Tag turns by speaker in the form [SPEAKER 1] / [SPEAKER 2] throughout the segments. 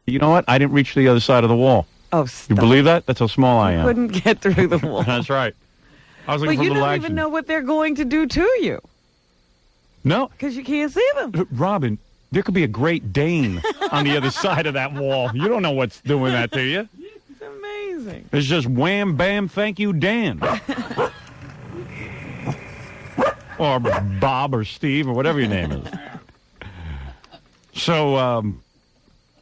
[SPEAKER 1] You know what? I didn't reach the other side of the wall.
[SPEAKER 2] Oh,
[SPEAKER 1] You
[SPEAKER 2] stop.
[SPEAKER 1] believe that? That's how small I am.
[SPEAKER 2] Couldn't get through the wall.
[SPEAKER 1] That's right. I was looking
[SPEAKER 2] But
[SPEAKER 1] for
[SPEAKER 2] you
[SPEAKER 1] a little
[SPEAKER 2] don't
[SPEAKER 1] action.
[SPEAKER 2] even know what they're going to do to you
[SPEAKER 1] No.
[SPEAKER 2] because you can't see them.
[SPEAKER 1] Robin, there could be a Great Dane on the other side of that wall. You don't know what's doing that to you.
[SPEAKER 2] It's amazing.
[SPEAKER 1] It's just wham, bam, thank you, Dan. Or Bob or Steve or whatever your name is. So,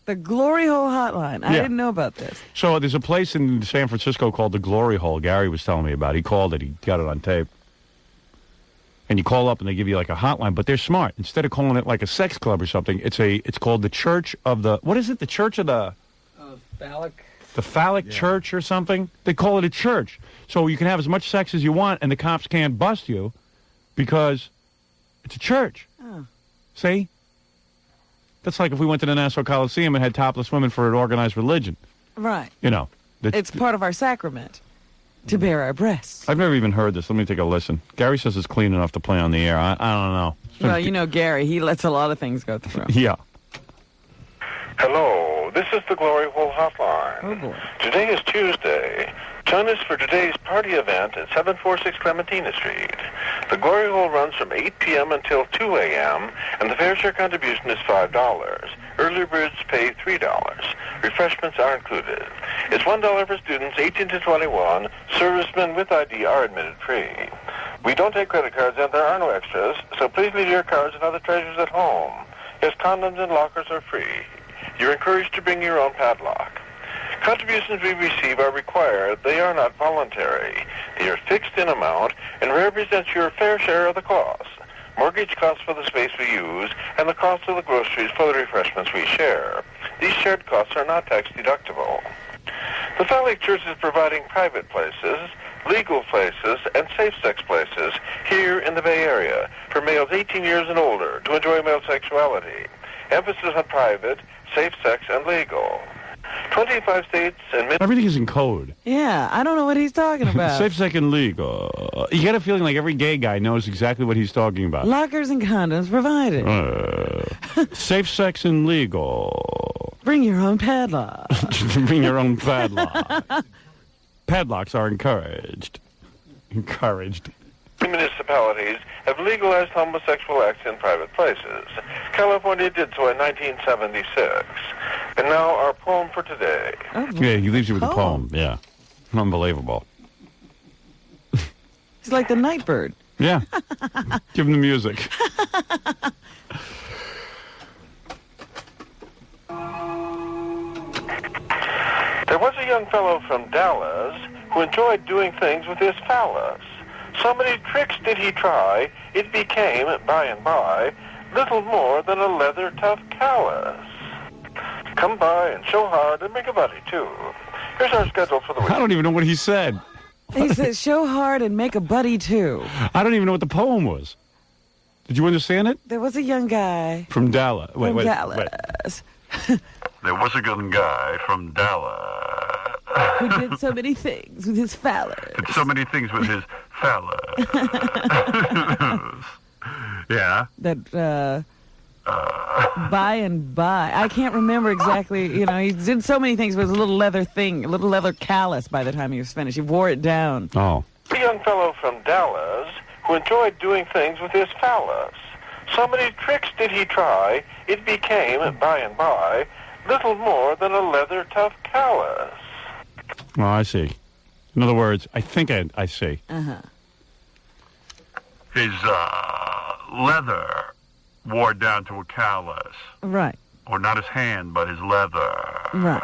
[SPEAKER 2] The Glory Hole Hotline. I
[SPEAKER 1] Yeah.
[SPEAKER 2] didn't know about this.
[SPEAKER 1] so there's a place in San Francisco called the Glory Hole. Gary was telling me about it. He called it. He got it on tape. And you call up and they give you like a hotline, but they're smart. Instead of calling it like a sex club or something, it's called the Church of the, what is it? The Church of the...
[SPEAKER 3] Phallic.
[SPEAKER 1] The Phallic Church or something? They call it a church. So you can have as much sex as you want and the cops can't bust you because it's a church.
[SPEAKER 2] Oh.
[SPEAKER 1] See? That's like if we went to the Nassau Coliseum and had topless women for an organized religion.
[SPEAKER 2] Right.
[SPEAKER 1] You know.
[SPEAKER 2] It's part of our sacrament to bear our breasts.
[SPEAKER 1] I've never even heard this. Let me take a listen. Gary says it's clean enough to play on the air. I don't know.
[SPEAKER 2] Well, you know Gary. He lets a lot of things go through.
[SPEAKER 1] Yeah.
[SPEAKER 4] Hello, this is the Glory Hole Hotline.
[SPEAKER 2] Oh, boy.
[SPEAKER 4] Today is Tuesday. Join us for today's party event at 746 Clementina Street. The Glory Hole runs from 8 p.m. until 2 a.m., and the fair share contribution is $5. Early birds pay $3. Refreshments are included. It's $1 for students 18 to 21. Servicemen with ID are admitted free. We don't take credit cards, and there are no extras, so please leave your cards and other treasures at home. Yes, condoms and lockers are free. You're encouraged to bring your own padlock. Contributions we receive are required. They are not voluntary. They are fixed in amount and represent your fair share of the cost. Mortgage costs for the space we use and the cost of the groceries for the refreshments we share. These shared costs are not tax deductible. The Phallic Church is providing private places, legal places, and safe-sex places here in the Bay Area for males 18 years and older to enjoy male sexuality. Emphasis on private, safe sex, and legal. 25 states and
[SPEAKER 1] Everything is in code.
[SPEAKER 2] Yeah, I don't know what he's talking about.
[SPEAKER 1] Safe, second, legal. You get a feeling like every gay guy knows exactly what he's talking about.
[SPEAKER 2] Lockers and condoms provided.
[SPEAKER 1] Safe, sex, and legal.
[SPEAKER 2] Bring your own padlock.
[SPEAKER 1] Bring your own padlock. Padlocks are encouraged. Encouraged.
[SPEAKER 4] municipalities have legalized homosexual acts in private places. California did so in 1976. And now our poem for today.
[SPEAKER 2] Oh,
[SPEAKER 1] Yeah, he leaves you with a poem. Yeah. Unbelievable.
[SPEAKER 2] he's like the Nightbird.
[SPEAKER 1] Yeah. Give him the music.
[SPEAKER 4] There was a young fellow from Dallas who enjoyed doing things with his phallus. So many tricks did he try, it became, by and by, little more than a leather-tough callus. Come by and show hard and make a buddy, too. Here's our schedule for the week.
[SPEAKER 1] I don't even know what he said.
[SPEAKER 2] He says, show hard and make a buddy, too.
[SPEAKER 1] I don't even know what the poem was. Did you understand it?
[SPEAKER 2] There was a young guy
[SPEAKER 1] From Dallas. Wait,
[SPEAKER 2] from
[SPEAKER 1] wait,
[SPEAKER 2] Dallas
[SPEAKER 1] wait.
[SPEAKER 4] There was a young guy from Dallas
[SPEAKER 2] who did so many things with his phallus.
[SPEAKER 4] did so many things with his phallus. Yeah.
[SPEAKER 2] That, by and by. I can't remember exactly, you know, he did so many things with a little leather thing, a little leather callus by the time he was finished. He wore it down.
[SPEAKER 1] Oh.
[SPEAKER 4] A young fellow from Dallas who enjoyed doing things with his phallus. So many tricks did he try, it became, by and by, little more than a leather-tough callus.
[SPEAKER 1] Oh, I see. In other words, I think I see.
[SPEAKER 2] Uh-huh.
[SPEAKER 4] His leather wore down to a callus.
[SPEAKER 2] Right.
[SPEAKER 4] Or not his hand, but his leather.
[SPEAKER 2] Right.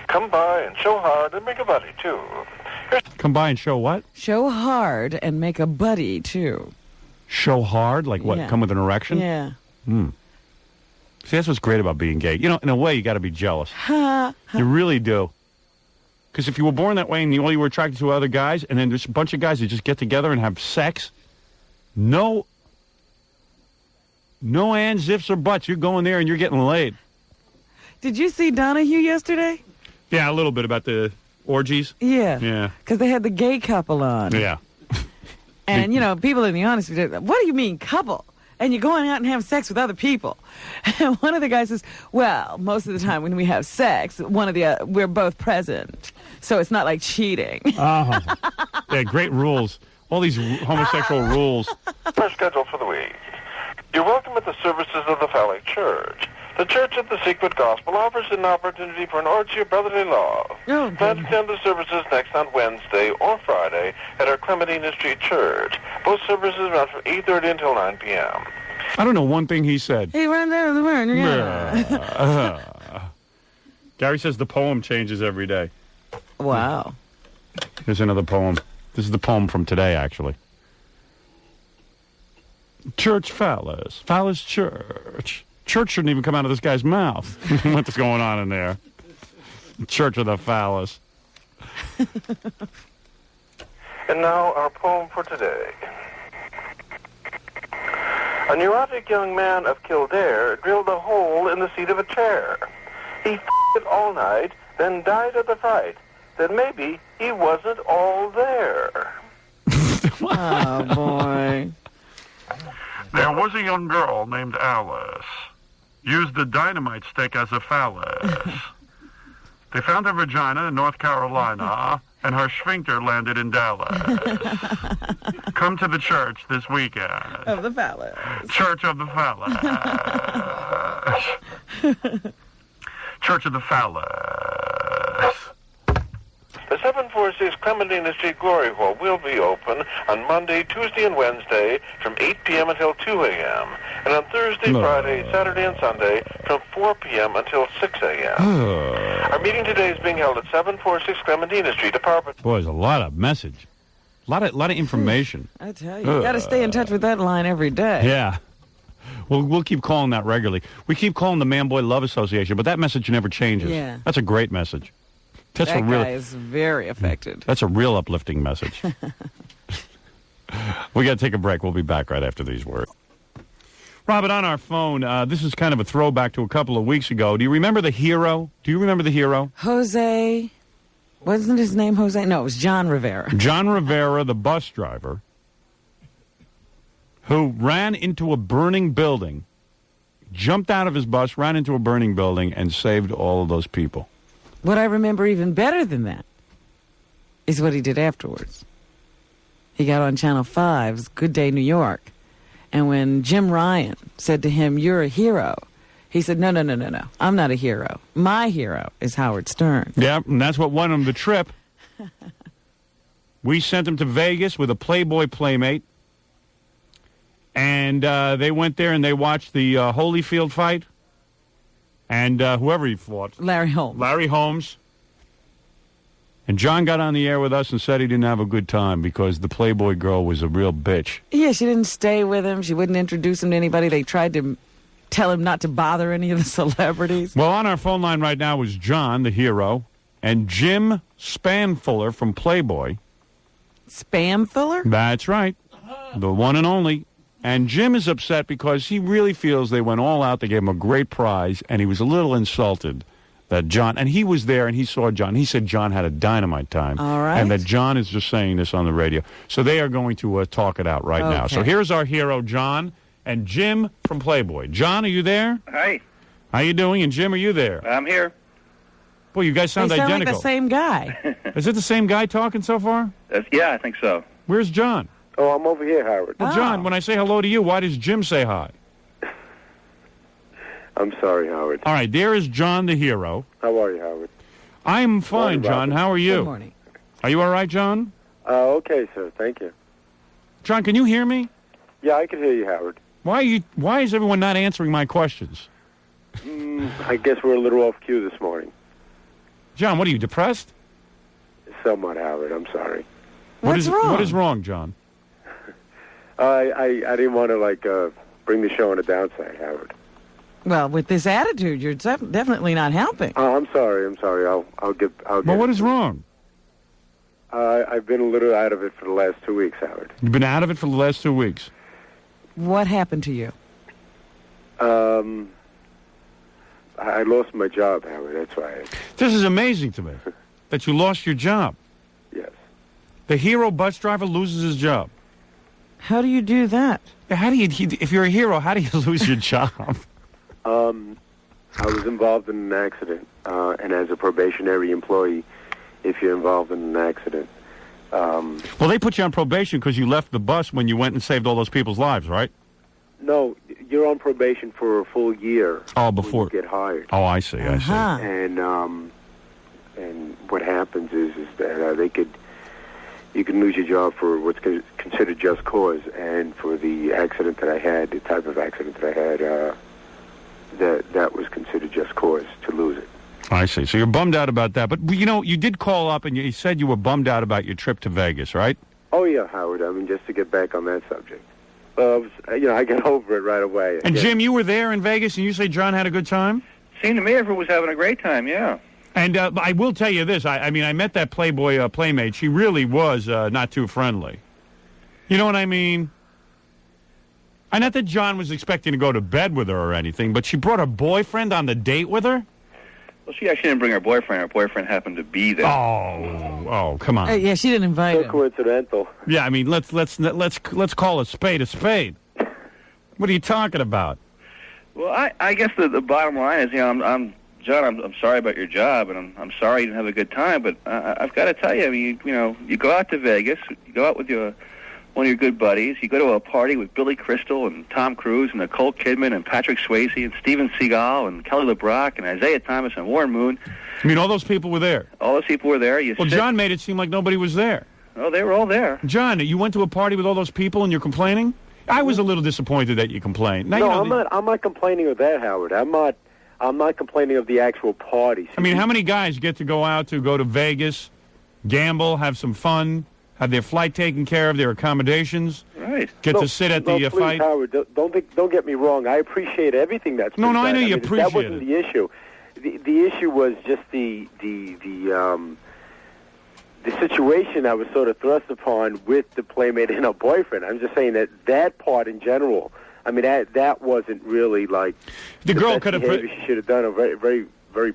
[SPEAKER 4] Come by and show hard and make a buddy, too.
[SPEAKER 1] Come by and show what?
[SPEAKER 2] Show hard and make a buddy, too.
[SPEAKER 1] Show hard? Like what?
[SPEAKER 2] Yeah.
[SPEAKER 1] Come with an erection?
[SPEAKER 2] Yeah.
[SPEAKER 1] See, that's what's great about being gay. You know, in a way, you got to be jealous.
[SPEAKER 2] Ha.
[SPEAKER 1] You really do. Because if you were born that way and all you were attracted to other guys, and then there's a bunch of guys that just get together and have sex, no ands, ifs, or buts. You're going there and you're getting laid.
[SPEAKER 2] Did you see Donahue yesterday?
[SPEAKER 1] Yeah, a little bit about the orgies.
[SPEAKER 2] Yeah.
[SPEAKER 1] Yeah.
[SPEAKER 2] Because they had the gay couple on.
[SPEAKER 1] Yeah.
[SPEAKER 2] And, you know, people in the audience, what do you mean couple? and you're going out and having sex with other people. And one of the guys says, well, most of the time when we have sex, we're both present. So it's not like cheating.
[SPEAKER 1] Oh. Yeah, great rules. All these homosexual rules.
[SPEAKER 4] Our schedule for the week. You're welcome at the services of the Phallic Church. The Church of the Secret Gospel offers an opportunity for an orgy of brotherly love.
[SPEAKER 2] Oh,
[SPEAKER 4] Plan to attend the services next on Wednesday or Friday at our Clementina Street Church. Both services run from 8:30 until 9 p.m.
[SPEAKER 1] I don't know one thing he said.
[SPEAKER 2] He ran there the burn. Yeah.
[SPEAKER 1] Gary says the poem changes every day.
[SPEAKER 2] Wow.
[SPEAKER 1] Here's another poem. This is the poem from today, actually. Church phallus. Phallus church. Church shouldn't even come out of this guy's mouth. What's going on in there? Church of the phallus.
[SPEAKER 4] And now our poem for today. A neurotic young man of Kildare drilled a hole in the seat of a chair. He it all night, then died of the fright. Then maybe he wasn't all there.
[SPEAKER 2] Oh, boy.
[SPEAKER 1] There was a young girl named Alice. Used a dynamite stick as a phallus. They found her vagina in North Carolina, and her sphincter landed in Dallas. Come to the church this weekend.
[SPEAKER 2] Of the phallus.
[SPEAKER 1] Church of the Phallus. Church of the Phallus.
[SPEAKER 4] The 746 Clementina Street Glory Hole will be open on Monday, Tuesday, and Wednesday from 8 p.m. until 2 a.m. And on Thursday, Friday, Saturday, and Sunday from 4 p.m. until 6 a.m. Our meeting today is being held at 746 Clementina Street, apartment.
[SPEAKER 1] Boy, there's a lot of message. A lot of information.
[SPEAKER 2] I tell you, you got to stay in touch with that line every day.
[SPEAKER 1] Yeah. We'll keep calling that regularly. We keep calling the Man-Boy Love Association, but that message never changes.
[SPEAKER 2] Yeah.
[SPEAKER 1] That's a great message. That's
[SPEAKER 2] That
[SPEAKER 1] a real,
[SPEAKER 2] guy is very affected.
[SPEAKER 1] That's a real uplifting message. We got to take a break. We'll be back right after these words. Robert, on our phone, this is kind of a throwback to a couple of weeks ago. Do you remember the hero? Do you remember the hero?
[SPEAKER 2] Jose, wasn't his name Jose? No, it was John Rivera.
[SPEAKER 1] John Rivera, the bus driver, who ran into a burning building, jumped out of his bus, ran into a burning building, and saved all of those people.
[SPEAKER 2] What I remember even better than that is what he did afterwards. He got on Channel 5's Good Day New York, and when Jim Ryan said to him, "You're a hero," he said, No. I'm not a hero. My hero is Howard Stern.
[SPEAKER 1] Yeah, and that's what won him the trip. We sent him to Vegas with a Playboy playmate, and they went there and they watched the Holyfield fight, and whoever he fought.
[SPEAKER 2] Larry Holmes.
[SPEAKER 1] And John got on the air with us and said he didn't have a good time because the Playboy girl was a real bitch.
[SPEAKER 2] Yeah, she didn't stay with him. She wouldn't introduce him to anybody. They tried to tell him not to bother any of the celebrities.
[SPEAKER 1] Well, on our phone line right now is John, the hero, and Jim Spanfuller from Playboy.
[SPEAKER 2] Spamfuller?
[SPEAKER 1] That's right. The one and only. And Jim is upset because he really feels they went all out. They gave him a great prize, and he was a little insulted that John, and he was there and he saw John. He said John had a dynamite time.
[SPEAKER 2] All right.
[SPEAKER 1] And that John is just saying this on the radio. So they are going to talk it out right now. So here's our hero, John, and Jim from Playboy. John, are you there?
[SPEAKER 3] Hi,
[SPEAKER 1] How you doing? And Jim, are you there?
[SPEAKER 3] I'm here.
[SPEAKER 1] Boy, you guys sound
[SPEAKER 2] They sound
[SPEAKER 1] identical.
[SPEAKER 2] like the same guy.
[SPEAKER 1] Is it the same guy talking so far?
[SPEAKER 3] Yeah, I think so.
[SPEAKER 1] Where's John?
[SPEAKER 5] Oh, I'm over here, Howard.
[SPEAKER 1] Well, John, when I say hello to you, why does Jim say hi?
[SPEAKER 5] I'm sorry, Howard.
[SPEAKER 1] All right, there is John, the hero.
[SPEAKER 5] How are you, Howard?
[SPEAKER 1] I'm fine,
[SPEAKER 5] Morning,
[SPEAKER 1] John.
[SPEAKER 5] Robert.
[SPEAKER 1] How are you?
[SPEAKER 2] Good morning.
[SPEAKER 1] Are you all right, John?
[SPEAKER 5] Okay, sir. Thank you.
[SPEAKER 1] John, can you hear me?
[SPEAKER 5] Yeah, I can hear you, Howard.
[SPEAKER 1] Why is everyone not answering my questions?
[SPEAKER 5] I guess we're a little off cue this morning.
[SPEAKER 1] John, what are you, depressed?
[SPEAKER 5] Somewhat, Howard. I'm sorry.
[SPEAKER 2] What's wrong?
[SPEAKER 1] What is wrong, John?
[SPEAKER 5] I didn't want to bring the show on a downside, Howard.
[SPEAKER 2] Well, with this attitude, you're definitely not helping.
[SPEAKER 5] I'm sorry. I'll get.
[SPEAKER 1] Well, what is wrong?
[SPEAKER 5] I've been a little out of it for the last 2 weeks, Howard.
[SPEAKER 1] You've been out of it for the last 2 weeks.
[SPEAKER 2] What happened to you?
[SPEAKER 5] I lost my job, Howard. That's why.
[SPEAKER 1] This is amazing to me that you lost your job.
[SPEAKER 5] Yes.
[SPEAKER 1] The hero bus driver loses his job.
[SPEAKER 2] How do you do that?
[SPEAKER 1] How do you, if you're a hero, how do you lose your job?
[SPEAKER 5] I was involved in an accident, and as a probationary employee, if you're involved in an accident.
[SPEAKER 1] Well, they put you on probation because you left the bus when you went and saved all those people's lives, right?
[SPEAKER 5] No, you're on probation for a full year.
[SPEAKER 1] Oh, before
[SPEAKER 5] you get hired.
[SPEAKER 1] Oh, I see. I see.
[SPEAKER 2] Uh-huh.
[SPEAKER 5] And what happens is that you can lose your job for what's considered just cause, and for the accident that I had, the type of accident that I had, that was considered just cause to lose it.
[SPEAKER 1] I see. So you're bummed out about that. But, you know, you did call up and you said you were bummed out about your trip to Vegas, right?
[SPEAKER 5] Oh, yeah, Howard. I mean, just to get back on that subject. I got over it right away.
[SPEAKER 1] And,
[SPEAKER 5] Yeah.
[SPEAKER 1] Jim, you were there in Vegas, and you say John had a good time?
[SPEAKER 3] Seemed to me everyone was having a great time, yeah.
[SPEAKER 1] And I will tell you this. I mean, I met that Playboy Playmate. She really was not too friendly. You know what I mean? And not that John was expecting to go to bed with her or anything, but she brought her boyfriend on the date with her?
[SPEAKER 3] Well, she actually didn't bring her boyfriend. Her boyfriend happened to be there.
[SPEAKER 1] Oh, come on.
[SPEAKER 2] Yeah, she didn't invite
[SPEAKER 5] So
[SPEAKER 2] him.
[SPEAKER 5] coincidental.
[SPEAKER 1] Yeah, I mean, let's call a spade a spade. What are you talking about?
[SPEAKER 3] Well, I guess the bottom line is, you know, John, I'm sorry about your job, and I'm sorry you didn't have a good time, but I've got to tell you, I mean, you go out to Vegas, you go out with one of your good buddies, you go to a party with Billy Crystal and Tom Cruise and Nicole Kidman and Patrick Swayze and Steven Seagal and Kelly LeBrock and Isaiah Thomas and Warren Moon.
[SPEAKER 1] I mean, all those people were there.
[SPEAKER 3] All those people were there.
[SPEAKER 1] Well, John made it seem like nobody was there.
[SPEAKER 3] Oh, they were all there.
[SPEAKER 1] John, you went to a party with all those people and you're complaining? I was a little disappointed that you complained. Now,
[SPEAKER 5] No,
[SPEAKER 1] you know,
[SPEAKER 5] I'm not complaining of that, Howard. I'm not complaining of the actual party.
[SPEAKER 1] I mean, how many guys get to go to Vegas, gamble, have some fun, have their flight taken care of, their accommodations,
[SPEAKER 3] Right.
[SPEAKER 1] get to sit at the
[SPEAKER 5] please,
[SPEAKER 1] fight?
[SPEAKER 5] Howard, don't get me wrong. I appreciate everything that's
[SPEAKER 1] No,
[SPEAKER 5] been
[SPEAKER 1] no, I
[SPEAKER 5] done.
[SPEAKER 1] know you
[SPEAKER 5] mean,
[SPEAKER 1] appreciate
[SPEAKER 5] that wasn't
[SPEAKER 1] it.
[SPEAKER 5] the issue. The issue was just the situation I was sort of thrust upon with the Playmate and her boyfriend. I'm just saying that part in general. I mean, that wasn't really like
[SPEAKER 1] The girl
[SPEAKER 5] best
[SPEAKER 1] could have.
[SPEAKER 5] behavior she should have done. A very, very, very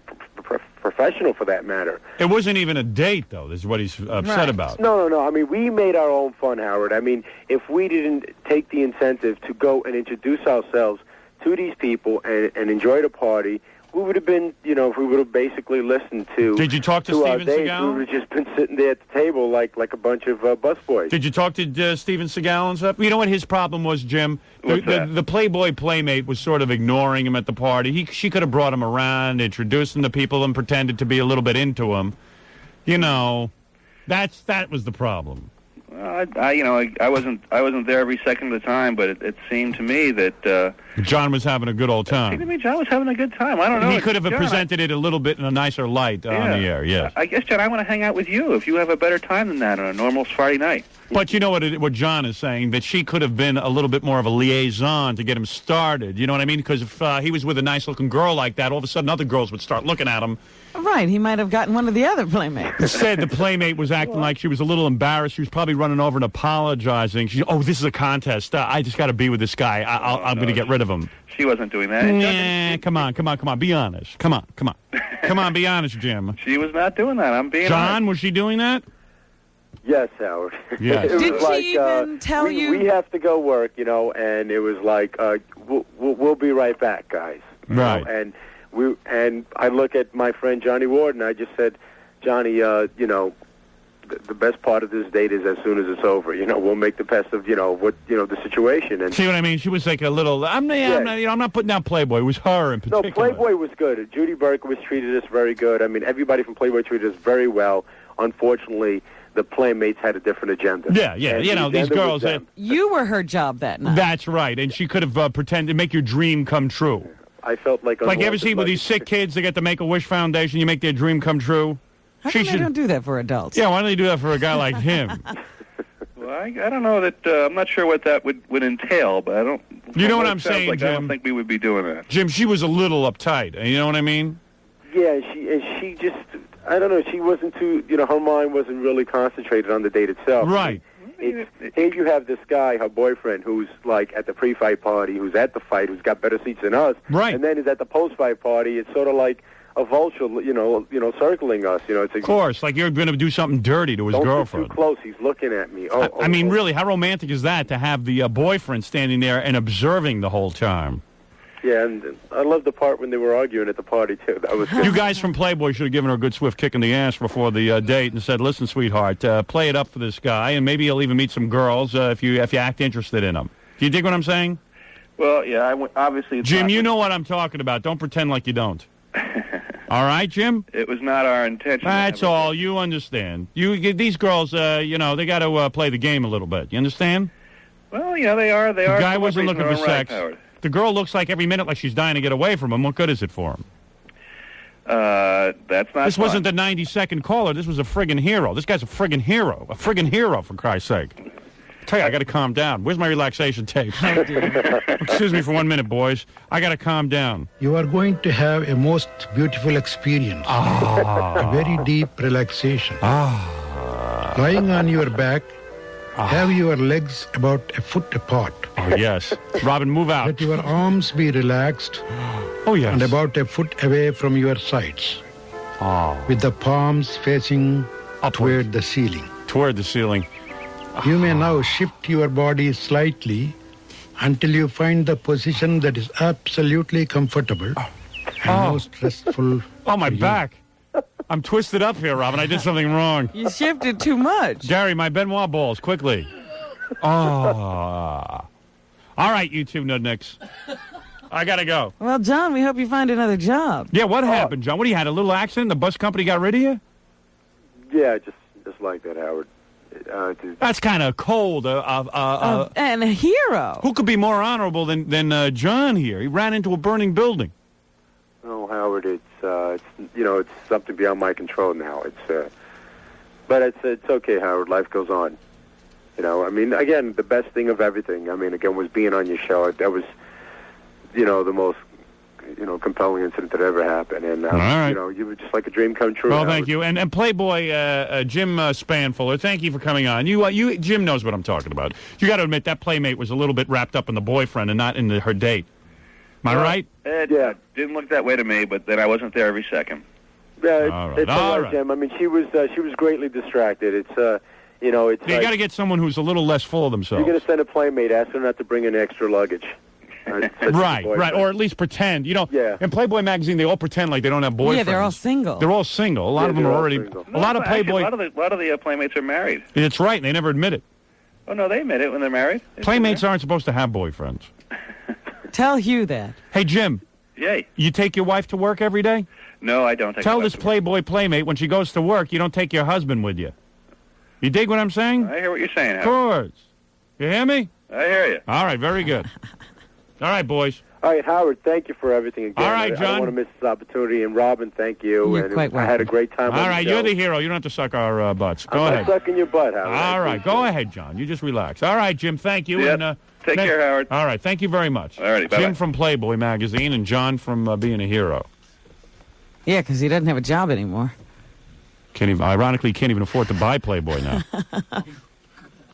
[SPEAKER 5] professional for that matter.
[SPEAKER 1] It wasn't even a date, though. This is what he's upset
[SPEAKER 2] Right.
[SPEAKER 1] about.
[SPEAKER 5] No. I mean, we made our own fun, Howard. I mean, if we didn't take the incentive to go and introduce ourselves to these people and enjoy the party, we would have been, if we would have basically listened to.
[SPEAKER 1] Did you talk to
[SPEAKER 5] our
[SPEAKER 1] Steven
[SPEAKER 5] dates,
[SPEAKER 1] Seagal?
[SPEAKER 5] we would have just been sitting there at the table like a bunch of busboys.
[SPEAKER 1] Did you talk to Steven Seagal and stuff? You know what his problem was, Jim?
[SPEAKER 3] What's that?
[SPEAKER 1] The Playboy Playmate was sort of ignoring him at the party. She could have brought him around, introduced him to people, and pretended to be a little bit into him. You know, that was the problem.
[SPEAKER 3] I wasn't there every second of the time, but it seemed to me that
[SPEAKER 1] John was having a good old
[SPEAKER 3] seemed to
[SPEAKER 1] time.
[SPEAKER 3] me John was having a good time. I don't know.
[SPEAKER 1] He could have
[SPEAKER 3] John,
[SPEAKER 1] presented it a little bit in a nicer light on the air, yes.
[SPEAKER 3] I guess, John, I want to hang out with you if you have a better time than that on a normal Friday night.
[SPEAKER 1] But you know what John is saying, that she could have been a little bit more of a liaison to get him started. You know what I mean? Because if he was with a nice-looking girl like that, all of a sudden other girls would start looking at him.
[SPEAKER 2] Right, he might have gotten one of the other Playmates.
[SPEAKER 1] Instead, the Playmate was acting like she was a little embarrassed. She was probably running over and apologizing. This is a contest. I just got to be with this guy. I'm going to get rid of him.
[SPEAKER 3] She wasn't doing that. And
[SPEAKER 1] Nah, come on. Be honest. Come on, be honest, Jim.
[SPEAKER 3] She was not doing that. I'm being
[SPEAKER 1] John,
[SPEAKER 3] honest.
[SPEAKER 1] was she doing that?
[SPEAKER 5] Yes, Howard.
[SPEAKER 1] Yes.
[SPEAKER 5] It was
[SPEAKER 2] Did she
[SPEAKER 5] like,
[SPEAKER 2] even tell
[SPEAKER 5] we,
[SPEAKER 2] you?
[SPEAKER 5] We have to go work, and it was like, we'll be right back, guys. You know,
[SPEAKER 1] Right.
[SPEAKER 5] And I look at my friend Johnny Ward, and I just said, Johnny, the best part of this date is as soon as it's over. We'll make the best of the situation. And
[SPEAKER 1] See what I mean? She was like a little. I'm not putting down Playboy. It was her in
[SPEAKER 5] no,
[SPEAKER 1] particular.
[SPEAKER 5] Playboy was good. Judy Berkowitz treated us very good. I mean, everybody from Playboy treated us very well. Unfortunately, the Playmates had a different agenda.
[SPEAKER 1] Yeah.
[SPEAKER 5] And
[SPEAKER 1] You know,
[SPEAKER 5] the
[SPEAKER 1] these
[SPEAKER 5] agenda was
[SPEAKER 1] girls.
[SPEAKER 5] them.
[SPEAKER 2] You were her job that night.
[SPEAKER 1] That's right, and she could have pretended to make your dream come true.
[SPEAKER 5] I felt like
[SPEAKER 1] Like you ever
[SPEAKER 5] unwanted
[SPEAKER 1] see with these sick kids, they get the Make-A-Wish Foundation, you make their dream come true?
[SPEAKER 2] How come they don't do that for adults?
[SPEAKER 1] Yeah, why don't they do that for a guy like him?
[SPEAKER 3] Well, I don't know that. I'm not sure what that would entail, but I don't.
[SPEAKER 1] You know what
[SPEAKER 3] it
[SPEAKER 1] I'm
[SPEAKER 3] sounds
[SPEAKER 1] saying,
[SPEAKER 3] like, I
[SPEAKER 1] Jim?
[SPEAKER 3] don't think we would be doing that.
[SPEAKER 1] Jim, she was a little uptight. You know what I mean?
[SPEAKER 5] Yeah, she just, I don't know, she wasn't too, her mind wasn't really concentrated on the date itself.
[SPEAKER 1] Right.
[SPEAKER 5] Here you have this guy, her boyfriend, who's like at the pre-fight party, who's at the fight, who's got better seats than us.
[SPEAKER 1] Right.
[SPEAKER 5] And then is at the post-fight party. It's sort of like, a vulture, circling us. It's
[SPEAKER 1] Of course, like you're going to do something dirty to his
[SPEAKER 5] don't
[SPEAKER 1] girlfriend.
[SPEAKER 5] get too close. He's looking at me.
[SPEAKER 1] I mean, really, how romantic is that to have the boyfriend standing there and observing the whole time?
[SPEAKER 5] Yeah, and I love the part when they were arguing at the party too. That was good.
[SPEAKER 1] You guys from Playboy should have given her a good swift kick in the ass before the date and said, "Listen, sweetheart, play it up for this guy, and maybe you'll even meet some girls if you act interested in him." Do you dig what I'm saying?
[SPEAKER 3] Well, yeah, obviously. It's
[SPEAKER 1] Jim,
[SPEAKER 3] not-
[SPEAKER 1] you know what I'm talking about. Don't pretend like you don't. All right, Jim?
[SPEAKER 3] It was not our intention.
[SPEAKER 1] That's all. You understand. These girls, they got to play the game a little bit. You understand?
[SPEAKER 3] Well, yeah, they are. They
[SPEAKER 1] The
[SPEAKER 3] are.
[SPEAKER 1] guy wasn't
[SPEAKER 3] celebrities in
[SPEAKER 1] looking for
[SPEAKER 3] their own right,
[SPEAKER 1] sex.
[SPEAKER 3] Howard.
[SPEAKER 1] The girl looks like every minute like she's dying to get away from him. What good is it for him?
[SPEAKER 3] That's not.
[SPEAKER 1] This
[SPEAKER 3] fun.
[SPEAKER 1] wasn't the 90-second caller. This was a friggin' hero. This guy's a friggin' hero. A friggin' hero, for Christ's sake. Tell you, I got to calm down. Where's my relaxation tape? Excuse me for 1 minute, boys. I got to calm down.
[SPEAKER 6] You are going to have a most beautiful experience. A very deep relaxation. Lying on your back, have your legs about a foot apart.
[SPEAKER 1] Oh, yes. Robin, move out.
[SPEAKER 6] Let your arms be relaxed
[SPEAKER 1] Oh, yes.
[SPEAKER 6] and about a foot away from your sides,
[SPEAKER 1] Oh,
[SPEAKER 6] with the palms facing
[SPEAKER 1] upward.
[SPEAKER 6] toward the ceiling.
[SPEAKER 1] Toward the ceiling.
[SPEAKER 6] You may now shift your body slightly until you find the position that is absolutely comfortable and most restful.
[SPEAKER 1] Oh, my
[SPEAKER 6] for you.
[SPEAKER 1] back. I'm twisted up here, Robin. I did something wrong.
[SPEAKER 2] You shifted too much.
[SPEAKER 1] Gary, my Benoit balls, quickly. Oh. All right, you two nudnicks. I got to go.
[SPEAKER 2] Well, John, we hope you find another job.
[SPEAKER 1] Yeah, what happened, John? What, you had a little accident? The bus company got rid of you?
[SPEAKER 5] Yeah, just like that, Howard.
[SPEAKER 1] That's kind of cold.
[SPEAKER 2] And a hero.
[SPEAKER 1] Who could be more honorable than John here? He ran into a burning building.
[SPEAKER 5] Oh, Howard, it's something beyond my control now. But it's okay, Howard. Life goes on. I mean, again, the best thing of everything. I mean, again, was being on your show. That was, the most, compelling incident that ever happened. And
[SPEAKER 1] All right.
[SPEAKER 5] you were just like a dream come true.
[SPEAKER 1] Well,
[SPEAKER 5] Howard.
[SPEAKER 1] thank you. And Playboy Jim Spanfuller, thank you for coming on. You Jim knows what I'm talking about. You got to admit that playmate was a little bit wrapped up in the boyfriend and not in her date. Am I right?
[SPEAKER 3] It
[SPEAKER 5] Yeah.
[SPEAKER 3] didn't look that way to me, but then I wasn't there every second.
[SPEAKER 5] Yeah,
[SPEAKER 1] All right.
[SPEAKER 5] it's all
[SPEAKER 1] All
[SPEAKER 5] right,
[SPEAKER 1] right.
[SPEAKER 5] Jim. I mean, she was greatly distracted. It's it's
[SPEAKER 1] You
[SPEAKER 5] like,
[SPEAKER 1] got to get someone who's a little less full of
[SPEAKER 5] you're
[SPEAKER 1] themselves.
[SPEAKER 5] going to send a playmate. Ask her not to bring in extra luggage. Such a
[SPEAKER 1] Right,
[SPEAKER 5] boyfriend.
[SPEAKER 1] or at least pretend.
[SPEAKER 5] Yeah.
[SPEAKER 1] In Playboy magazine, they all pretend like they don't have boyfriends.
[SPEAKER 2] Yeah, they're all single.
[SPEAKER 1] They're all single. A lot
[SPEAKER 5] Yeah,
[SPEAKER 1] of them
[SPEAKER 5] they're
[SPEAKER 1] are
[SPEAKER 5] all
[SPEAKER 1] already.
[SPEAKER 5] single.
[SPEAKER 1] A lot of
[SPEAKER 3] Actually,
[SPEAKER 1] Playboy.
[SPEAKER 3] a lot of the playmates are married.
[SPEAKER 1] It's right. They never admit it.
[SPEAKER 3] Oh no, they admit it when they're married.
[SPEAKER 1] Playmates aren't supposed to have boyfriends.
[SPEAKER 2] Tell Hugh that.
[SPEAKER 1] Hey, Jim,
[SPEAKER 3] Yay.
[SPEAKER 1] you take your wife to work every day?
[SPEAKER 3] No, I don't.
[SPEAKER 1] Tell this Playboy playmate when she goes to work, you don't take your husband with you. You dig what I'm saying?
[SPEAKER 3] I hear what you're saying,
[SPEAKER 1] Of
[SPEAKER 3] Howard.
[SPEAKER 1] course. You hear me?
[SPEAKER 3] I hear you.
[SPEAKER 1] All right, very good. All right, boys.
[SPEAKER 5] All right, Howard, thank you for everything again.
[SPEAKER 1] All right,
[SPEAKER 5] I
[SPEAKER 1] John.
[SPEAKER 5] don't want to miss this opportunity. And Robin, thank you.
[SPEAKER 2] You're
[SPEAKER 5] and
[SPEAKER 2] quite
[SPEAKER 5] I had a
[SPEAKER 2] welcome.
[SPEAKER 5] great time.
[SPEAKER 1] All
[SPEAKER 5] on
[SPEAKER 1] right,
[SPEAKER 5] the show.
[SPEAKER 1] you're the hero. You don't have to suck our butts. Go
[SPEAKER 5] I'm
[SPEAKER 1] ahead.
[SPEAKER 5] not sucking your butt, Howard.
[SPEAKER 1] All right, go ahead, John. You just relax. All right, Jim, thank you.
[SPEAKER 3] Yep.
[SPEAKER 1] And,
[SPEAKER 3] Take care, Howard.
[SPEAKER 1] All right, thank you very much.
[SPEAKER 3] All righty, bye-bye.
[SPEAKER 1] Jim from Playboy magazine and John from being a hero.
[SPEAKER 2] Yeah, because he doesn't have a job anymore.
[SPEAKER 1] Ironically, can't even afford to buy Playboy now.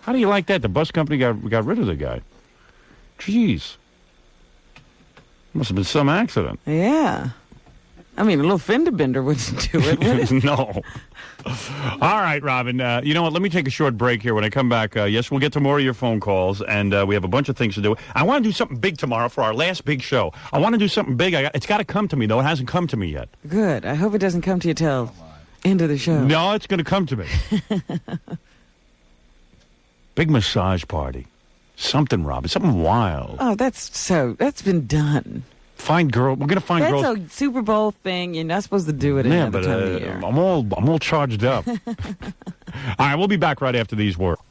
[SPEAKER 1] How do you like that? The bus company got rid of the guy. Jeez. Must have been some accident.
[SPEAKER 2] Yeah. I mean, a little fender bender wouldn't do it, would it?
[SPEAKER 1] No. All right, Robin. You know what? Let me take a short break here. When I come back, yes, we'll get to more of your phone calls, and we have a bunch of things to do. I want to do something big tomorrow for our last big show. I want to do something big. It's got to come to me, though. It hasn't come to me yet.
[SPEAKER 2] Good. I hope it doesn't come to you till end of the show.
[SPEAKER 1] No, it's going to come to me. Big massage party. Something, Robin. Something wild.
[SPEAKER 2] Oh, that's been done.
[SPEAKER 1] Find girl. We're going to find
[SPEAKER 2] That's
[SPEAKER 1] girls.
[SPEAKER 2] a Super Bowl thing. You're not supposed to do it
[SPEAKER 1] Yeah,
[SPEAKER 2] another
[SPEAKER 1] but
[SPEAKER 2] time of the year.
[SPEAKER 1] I'm all charged up. All right, we'll be back right after these words.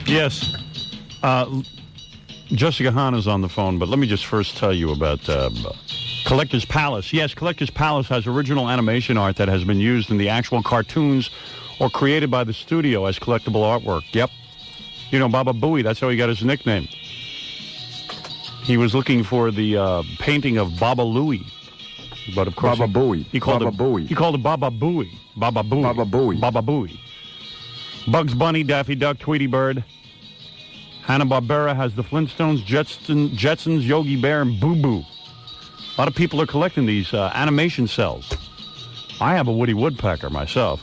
[SPEAKER 1] Yes, Jessica Hahn is on the phone, but let me just first tell you about Collector's Palace. Yes, Collector's Palace has original animation art that has been used in the actual cartoons or created by the studio as collectible artwork. Yep. You know, Baba Booey, that's how he got his nickname. He was looking for the painting of Baba Louie. But of course,
[SPEAKER 7] Baba Booey.
[SPEAKER 1] He called
[SPEAKER 7] Baba
[SPEAKER 1] it
[SPEAKER 7] Booey.
[SPEAKER 1] He called it Baba Booey. Baba Booey.
[SPEAKER 7] Baba Booey.
[SPEAKER 1] Baba Booey. Bugs Bunny, Daffy Duck, Tweety Bird. Hanna-Barbera has the Flintstones, Jetsons, Yogi Bear, and Boo Boo. A lot of people are collecting these animation cells. I have a Woody Woodpecker myself.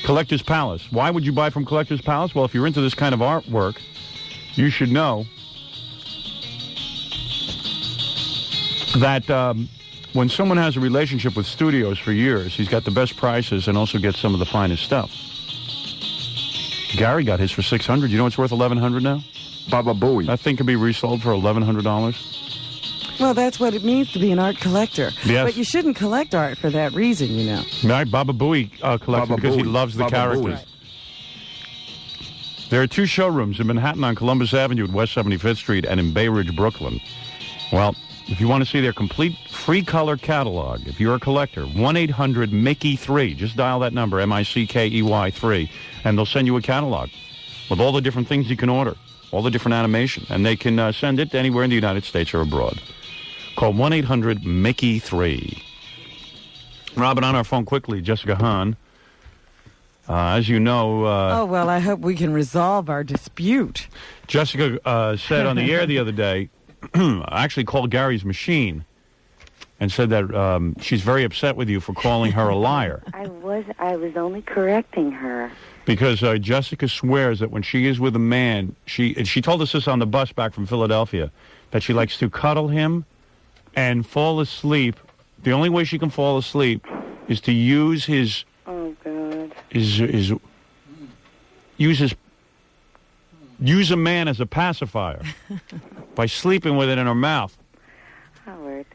[SPEAKER 1] Collector's Palace. Why would you buy from Collector's Palace? Well, if you're into this kind of artwork, you should know that when someone has a relationship with studios for years, he's got the best prices and also gets some of the finest stuff. Gary got his for $600. You know it's worth $1,100 now?
[SPEAKER 7] Baba Booey.
[SPEAKER 1] That thing could be resold for $1,100.
[SPEAKER 2] Well, that's what it means to be an art collector.
[SPEAKER 1] Yes.
[SPEAKER 2] But you shouldn't collect art for that reason, you know.
[SPEAKER 1] Right, Baba Booey collects
[SPEAKER 7] Baba
[SPEAKER 1] because he
[SPEAKER 7] Booey.
[SPEAKER 1] loves the
[SPEAKER 7] Baba
[SPEAKER 1] characters.
[SPEAKER 7] Booey.
[SPEAKER 1] There are 2 showrooms in Manhattan on Columbus Avenue at West 75th Street and in Bay Ridge, Brooklyn. Well, if you want to see their complete free color catalog, if you're a collector, 1-800-MICKEY3. Just dial that number, MICKEY 3, and they'll send you a catalog with all the different things you can order, all the different animation, and they can send it anywhere in the United States or abroad. Call 1-800-MICKEY3. Robin, on our phone quickly, Jessica Hahn. As you know...
[SPEAKER 2] Oh, well, I hope we can resolve our dispute.
[SPEAKER 1] Jessica said on the air the other day, I actually called Gary's machine and said that she's very upset with you for calling her a liar.
[SPEAKER 8] I was only correcting her.
[SPEAKER 1] Because Jessica swears that when she is with a man, she told us this on the bus back from Philadelphia, that she likes to cuddle him and fall asleep. The only way she can fall asleep is to use his...
[SPEAKER 8] Oh, God.
[SPEAKER 1] Use a man as a pacifier by sleeping with it in her mouth.
[SPEAKER 8] Howard.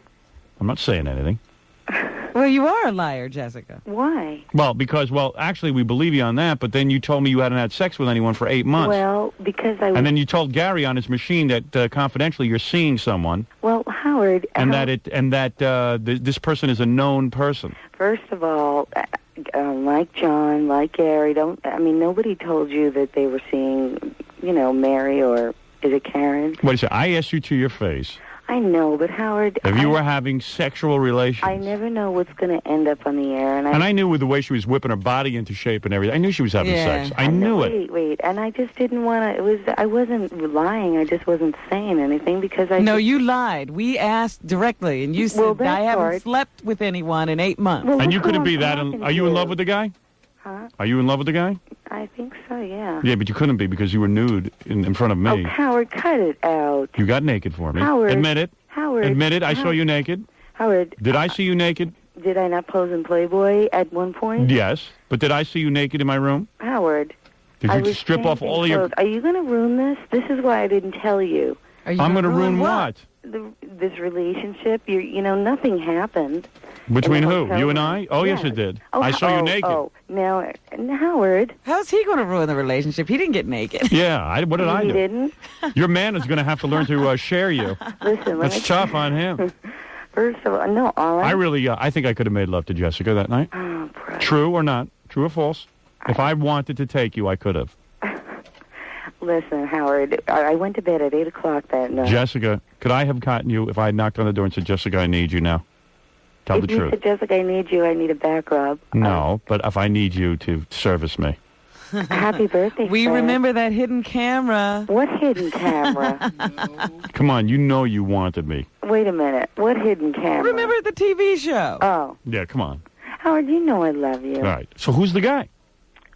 [SPEAKER 1] I'm not saying anything.
[SPEAKER 2] Well, you are a liar, Jessica.
[SPEAKER 8] Why?
[SPEAKER 1] Well, because, actually, we believe you on that, but then you told me you hadn't had sex with anyone for 8 months.
[SPEAKER 8] Well, because I was...
[SPEAKER 1] And then you told Gary on his machine that, confidentially, you're seeing someone.
[SPEAKER 8] Well, Howard...
[SPEAKER 1] This person is a known person.
[SPEAKER 8] First of all, like John, like Gary, nobody told you that they were seeing, Mary or... Is it Karen?
[SPEAKER 1] Wait a second. I asked you to your face.
[SPEAKER 8] I know, but Howard...
[SPEAKER 1] If you were having sexual relations...
[SPEAKER 8] I never know what's going to end up on the air. And
[SPEAKER 1] I knew with the way she was whipping her body into shape and everything. I knew she was having sex. I knew it.
[SPEAKER 8] Wait. And I just didn't want to... I wasn't lying. I just wasn't saying anything because I...
[SPEAKER 2] No, you lied. We asked directly, and you said, I haven't slept with anyone in 8 months.
[SPEAKER 8] Well,
[SPEAKER 1] and you couldn't be that... Are you in love with the guy?
[SPEAKER 8] Huh?
[SPEAKER 1] Are you in love with the guy?
[SPEAKER 8] I think so, yeah.
[SPEAKER 1] Yeah, but you couldn't be because you were nude in front of me.
[SPEAKER 8] Oh, Howard, cut it out.
[SPEAKER 1] You got naked for me.
[SPEAKER 8] Howard.
[SPEAKER 1] Admit it.
[SPEAKER 8] Howard.
[SPEAKER 1] Admit it. I saw you naked.
[SPEAKER 8] Howard.
[SPEAKER 1] Did I see you naked?
[SPEAKER 8] Did I not pose in Playboy at one point?
[SPEAKER 1] Yes. But did I see you naked in my room?
[SPEAKER 8] Howard.
[SPEAKER 1] Did you strip off all of your...
[SPEAKER 8] Are you going to ruin this? This is why I didn't tell you.
[SPEAKER 1] I'm going to ruin what?
[SPEAKER 8] This relationship. Nothing happened.
[SPEAKER 1] Between who? You and I? Oh, yes, it did. I saw you naked.
[SPEAKER 8] Oh, now, Howard.
[SPEAKER 2] How's he going to ruin the relationship? He didn't get naked.
[SPEAKER 1] Yeah, what did I do?
[SPEAKER 8] He didn't?
[SPEAKER 1] Your man is going to have to learn to share you.
[SPEAKER 8] Listen,
[SPEAKER 1] That's tough on him.
[SPEAKER 8] First of all, no, all right.
[SPEAKER 1] I think I could have made love to Jessica that night.
[SPEAKER 8] Oh, brother.
[SPEAKER 1] True or not? True or false? If I wanted to take you, I could have.
[SPEAKER 8] Listen, Howard, I went to bed at 8 o'clock that night.
[SPEAKER 1] Jessica, could I have gotten you if I had knocked on the door and said, Jessica, I need you now? Tell the
[SPEAKER 8] truth. If you said, Jessica, I need you, I need a back rub.
[SPEAKER 1] No, but if I need you to service me.
[SPEAKER 8] Happy birthday,
[SPEAKER 2] We
[SPEAKER 8] Fred.
[SPEAKER 2] remember that hidden camera.
[SPEAKER 8] What hidden camera?
[SPEAKER 1] Come on, you know you wanted me.
[SPEAKER 8] Wait a minute. What hidden camera?
[SPEAKER 2] Remember the TV show?
[SPEAKER 8] Oh.
[SPEAKER 1] Yeah, come on.
[SPEAKER 8] Howard, you know I love you.
[SPEAKER 1] All right. So who's the guy?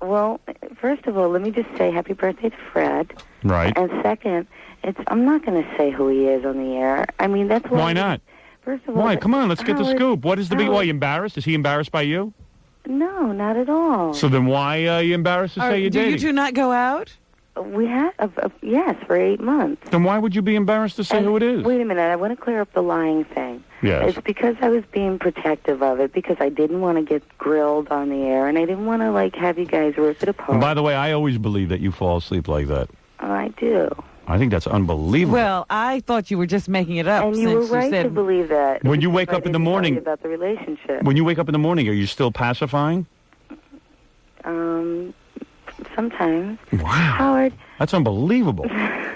[SPEAKER 8] Well, first of all, let me just say happy birthday to Fred.
[SPEAKER 1] Right.
[SPEAKER 8] And second, I'm not going to say who he is on the air. That's why.
[SPEAKER 1] Why not?
[SPEAKER 8] First of all,
[SPEAKER 1] why? Come on, let's get the
[SPEAKER 8] Howard,
[SPEAKER 1] scoop. What is the big? Why, are you embarrassed? Is he embarrassed by you?
[SPEAKER 8] No, not at all.
[SPEAKER 1] So then why are you embarrassed to say you're dating?
[SPEAKER 2] Do you two not go out?
[SPEAKER 8] We had, yes, for 8 months.
[SPEAKER 1] Then why would you be embarrassed to say who it is?
[SPEAKER 8] Wait a minute, I want to clear up the lying thing.
[SPEAKER 1] Yes.
[SPEAKER 8] It's because I was being protective of it, because I didn't want to get grilled on the air, and I didn't want to, have you guys rip it apart.
[SPEAKER 1] And by the way, I always believe that you fall asleep like that.
[SPEAKER 8] I do.
[SPEAKER 1] I think that's unbelievable.
[SPEAKER 2] Well, I thought you were just making it up.
[SPEAKER 8] And you were right to believe that.
[SPEAKER 1] When you wake up in the morning...
[SPEAKER 8] about the relationship.
[SPEAKER 1] When you wake up in the morning, are you still pacifying?
[SPEAKER 8] Sometimes.
[SPEAKER 1] Wow.
[SPEAKER 8] Howard.
[SPEAKER 1] That's unbelievable.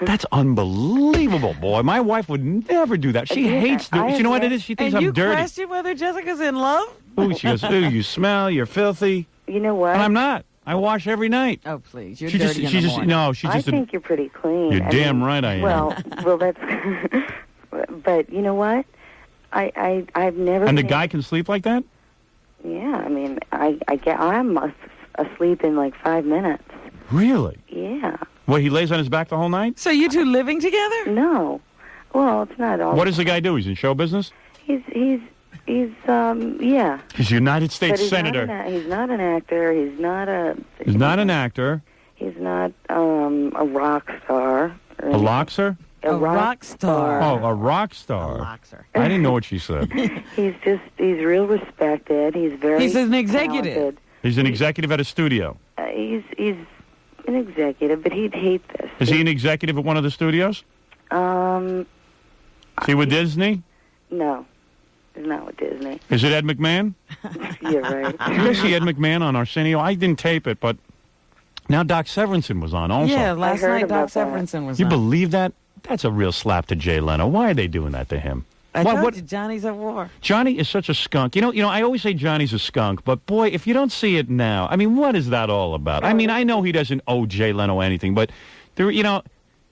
[SPEAKER 1] That's unbelievable, boy. My wife would never do that. She hates doing. You know what it is? She thinks I'm dirty.
[SPEAKER 2] And you question whether Jessica's in love?
[SPEAKER 1] Ooh, she goes, ooh, you smell, you're filthy.
[SPEAKER 8] You know what?
[SPEAKER 1] And I'm not. I wash every night.
[SPEAKER 2] Oh, please. You're dirty
[SPEAKER 8] I think you're pretty clean.
[SPEAKER 1] You're damn right I am.
[SPEAKER 8] Well, that's... But you know what? I've never.
[SPEAKER 1] And the
[SPEAKER 8] been-
[SPEAKER 1] guy can sleep like that?
[SPEAKER 8] Yeah, I mean, I'm asleep in like 5 minutes.
[SPEAKER 1] Really?
[SPEAKER 8] Yeah.
[SPEAKER 1] What, he lays on his back the whole night?
[SPEAKER 2] So you two living together?
[SPEAKER 8] No. Well, it's not all.
[SPEAKER 1] What does the guy do? He's in show business?
[SPEAKER 8] He's yeah.
[SPEAKER 1] He's a United
[SPEAKER 8] But
[SPEAKER 1] States
[SPEAKER 8] he's
[SPEAKER 1] Senator.
[SPEAKER 8] He's not an actor. He's not a.
[SPEAKER 1] He's not an actor.
[SPEAKER 8] He's not a rock star.
[SPEAKER 1] A loxer?
[SPEAKER 2] A rock star.
[SPEAKER 1] Oh, a rock star.
[SPEAKER 2] Boxer.
[SPEAKER 1] I didn't know what she said.
[SPEAKER 8] He's real respected. He's very.
[SPEAKER 2] He's an executive.
[SPEAKER 8] talented.
[SPEAKER 1] He's an executive at a studio.
[SPEAKER 8] He's an executive, but he'd hate this.
[SPEAKER 1] Is he an executive at one of the studios? Is he with Disney?
[SPEAKER 8] No, he's not with Disney.
[SPEAKER 1] Is it Ed McMahon?
[SPEAKER 8] You're right.
[SPEAKER 1] Did you guys see Ed McMahon on Arsenio? I didn't tape it, but now Doc Severinsen was on also.
[SPEAKER 2] Yeah, last
[SPEAKER 8] heard
[SPEAKER 2] night Doc
[SPEAKER 8] about that.
[SPEAKER 2] Severinsen was
[SPEAKER 1] You
[SPEAKER 2] on.
[SPEAKER 1] believe that? That's a real slap to Jay Leno. Why are they doing that to him?
[SPEAKER 2] I
[SPEAKER 1] What-
[SPEAKER 2] told
[SPEAKER 1] what-
[SPEAKER 2] you, Johnny's at war.
[SPEAKER 1] Johnny is such a skunk. You know, I always say Johnny's a skunk, but boy, if you don't see it now, I mean, what is that all about? I mean, I know he doesn't owe Jay Leno anything, but there,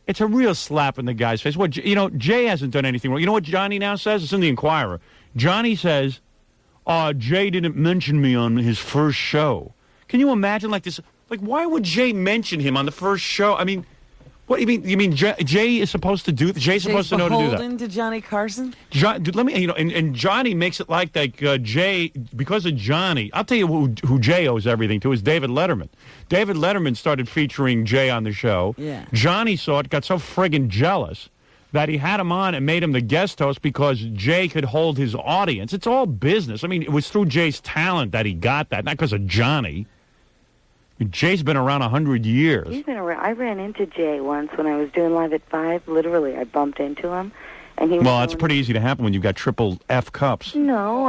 [SPEAKER 1] it's a real slap in the guy's face. What, Jay hasn't done anything wrong. You know what Johnny now says? It's in the Inquirer. Johnny says, Jay didn't mention me on his first show. Can you imagine like this? Like, why would Jay mention him on the first show? I mean, what you mean? You mean Jay is supposed to do? Jay's supposed to know to do that.
[SPEAKER 2] beholden to Johnny Carson?
[SPEAKER 1] Dude, let me, and Johnny makes it like Jay, because of Johnny, I'll tell you who Jay owes everything to is David Letterman. David Letterman started featuring Jay on the show.
[SPEAKER 2] Yeah.
[SPEAKER 1] Johnny saw it, got so friggin' jealous that he had him on and made him the guest host because Jay could hold his audience. It's all business. I mean, it was through Jay's talent that he got that, not because of Johnny. Jay's been around 100 years.
[SPEAKER 8] He's been around. I ran into Jay once when I was doing Live at 5. Literally, I bumped into him, and he. Was
[SPEAKER 1] Well, that's
[SPEAKER 8] doing-
[SPEAKER 1] pretty easy to happen when you've got triple F cups.
[SPEAKER 8] No,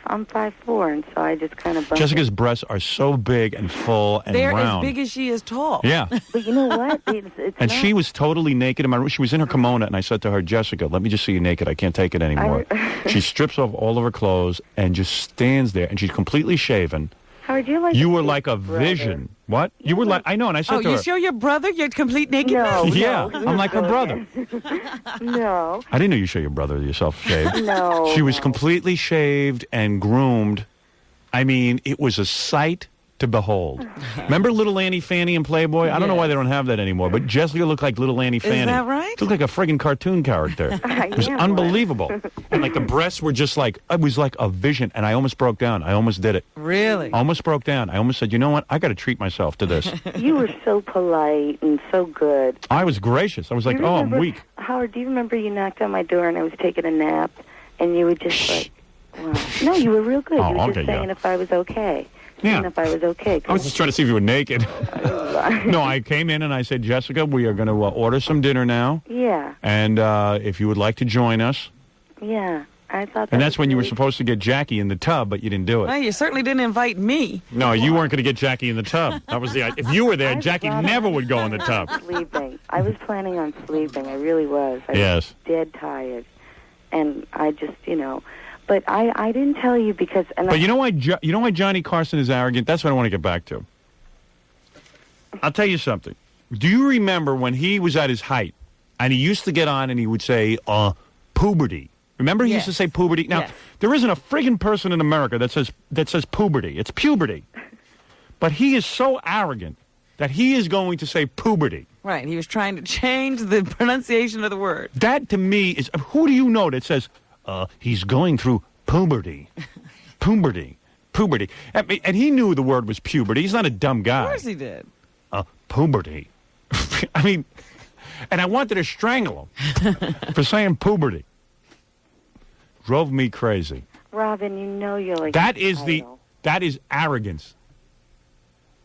[SPEAKER 8] I'm 5'4", and so I just kind of bumped.
[SPEAKER 1] Jessica's breasts are so big and full and
[SPEAKER 2] They're
[SPEAKER 1] round.
[SPEAKER 2] as big as she is tall.
[SPEAKER 1] Yeah.
[SPEAKER 8] But you know what? It's
[SPEAKER 1] And
[SPEAKER 8] not,
[SPEAKER 1] she was totally naked in my room. She was in her kimono, and I said to her, Jessica, let me just see you naked. I can't take it anymore. She strips off all of her clothes and just stands there, and she's completely shaven.
[SPEAKER 8] Howard, you like.
[SPEAKER 1] You were
[SPEAKER 8] big
[SPEAKER 1] like a
[SPEAKER 8] brother.
[SPEAKER 1] vision. What? You were like, I know, and I said
[SPEAKER 2] Oh,
[SPEAKER 1] to
[SPEAKER 2] you
[SPEAKER 1] her,
[SPEAKER 2] show your brother your complete nakedness?
[SPEAKER 8] No.
[SPEAKER 1] yeah,
[SPEAKER 8] no,
[SPEAKER 1] I'm like her brother.
[SPEAKER 8] No.
[SPEAKER 1] I didn't know you show your brother yourself shaved.
[SPEAKER 8] No.
[SPEAKER 1] She was
[SPEAKER 8] no.
[SPEAKER 1] completely shaved and groomed. I mean, it was a sight to behold. Remember Little Annie Fanny in Playboy? I don't know why they don't have that anymore, but Jessica looked like Little Annie Fanny.
[SPEAKER 2] that right?
[SPEAKER 1] She looked like a friggin' cartoon character. It was
[SPEAKER 8] Yeah,
[SPEAKER 1] unbelievable. And like the breasts were just like, it was like a vision, and I almost broke down. I almost did it.
[SPEAKER 2] Really?
[SPEAKER 1] Almost broke down. I almost said, you know what? I got to treat myself to this.
[SPEAKER 8] You were so polite and so good.
[SPEAKER 1] I was gracious. I was like,
[SPEAKER 8] You
[SPEAKER 1] oh, I'm
[SPEAKER 8] remember-
[SPEAKER 1] weak.
[SPEAKER 8] Howard, do you remember you knocked on my door and I was taking a nap, and you were just like, wow. No, you were real good.
[SPEAKER 1] Oh,
[SPEAKER 8] You were just
[SPEAKER 1] okay,
[SPEAKER 8] saying
[SPEAKER 1] yeah.
[SPEAKER 8] if I was okay.
[SPEAKER 1] Yeah.
[SPEAKER 8] And if I was okay.
[SPEAKER 1] I was just trying to see if you were naked. No, I came in and I said, Jessica, we are going to order some dinner now.
[SPEAKER 8] Yeah,
[SPEAKER 1] And if you would like to join us.
[SPEAKER 8] yeah. I thought.
[SPEAKER 1] And
[SPEAKER 8] that
[SPEAKER 1] that's
[SPEAKER 8] was
[SPEAKER 1] when you were
[SPEAKER 8] really-
[SPEAKER 1] supposed to get Jackie in the tub, but you didn't do
[SPEAKER 2] Well,
[SPEAKER 1] it.
[SPEAKER 2] you certainly didn't invite me.
[SPEAKER 1] No, you weren't going to get Jackie in the tub. That was the. If you were there,
[SPEAKER 8] I
[SPEAKER 1] Jackie
[SPEAKER 8] thought
[SPEAKER 1] never
[SPEAKER 8] I-
[SPEAKER 1] would go in the tub.
[SPEAKER 8] Sleeping. I was planning on sleeping. I really was. I
[SPEAKER 1] Yes.
[SPEAKER 8] was dead tired, and I just, But I didn't tell you because. And
[SPEAKER 1] But you know why? You know why Johnny Carson is arrogant? That's what I want to get back to. I'll tell you something. Do you remember when he was at his height, and he used to get on and he would say, puberty? Remember he used to
[SPEAKER 2] Yes.
[SPEAKER 1] say puberty? Now,
[SPEAKER 2] Yes.
[SPEAKER 1] there isn't a friggin' person in America that says puberty. It's puberty. But he is so arrogant that he is going to say puberty.
[SPEAKER 2] Right. He was trying to change the pronunciation of the word.
[SPEAKER 1] That, to me, is... Who do you know that says, he's going through puberty? Puberty. Puberty. And he knew the word was puberty. He's not a dumb guy.
[SPEAKER 2] Of course he did.
[SPEAKER 1] Puberty. I mean, and I wanted to strangle him for saying puberty. Drove me crazy.
[SPEAKER 8] Robin, you're like.
[SPEAKER 1] That is arrogance.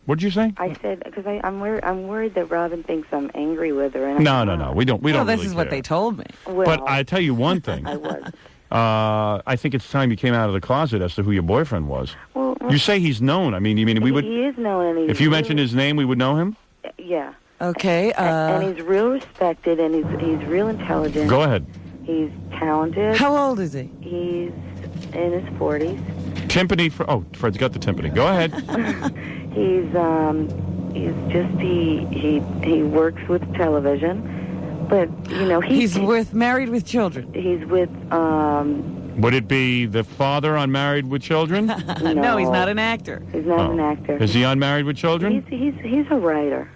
[SPEAKER 1] What did you say?
[SPEAKER 8] I said because I'm worried that Robin thinks I'm angry with her. And
[SPEAKER 1] No.
[SPEAKER 8] I'm not.
[SPEAKER 1] We don't.
[SPEAKER 2] Well,
[SPEAKER 1] really
[SPEAKER 2] this is what
[SPEAKER 1] care.
[SPEAKER 2] they told me.
[SPEAKER 8] Well,
[SPEAKER 1] But I tell you one thing.
[SPEAKER 8] I was.
[SPEAKER 1] I think it's time you came out of the closet as to who your boyfriend was.
[SPEAKER 8] Well,
[SPEAKER 1] You say he's known. I mean, we would.
[SPEAKER 8] He is known, and he's
[SPEAKER 1] If you
[SPEAKER 8] really-
[SPEAKER 1] mentioned his name, we would know him.
[SPEAKER 8] Yeah.
[SPEAKER 2] Okay.
[SPEAKER 8] And he's real respected, and he's real intelligent.
[SPEAKER 1] Go ahead.
[SPEAKER 8] He's talented.
[SPEAKER 2] How old is he?
[SPEAKER 8] He's in his 40s.
[SPEAKER 1] Timpani. Fred's got the timpani. Go ahead.
[SPEAKER 8] He's he works with television, But, you know,
[SPEAKER 2] He's with Married with Children.
[SPEAKER 8] He's with,
[SPEAKER 1] Would it be the father on Married with Children?
[SPEAKER 2] No, he's not an actor.
[SPEAKER 8] He's not an actor.
[SPEAKER 1] Is he on Married with Children?
[SPEAKER 8] He's a writer.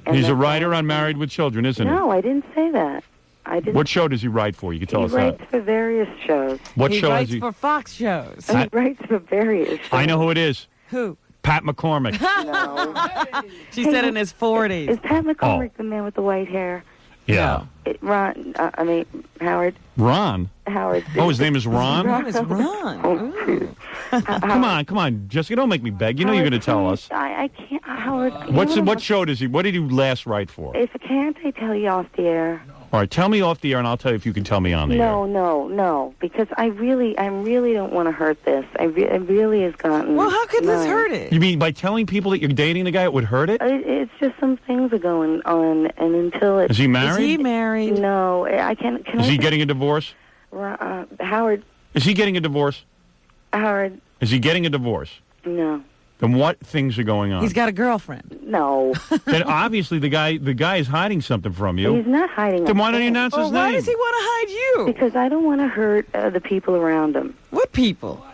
[SPEAKER 8] And
[SPEAKER 1] He's a
[SPEAKER 8] that's-
[SPEAKER 1] writer on Married with Children, isn't he?
[SPEAKER 8] No, I didn't say that. I didn't.
[SPEAKER 1] What show does he write for? You can tell us
[SPEAKER 8] He writes
[SPEAKER 1] that.
[SPEAKER 8] for various shows.
[SPEAKER 1] What
[SPEAKER 2] He
[SPEAKER 1] show
[SPEAKER 2] writes
[SPEAKER 1] is he?
[SPEAKER 2] for Fox shows.
[SPEAKER 8] He writes for various shows.
[SPEAKER 1] I know who it is.
[SPEAKER 2] Who?
[SPEAKER 1] Pat McCormick.
[SPEAKER 8] No.
[SPEAKER 2] She said in his 40s.
[SPEAKER 8] Is Pat McCormick the man with the white hair?
[SPEAKER 1] Yeah.
[SPEAKER 8] Howard.
[SPEAKER 1] Ron.
[SPEAKER 8] Howard.
[SPEAKER 1] Oh, his name is Ron?
[SPEAKER 2] Ron is Ron. Ooh.
[SPEAKER 1] Come on, Jessica, don't make me beg. You know you're going to tell us.
[SPEAKER 8] I can't, Howard.
[SPEAKER 1] What show does he? What did he last write for?
[SPEAKER 8] If can't I tell you off the air?
[SPEAKER 1] All right, tell me off the air, and I'll tell you if you can tell me on the air.
[SPEAKER 8] No, because I really don't want to hurt this. It really has gotten.
[SPEAKER 2] Well, how could this hurt it?
[SPEAKER 1] You mean by telling people that you're dating the guy, it would hurt it?
[SPEAKER 8] It's just some things are going on, and until it.
[SPEAKER 1] Is he
[SPEAKER 2] Is
[SPEAKER 1] married?
[SPEAKER 2] he married?
[SPEAKER 8] No, I can't.
[SPEAKER 1] Is he getting a divorce?
[SPEAKER 8] Howard?
[SPEAKER 1] Is he getting a divorce?
[SPEAKER 8] Howard?
[SPEAKER 1] Is he getting a divorce?
[SPEAKER 8] No.
[SPEAKER 1] Then what things are going on?
[SPEAKER 2] He's got a girlfriend.
[SPEAKER 8] No.
[SPEAKER 1] Then obviously the guy is hiding something from you.
[SPEAKER 8] He's not hiding.
[SPEAKER 1] Then why don't you announce his
[SPEAKER 2] Well, why
[SPEAKER 1] name?
[SPEAKER 2] does he want to hide you?
[SPEAKER 8] Because I don't want to hurt the people around him.
[SPEAKER 2] What people?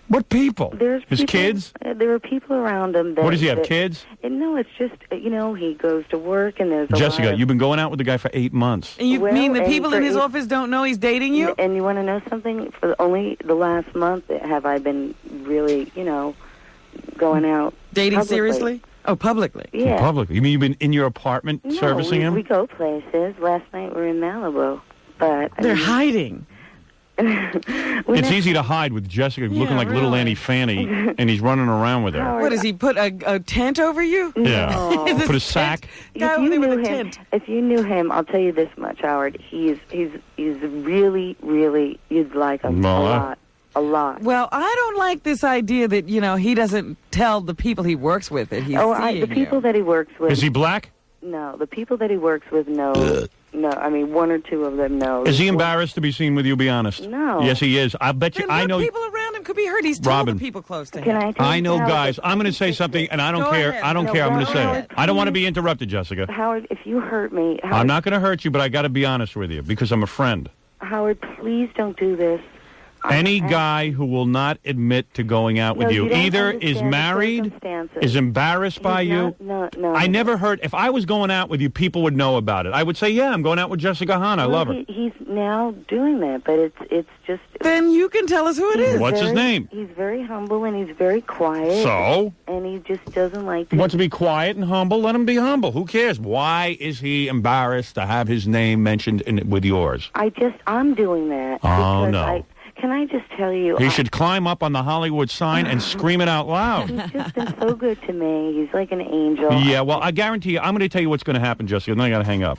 [SPEAKER 1] What people?
[SPEAKER 8] There's
[SPEAKER 1] His
[SPEAKER 8] people,
[SPEAKER 1] kids?
[SPEAKER 8] There are people around him. That,
[SPEAKER 1] What does he have,
[SPEAKER 8] that-
[SPEAKER 1] kids?
[SPEAKER 8] No, it's just he goes to work and there's a
[SPEAKER 1] Jessica,
[SPEAKER 8] lot of,
[SPEAKER 1] you've been going out with the guy for 8 months.
[SPEAKER 2] And you
[SPEAKER 8] Well,
[SPEAKER 2] mean the
[SPEAKER 8] and
[SPEAKER 2] people in
[SPEAKER 8] for
[SPEAKER 2] his
[SPEAKER 8] eight-
[SPEAKER 2] office don't know he's dating you?
[SPEAKER 8] And you want to know something? For only the last month have I been really, going out
[SPEAKER 2] Dating
[SPEAKER 8] publicly.
[SPEAKER 2] seriously? Oh, publicly.
[SPEAKER 8] Yeah.
[SPEAKER 1] Publicly. You mean you've been in your apartment
[SPEAKER 8] No,
[SPEAKER 1] servicing him?
[SPEAKER 8] we go places. Last night we were in Malibu, but
[SPEAKER 2] They're hiding.
[SPEAKER 1] It's easy to hide with Jessica looking like little
[SPEAKER 2] really.
[SPEAKER 1] Annie Fanny, and he's running around with her.
[SPEAKER 8] Howard,
[SPEAKER 2] What, does he put a tent over you?
[SPEAKER 1] Yeah.
[SPEAKER 8] No.
[SPEAKER 2] This
[SPEAKER 1] Put a
[SPEAKER 2] tent
[SPEAKER 1] sack.
[SPEAKER 2] Guy
[SPEAKER 8] If
[SPEAKER 2] with
[SPEAKER 8] you
[SPEAKER 2] a
[SPEAKER 8] knew him,
[SPEAKER 2] tent.
[SPEAKER 8] if you knew him, I'll tell you this much, Howard. He's really, really. You'd like him
[SPEAKER 1] Well,
[SPEAKER 8] a lot.
[SPEAKER 2] Well, I don't like this idea that, he doesn't tell the people he works with that he's seeing
[SPEAKER 8] The people
[SPEAKER 2] you.
[SPEAKER 8] that he works with.
[SPEAKER 1] Is he black?
[SPEAKER 8] No, the people that he works with know. No, I mean one or two of them know.
[SPEAKER 1] Is he embarrassed to be seen with you? Be honest.
[SPEAKER 8] No.
[SPEAKER 1] Yes, he is. I bet you.
[SPEAKER 2] Then
[SPEAKER 1] I
[SPEAKER 2] what
[SPEAKER 1] know.
[SPEAKER 2] people around him could be hurt. He's told
[SPEAKER 1] Robin.
[SPEAKER 2] the people close to him.
[SPEAKER 8] Can I? Tell
[SPEAKER 1] I
[SPEAKER 8] you,
[SPEAKER 1] know,
[SPEAKER 8] Howard,
[SPEAKER 1] guys. I'm going to say something, and I don't
[SPEAKER 2] Go
[SPEAKER 1] care.
[SPEAKER 2] ahead.
[SPEAKER 1] I don't
[SPEAKER 8] No,
[SPEAKER 1] care. I'm going
[SPEAKER 8] go
[SPEAKER 1] to say
[SPEAKER 8] ahead.
[SPEAKER 1] it. I don't want to be interrupted, Jessica.
[SPEAKER 8] Howard, if you hurt me, Howard,
[SPEAKER 1] I'm not going to hurt you, but I got to be honest with you because I'm a friend.
[SPEAKER 8] Howard, please don't do this.
[SPEAKER 1] Any guy who will not admit to going out with
[SPEAKER 8] No,
[SPEAKER 1] you
[SPEAKER 8] you don't
[SPEAKER 1] either is
[SPEAKER 8] understand the
[SPEAKER 1] married,
[SPEAKER 8] circumstances.
[SPEAKER 1] is embarrassed by
[SPEAKER 8] He's
[SPEAKER 1] you.
[SPEAKER 8] not- No.
[SPEAKER 1] I never heard. If I was going out with you, people would know about it. I would say, "Yeah, I'm going out with Jessica Hahn. I
[SPEAKER 8] Well,
[SPEAKER 1] love her."
[SPEAKER 8] He's now doing that, but it's just.
[SPEAKER 2] Then you can tell us who it
[SPEAKER 8] he's
[SPEAKER 2] is.
[SPEAKER 1] What's his name?
[SPEAKER 8] He's very humble and he's very quiet.
[SPEAKER 1] So,
[SPEAKER 8] And he just doesn't like
[SPEAKER 1] he
[SPEAKER 8] to.
[SPEAKER 1] wants to be quiet and humble. Let him be humble. Who cares? Why is he embarrassed to have his name mentioned with yours?
[SPEAKER 8] I'm doing that.
[SPEAKER 1] Oh,
[SPEAKER 8] because
[SPEAKER 1] no.
[SPEAKER 8] Can I just tell you?
[SPEAKER 1] He should climb up on the Hollywood sign and scream it out loud.
[SPEAKER 8] He's just been so good to me. He's like an angel.
[SPEAKER 1] Yeah, well, I guarantee you, I'm going to tell you what's going to happen, Jessica, and then I got to hang up.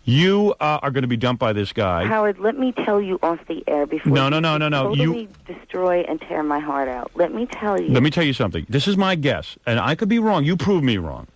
[SPEAKER 1] You are going to be dumped by this guy.
[SPEAKER 8] Howard, let me tell you off the air before
[SPEAKER 1] No.
[SPEAKER 8] you totally
[SPEAKER 1] You
[SPEAKER 8] destroy and tear my heart out. Let me tell you.
[SPEAKER 1] Let me tell you something. This is my guess, and I could be wrong. You prove me wrong.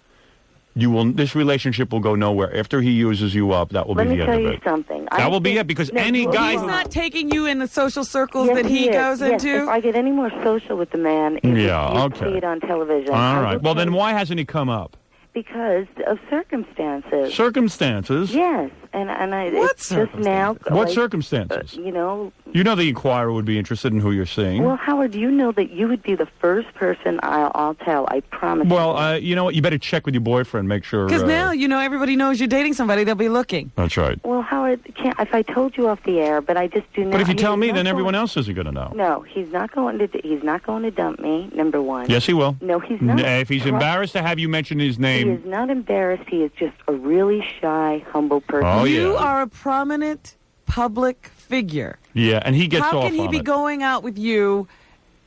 [SPEAKER 1] This relationship will go nowhere. After he uses you up, that will
[SPEAKER 8] Let
[SPEAKER 1] be
[SPEAKER 8] me
[SPEAKER 1] the
[SPEAKER 8] tell
[SPEAKER 1] end of
[SPEAKER 8] you
[SPEAKER 1] it.
[SPEAKER 8] something.
[SPEAKER 1] That will be it, because any guy
[SPEAKER 2] He's
[SPEAKER 1] who...
[SPEAKER 2] not taking you in the social circles
[SPEAKER 8] Yes,
[SPEAKER 2] that he
[SPEAKER 8] is.
[SPEAKER 2] goes
[SPEAKER 8] Yes,
[SPEAKER 2] into?
[SPEAKER 8] If I get any more social with the man,
[SPEAKER 1] Yeah,
[SPEAKER 8] you'd
[SPEAKER 1] okay.
[SPEAKER 8] see it on television.
[SPEAKER 1] All
[SPEAKER 8] I
[SPEAKER 1] right.
[SPEAKER 8] will
[SPEAKER 1] Well,
[SPEAKER 8] tell
[SPEAKER 1] then
[SPEAKER 8] you
[SPEAKER 1] why hasn't he come up?
[SPEAKER 8] Because of circumstances.
[SPEAKER 1] Circumstances?
[SPEAKER 8] Yes, and I.
[SPEAKER 2] What
[SPEAKER 8] it's just now.
[SPEAKER 1] What
[SPEAKER 8] like,
[SPEAKER 1] circumstances?
[SPEAKER 8] You know.
[SPEAKER 1] You know the Inquirer would be interested in who you're seeing.
[SPEAKER 8] Well, Howard, you know that you would be the first person I'll tell. I promise.
[SPEAKER 1] Well, you know what? You better check with your boyfriend, make sure...
[SPEAKER 2] Because now, everybody knows you're dating somebody. They'll be looking.
[SPEAKER 1] That's right.
[SPEAKER 8] Well, Howard, if I told you off the air, but I just do not.
[SPEAKER 1] But if you tell
[SPEAKER 8] he's
[SPEAKER 1] me,
[SPEAKER 8] not
[SPEAKER 1] then everyone
[SPEAKER 8] going-
[SPEAKER 1] else isn't going to know.
[SPEAKER 8] No, he's not going to. He's not going to dump me. Number one.
[SPEAKER 1] Yes, he will.
[SPEAKER 8] No, he's not.
[SPEAKER 1] If he's embarrassed to have you mention his
[SPEAKER 8] He
[SPEAKER 1] name...
[SPEAKER 8] is not embarrassed. He is just a really shy, humble person.
[SPEAKER 1] Oh,
[SPEAKER 2] You
[SPEAKER 1] yeah.
[SPEAKER 2] are a prominent public figure.
[SPEAKER 1] Yeah, and he gets
[SPEAKER 2] How
[SPEAKER 1] off
[SPEAKER 2] can he
[SPEAKER 1] on
[SPEAKER 2] be
[SPEAKER 1] it.
[SPEAKER 2] going out with you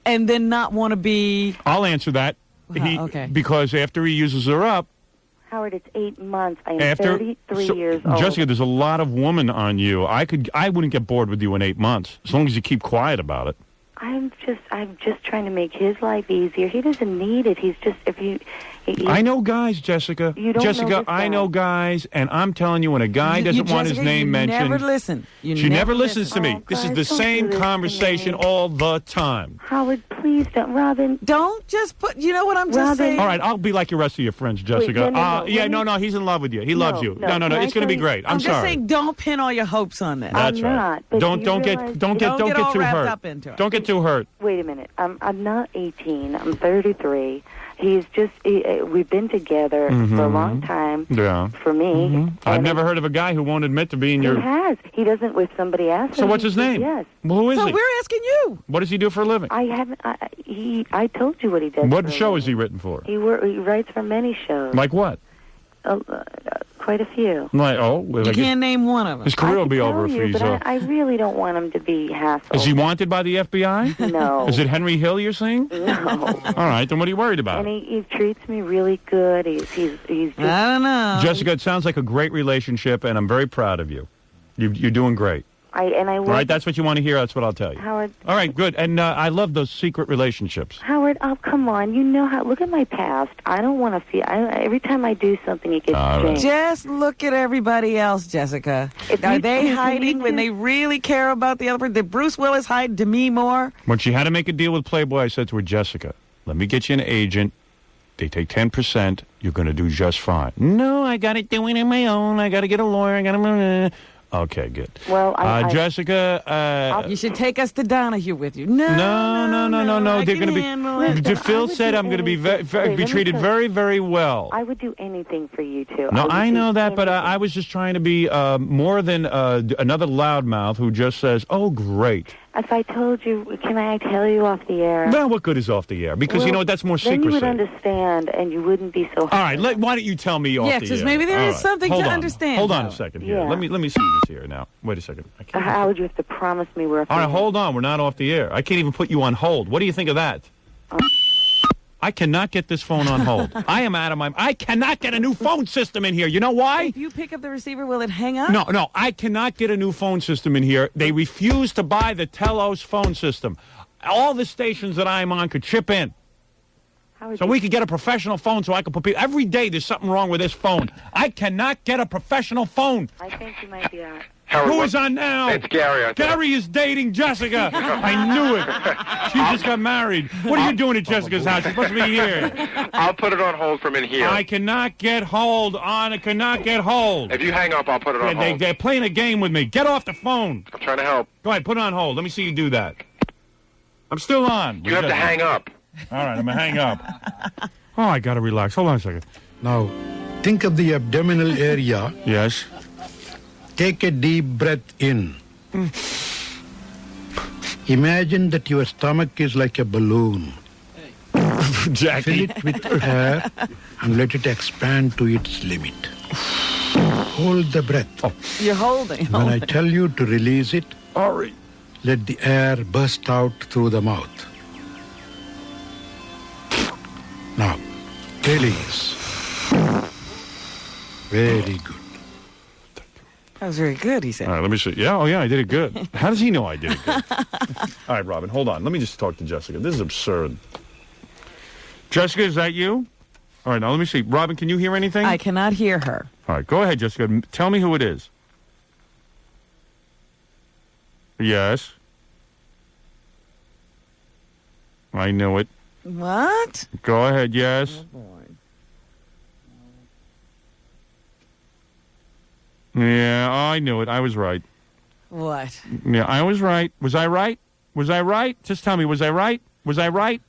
[SPEAKER 2] and then not want to be...
[SPEAKER 1] I'll answer that.
[SPEAKER 2] okay.
[SPEAKER 1] Because after he uses her up,
[SPEAKER 8] Howard, it's 8 months. I am
[SPEAKER 1] after
[SPEAKER 8] 33
[SPEAKER 1] so-
[SPEAKER 8] years old.
[SPEAKER 1] Jessica, there's a lot of woman on you. I wouldn't get bored with you in 8 months as long as you keep quiet about it.
[SPEAKER 8] I'm just trying to make his life easier. He doesn't need it. He's just
[SPEAKER 1] I know guys, Jessica.
[SPEAKER 8] You don't
[SPEAKER 1] Jessica,
[SPEAKER 8] know this
[SPEAKER 1] I
[SPEAKER 8] guy.
[SPEAKER 1] know guys, and I'm telling you, when a guy doesn't want his
[SPEAKER 2] Jessica,
[SPEAKER 1] name
[SPEAKER 2] you
[SPEAKER 1] mentioned,
[SPEAKER 2] never listen. You
[SPEAKER 1] she never
[SPEAKER 2] listen.
[SPEAKER 1] listens to me.
[SPEAKER 8] Oh,
[SPEAKER 1] This is
[SPEAKER 8] guys,
[SPEAKER 1] the
[SPEAKER 8] don't
[SPEAKER 1] same
[SPEAKER 8] do this to
[SPEAKER 1] conversation
[SPEAKER 8] me.
[SPEAKER 1] all the time.
[SPEAKER 8] Howard, please don't. Robin,
[SPEAKER 2] Don't just put. You know what I'm just
[SPEAKER 8] Robin.
[SPEAKER 2] saying.
[SPEAKER 1] All right, I'll be like your rest of your friends, Jessica.
[SPEAKER 8] no,
[SPEAKER 1] Yeah,
[SPEAKER 8] let me-
[SPEAKER 1] no, he's in love with you. He loves you.
[SPEAKER 8] no,
[SPEAKER 1] No,
[SPEAKER 8] can I
[SPEAKER 1] it's going to be
[SPEAKER 8] tell you-
[SPEAKER 1] great.
[SPEAKER 2] I'm
[SPEAKER 1] I'm
[SPEAKER 2] just
[SPEAKER 1] sorry.
[SPEAKER 2] saying, don't pin all your hopes on this.
[SPEAKER 1] That's
[SPEAKER 8] I'm
[SPEAKER 1] right.
[SPEAKER 8] not, but
[SPEAKER 1] Don't
[SPEAKER 8] do you
[SPEAKER 1] get
[SPEAKER 8] realize-
[SPEAKER 1] don't
[SPEAKER 2] Don't
[SPEAKER 1] get
[SPEAKER 2] get all
[SPEAKER 1] too
[SPEAKER 2] wrapped
[SPEAKER 1] hurt.
[SPEAKER 2] up into it.
[SPEAKER 1] Don't get too hurt.
[SPEAKER 8] wait a minute. I'm not 18. I'm 33. He's just. We've been together for a long time.
[SPEAKER 1] Yeah.
[SPEAKER 8] For me,
[SPEAKER 1] I've
[SPEAKER 8] and
[SPEAKER 1] never heard of a guy who won't admit to being
[SPEAKER 8] He
[SPEAKER 1] your.
[SPEAKER 8] has. He doesn't. If somebody asks
[SPEAKER 1] So
[SPEAKER 8] him,
[SPEAKER 1] what's
[SPEAKER 8] he
[SPEAKER 1] his
[SPEAKER 8] says
[SPEAKER 1] name?
[SPEAKER 8] Yes.
[SPEAKER 1] Well, who is
[SPEAKER 2] So
[SPEAKER 1] he?
[SPEAKER 2] we're asking you.
[SPEAKER 1] What does he do for a living?
[SPEAKER 8] I haven't. I told you what he does.
[SPEAKER 1] What
[SPEAKER 8] for a
[SPEAKER 1] show is he
[SPEAKER 8] living.
[SPEAKER 1] written for?
[SPEAKER 8] He writes for many shows.
[SPEAKER 1] Like what?
[SPEAKER 8] Quite a few.
[SPEAKER 1] Like
[SPEAKER 2] You
[SPEAKER 1] like
[SPEAKER 2] can't name one of them.
[SPEAKER 1] his career
[SPEAKER 8] I
[SPEAKER 1] will
[SPEAKER 8] could
[SPEAKER 1] be
[SPEAKER 8] tell
[SPEAKER 1] over if
[SPEAKER 8] you,
[SPEAKER 1] he's.
[SPEAKER 8] but I really don't want him to be hassled.
[SPEAKER 1] Is he wanted by the FBI?
[SPEAKER 8] No.
[SPEAKER 1] Is it Henry Hill you're saying?
[SPEAKER 8] No.
[SPEAKER 1] All right, then what are you worried about?
[SPEAKER 8] And he treats me really good. He's just.
[SPEAKER 2] I don't know.
[SPEAKER 1] Jessica, it sounds like a great relationship, and I'm very proud of you. You're doing great.
[SPEAKER 8] I
[SPEAKER 1] All right, that's what you want to hear. That's what I'll tell you.
[SPEAKER 8] Howard.
[SPEAKER 1] All right, good. And I love those secret relationships.
[SPEAKER 8] Howard, oh come on! You know how. Look at my past. I don't want to feel. Every time I do something, it gets
[SPEAKER 1] All right.
[SPEAKER 8] changed.
[SPEAKER 2] Just look at everybody else, Jessica.
[SPEAKER 8] If
[SPEAKER 2] Are
[SPEAKER 8] you-
[SPEAKER 2] they
[SPEAKER 8] if
[SPEAKER 2] hiding
[SPEAKER 8] you
[SPEAKER 2] when
[SPEAKER 8] do-
[SPEAKER 2] they really care about the other person? Did Bruce Willis hide Demi Moore?
[SPEAKER 1] When she had to make a deal with Playboy, I said to her, Jessica, let me get you an agent. They take 10%. You're going to do just fine. No, I got to do it on my own. I got to get a lawyer. I got to... Okay, good.
[SPEAKER 8] Well,
[SPEAKER 1] Jessica,
[SPEAKER 2] You should take us to Donahue with you. No,
[SPEAKER 1] no.
[SPEAKER 2] I
[SPEAKER 1] They're
[SPEAKER 2] can
[SPEAKER 1] going to be...
[SPEAKER 2] handle it.
[SPEAKER 8] Listen,
[SPEAKER 1] Phil
[SPEAKER 8] I would
[SPEAKER 1] said
[SPEAKER 8] do
[SPEAKER 1] I'm going to be
[SPEAKER 8] anything- wait,
[SPEAKER 1] be
[SPEAKER 8] let me
[SPEAKER 1] treated
[SPEAKER 8] tell-
[SPEAKER 1] very, very well.
[SPEAKER 8] I would do anything for you two.
[SPEAKER 1] No,
[SPEAKER 8] would
[SPEAKER 1] I
[SPEAKER 8] do
[SPEAKER 1] know that, but
[SPEAKER 8] anything.
[SPEAKER 1] I was just trying to be more than another loudmouth who just says, oh, great.
[SPEAKER 8] If I told you, can I tell you off the air?
[SPEAKER 1] Well, what good is off the air? Because, you
[SPEAKER 8] Well,
[SPEAKER 1] know, that's more
[SPEAKER 8] then
[SPEAKER 1] secrecy.
[SPEAKER 8] you would understand, and you wouldn't be so.
[SPEAKER 1] All right, why don't you tell me off
[SPEAKER 2] Yeah,
[SPEAKER 1] the
[SPEAKER 2] 'cause
[SPEAKER 1] air?
[SPEAKER 2] maybe there
[SPEAKER 1] All
[SPEAKER 2] is something
[SPEAKER 1] Hold
[SPEAKER 2] to
[SPEAKER 1] on.
[SPEAKER 2] understand,
[SPEAKER 1] Hold on a
[SPEAKER 2] Howard.
[SPEAKER 1] second here.
[SPEAKER 8] Yeah.
[SPEAKER 1] Let me see this here now. Wait a second. I can't.
[SPEAKER 8] How would you have to promise me we're?
[SPEAKER 1] All right, hold on. We're not off the air. I can't even put you on hold. What do you think of that? I cannot get this phone on hold. I am out of my... I cannot get a new phone system in here. You know why?
[SPEAKER 2] If you pick up the receiver, will it hang up?
[SPEAKER 1] No, I cannot get a new phone system in here. They refuse to buy the Telos phone system. All the stations that I'm on could chip in. So we could get a professional phone so I could put people... Every day there's something wrong with this phone. I cannot get a professional phone.
[SPEAKER 8] I think you might be out.
[SPEAKER 4] Howard,
[SPEAKER 1] Who is on now?
[SPEAKER 4] It's Gary.
[SPEAKER 1] Gary is dating Jessica. I knew it. She just got married. What are you doing at Jessica's house? You're supposed to be here.
[SPEAKER 4] I'll put it on hold from in here.
[SPEAKER 1] I cannot get hold on. I cannot get hold.
[SPEAKER 4] If you hang up, I'll put it on hold.
[SPEAKER 1] They're playing a game with me. Get off the phone.
[SPEAKER 4] I'm trying to help.
[SPEAKER 1] Go ahead, put it on hold. Let me see you do that. I'm still on.
[SPEAKER 4] You have to hang up.
[SPEAKER 1] All right, I'm going to hang up. Oh, I got to relax. Hold on a second.
[SPEAKER 6] Now, think of the abdominal area.
[SPEAKER 1] Yes.
[SPEAKER 6] Take a deep breath in. Imagine that your stomach is like a balloon. Fill
[SPEAKER 1] Jackie.
[SPEAKER 6] it with air and let it expand to its limit. Hold the breath.
[SPEAKER 2] You're holding.
[SPEAKER 6] When I tell you to release it,
[SPEAKER 1] All right.
[SPEAKER 6] let the air burst out through the mouth. Now, release. Very good.
[SPEAKER 2] That was very good, he said.
[SPEAKER 1] All right, let me see. Yeah, I did it good. How does he know I did it good? All right, Robin, hold on. Let me just talk to Jessica. This is absurd. Jessica, is that you? All right, now let me see. Robin, can you hear anything?
[SPEAKER 2] I cannot hear her.
[SPEAKER 1] All right, go ahead, Jessica. Tell me who it is. Yes. I knew it.
[SPEAKER 2] What?
[SPEAKER 1] Go ahead, yes. Yeah, I knew it. I was right.
[SPEAKER 2] What?
[SPEAKER 1] Yeah, I was right. Was I right? Was I right? Just tell me, was I right? Was I right?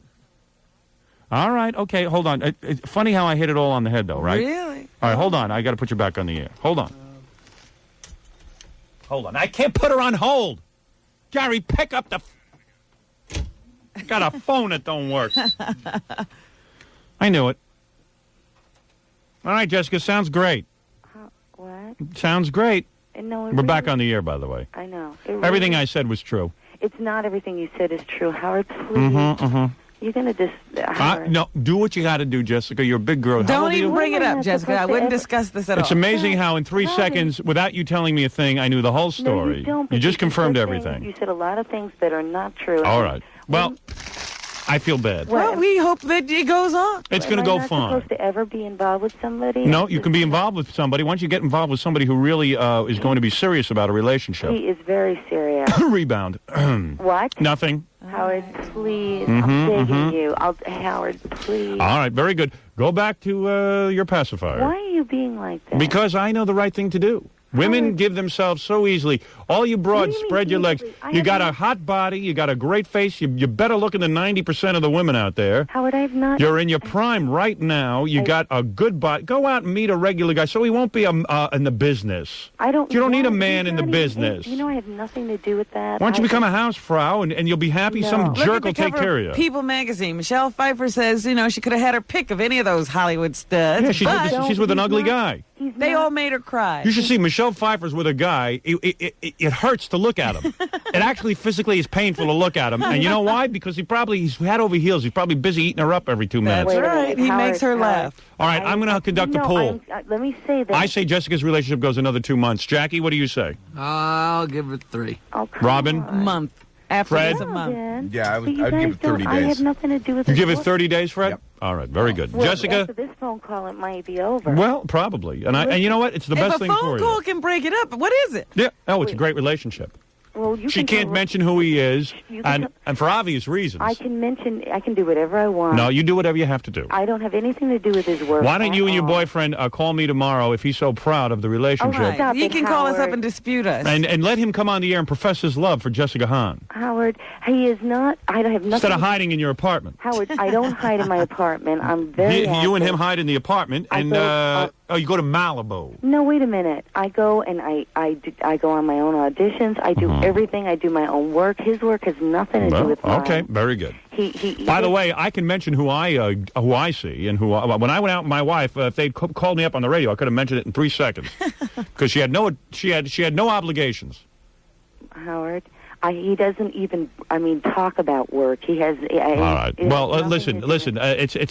[SPEAKER 1] All right, okay, hold on. It's funny how I hit it all on the head, though, right?
[SPEAKER 2] Really?
[SPEAKER 1] All right, hold on. I got to put you back on the air. Hold on. Hold on. I can't put her on hold. Gary, pick up the... Got a phone that don't work. I knew it. All right, Jessica, sounds great.
[SPEAKER 8] What?
[SPEAKER 1] Sounds great.
[SPEAKER 8] No,
[SPEAKER 1] We're back on the air, by the way.
[SPEAKER 8] I know.
[SPEAKER 1] Everything I said was true.
[SPEAKER 8] It's not everything you said is true, Howard. Please. You're gonna just. Howard.
[SPEAKER 1] No, do what you got to do, Jessica. You're a big girl. How
[SPEAKER 2] Don't
[SPEAKER 1] old are
[SPEAKER 2] even
[SPEAKER 1] you?
[SPEAKER 2] bring it
[SPEAKER 8] What am I
[SPEAKER 2] up,
[SPEAKER 8] not
[SPEAKER 2] Jessica. I
[SPEAKER 8] supposed to
[SPEAKER 2] wouldn't
[SPEAKER 8] ever-
[SPEAKER 2] discuss this at
[SPEAKER 1] It's
[SPEAKER 2] all.
[SPEAKER 1] amazing how in 3
[SPEAKER 8] Robin.
[SPEAKER 1] seconds, without you telling me a thing, I knew the whole
[SPEAKER 8] No,
[SPEAKER 1] story.
[SPEAKER 8] you don't.
[SPEAKER 1] You just
[SPEAKER 8] because
[SPEAKER 1] confirmed
[SPEAKER 8] said
[SPEAKER 1] everything.
[SPEAKER 8] You said a lot of things that are not true.
[SPEAKER 1] All right. Well, I feel bad.
[SPEAKER 2] Well, we hope that it goes on.
[SPEAKER 1] It's going to go
[SPEAKER 8] Am I not
[SPEAKER 1] fine.
[SPEAKER 8] supposed to ever be involved with somebody?
[SPEAKER 1] No, you can be involved with somebody. Once you get involved with somebody who really is going to be serious about a relationship.
[SPEAKER 8] He is very serious.
[SPEAKER 1] Rebound.
[SPEAKER 8] What?
[SPEAKER 1] Nothing.
[SPEAKER 8] Howard, please. I'm begging you. Howard, please.
[SPEAKER 1] All right, very good. Go back to your pacifier.
[SPEAKER 8] Why are you being like that?
[SPEAKER 1] Because I know the right thing to do. Women give themselves so easily. All you broads,
[SPEAKER 8] What do you mean
[SPEAKER 1] spread your legs.
[SPEAKER 8] easily? I
[SPEAKER 1] You
[SPEAKER 8] have
[SPEAKER 1] got a
[SPEAKER 8] not-
[SPEAKER 1] hot body. You got a great face. You're better looking than 90% of the women out there.
[SPEAKER 8] Howard, I have not.
[SPEAKER 1] You're in your prime right now. You got a good body. Go out and meet a regular guy so he won't be in the business.
[SPEAKER 8] I don't.
[SPEAKER 1] You don't need a
[SPEAKER 8] want-
[SPEAKER 1] man
[SPEAKER 8] he's
[SPEAKER 1] in the
[SPEAKER 8] not even-
[SPEAKER 1] business.
[SPEAKER 8] You know, I have nothing to do with that.
[SPEAKER 1] Why don't you
[SPEAKER 8] I-
[SPEAKER 1] become a housefrau and you'll be happy?
[SPEAKER 8] No.
[SPEAKER 1] Some
[SPEAKER 8] Look
[SPEAKER 2] Look
[SPEAKER 1] jerk
[SPEAKER 2] at the
[SPEAKER 1] will take
[SPEAKER 2] cover
[SPEAKER 1] care
[SPEAKER 2] of
[SPEAKER 1] of you.
[SPEAKER 2] People magazine. Michelle Pfeiffer says, she could have had her pick of any of those Hollywood studs.
[SPEAKER 1] Yeah, she's
[SPEAKER 2] but
[SPEAKER 1] she's with an
[SPEAKER 8] he's
[SPEAKER 1] ugly
[SPEAKER 8] not-
[SPEAKER 1] guy.
[SPEAKER 8] He's
[SPEAKER 2] they
[SPEAKER 8] not-
[SPEAKER 2] all made her cry.
[SPEAKER 1] You should see Michelle Pfeiffer's with a guy. It hurts to look at him. It actually physically is painful to look at him. And you know why? Because he's head over heels. He's probably busy eating her up every 2 minutes.
[SPEAKER 2] That's
[SPEAKER 8] Wait a
[SPEAKER 2] right.
[SPEAKER 8] minute,
[SPEAKER 2] He
[SPEAKER 8] Howard,
[SPEAKER 2] makes her
[SPEAKER 8] Howard.
[SPEAKER 2] laugh.
[SPEAKER 1] All right, I'm going to conduct a poll.
[SPEAKER 8] Let me say that.
[SPEAKER 1] I say Jessica's relationship goes another 2 months. Jackie, what do you say?
[SPEAKER 7] I'll give it 3.
[SPEAKER 8] Oh, come
[SPEAKER 1] Robin?
[SPEAKER 2] A month. After
[SPEAKER 1] Fred?
[SPEAKER 2] this, a month.
[SPEAKER 8] Dan.
[SPEAKER 9] Yeah, I would-
[SPEAKER 8] But you
[SPEAKER 9] I'd give
[SPEAKER 8] guys
[SPEAKER 9] it 30
[SPEAKER 8] don't- I
[SPEAKER 9] days.
[SPEAKER 8] have nothing to do with
[SPEAKER 1] You
[SPEAKER 8] it.
[SPEAKER 1] give it
[SPEAKER 8] What-
[SPEAKER 1] 30 days, Fred?
[SPEAKER 9] Yep.
[SPEAKER 1] All right, very good.
[SPEAKER 8] Well,
[SPEAKER 1] Jessica?
[SPEAKER 8] after this phone call, it might be over.
[SPEAKER 1] Well, probably. And you know what? It's the best
[SPEAKER 2] If a
[SPEAKER 1] thing for
[SPEAKER 2] phone
[SPEAKER 1] you.
[SPEAKER 2] call can break it up, what is it?
[SPEAKER 1] Yeah. Oh, it's a great relationship.
[SPEAKER 8] Well, you
[SPEAKER 1] She
[SPEAKER 8] can
[SPEAKER 1] can't
[SPEAKER 8] do-
[SPEAKER 1] mention who he is,
[SPEAKER 8] You can
[SPEAKER 1] and for obvious reasons.
[SPEAKER 8] I can mention. I can do whatever I want.
[SPEAKER 1] No, you do whatever you have to do.
[SPEAKER 8] I don't have anything to do with his work.
[SPEAKER 1] Why don't
[SPEAKER 8] at
[SPEAKER 1] you and your
[SPEAKER 8] all.
[SPEAKER 1] boyfriend call me tomorrow if he's so proud of the relationship?
[SPEAKER 2] Right.
[SPEAKER 8] Stop
[SPEAKER 2] He
[SPEAKER 8] it,
[SPEAKER 2] can call us up
[SPEAKER 8] Howard.
[SPEAKER 2] and dispute us.
[SPEAKER 1] And let him come on the air and profess his love for Jessica Hahn
[SPEAKER 8] Howard, he is not. I don't have nothing.
[SPEAKER 1] instead of hiding in your apartment.
[SPEAKER 8] Howard, I don't hide in my apartment. I'm very.
[SPEAKER 1] You and him
[SPEAKER 8] active.
[SPEAKER 1] hide in the apartment,
[SPEAKER 8] I
[SPEAKER 1] and
[SPEAKER 8] go-
[SPEAKER 1] you go to Malibu.
[SPEAKER 8] No, wait a minute. I go and I go on my own auditions. I do everything. I do my own work. His work has nothing to do
[SPEAKER 1] Well,
[SPEAKER 8] with mine.
[SPEAKER 1] okay, very good.
[SPEAKER 8] He
[SPEAKER 1] By the way, I can mention who I see and when I went out with my wife, if they'd called me up on the radio, I could have mentioned it in 3 seconds because she had no obligations.
[SPEAKER 8] Howard, he doesn't even. I mean, talk about work. He has.
[SPEAKER 1] All right.
[SPEAKER 8] it has
[SPEAKER 1] Well,
[SPEAKER 8] nothing
[SPEAKER 1] listen.
[SPEAKER 8] to do with-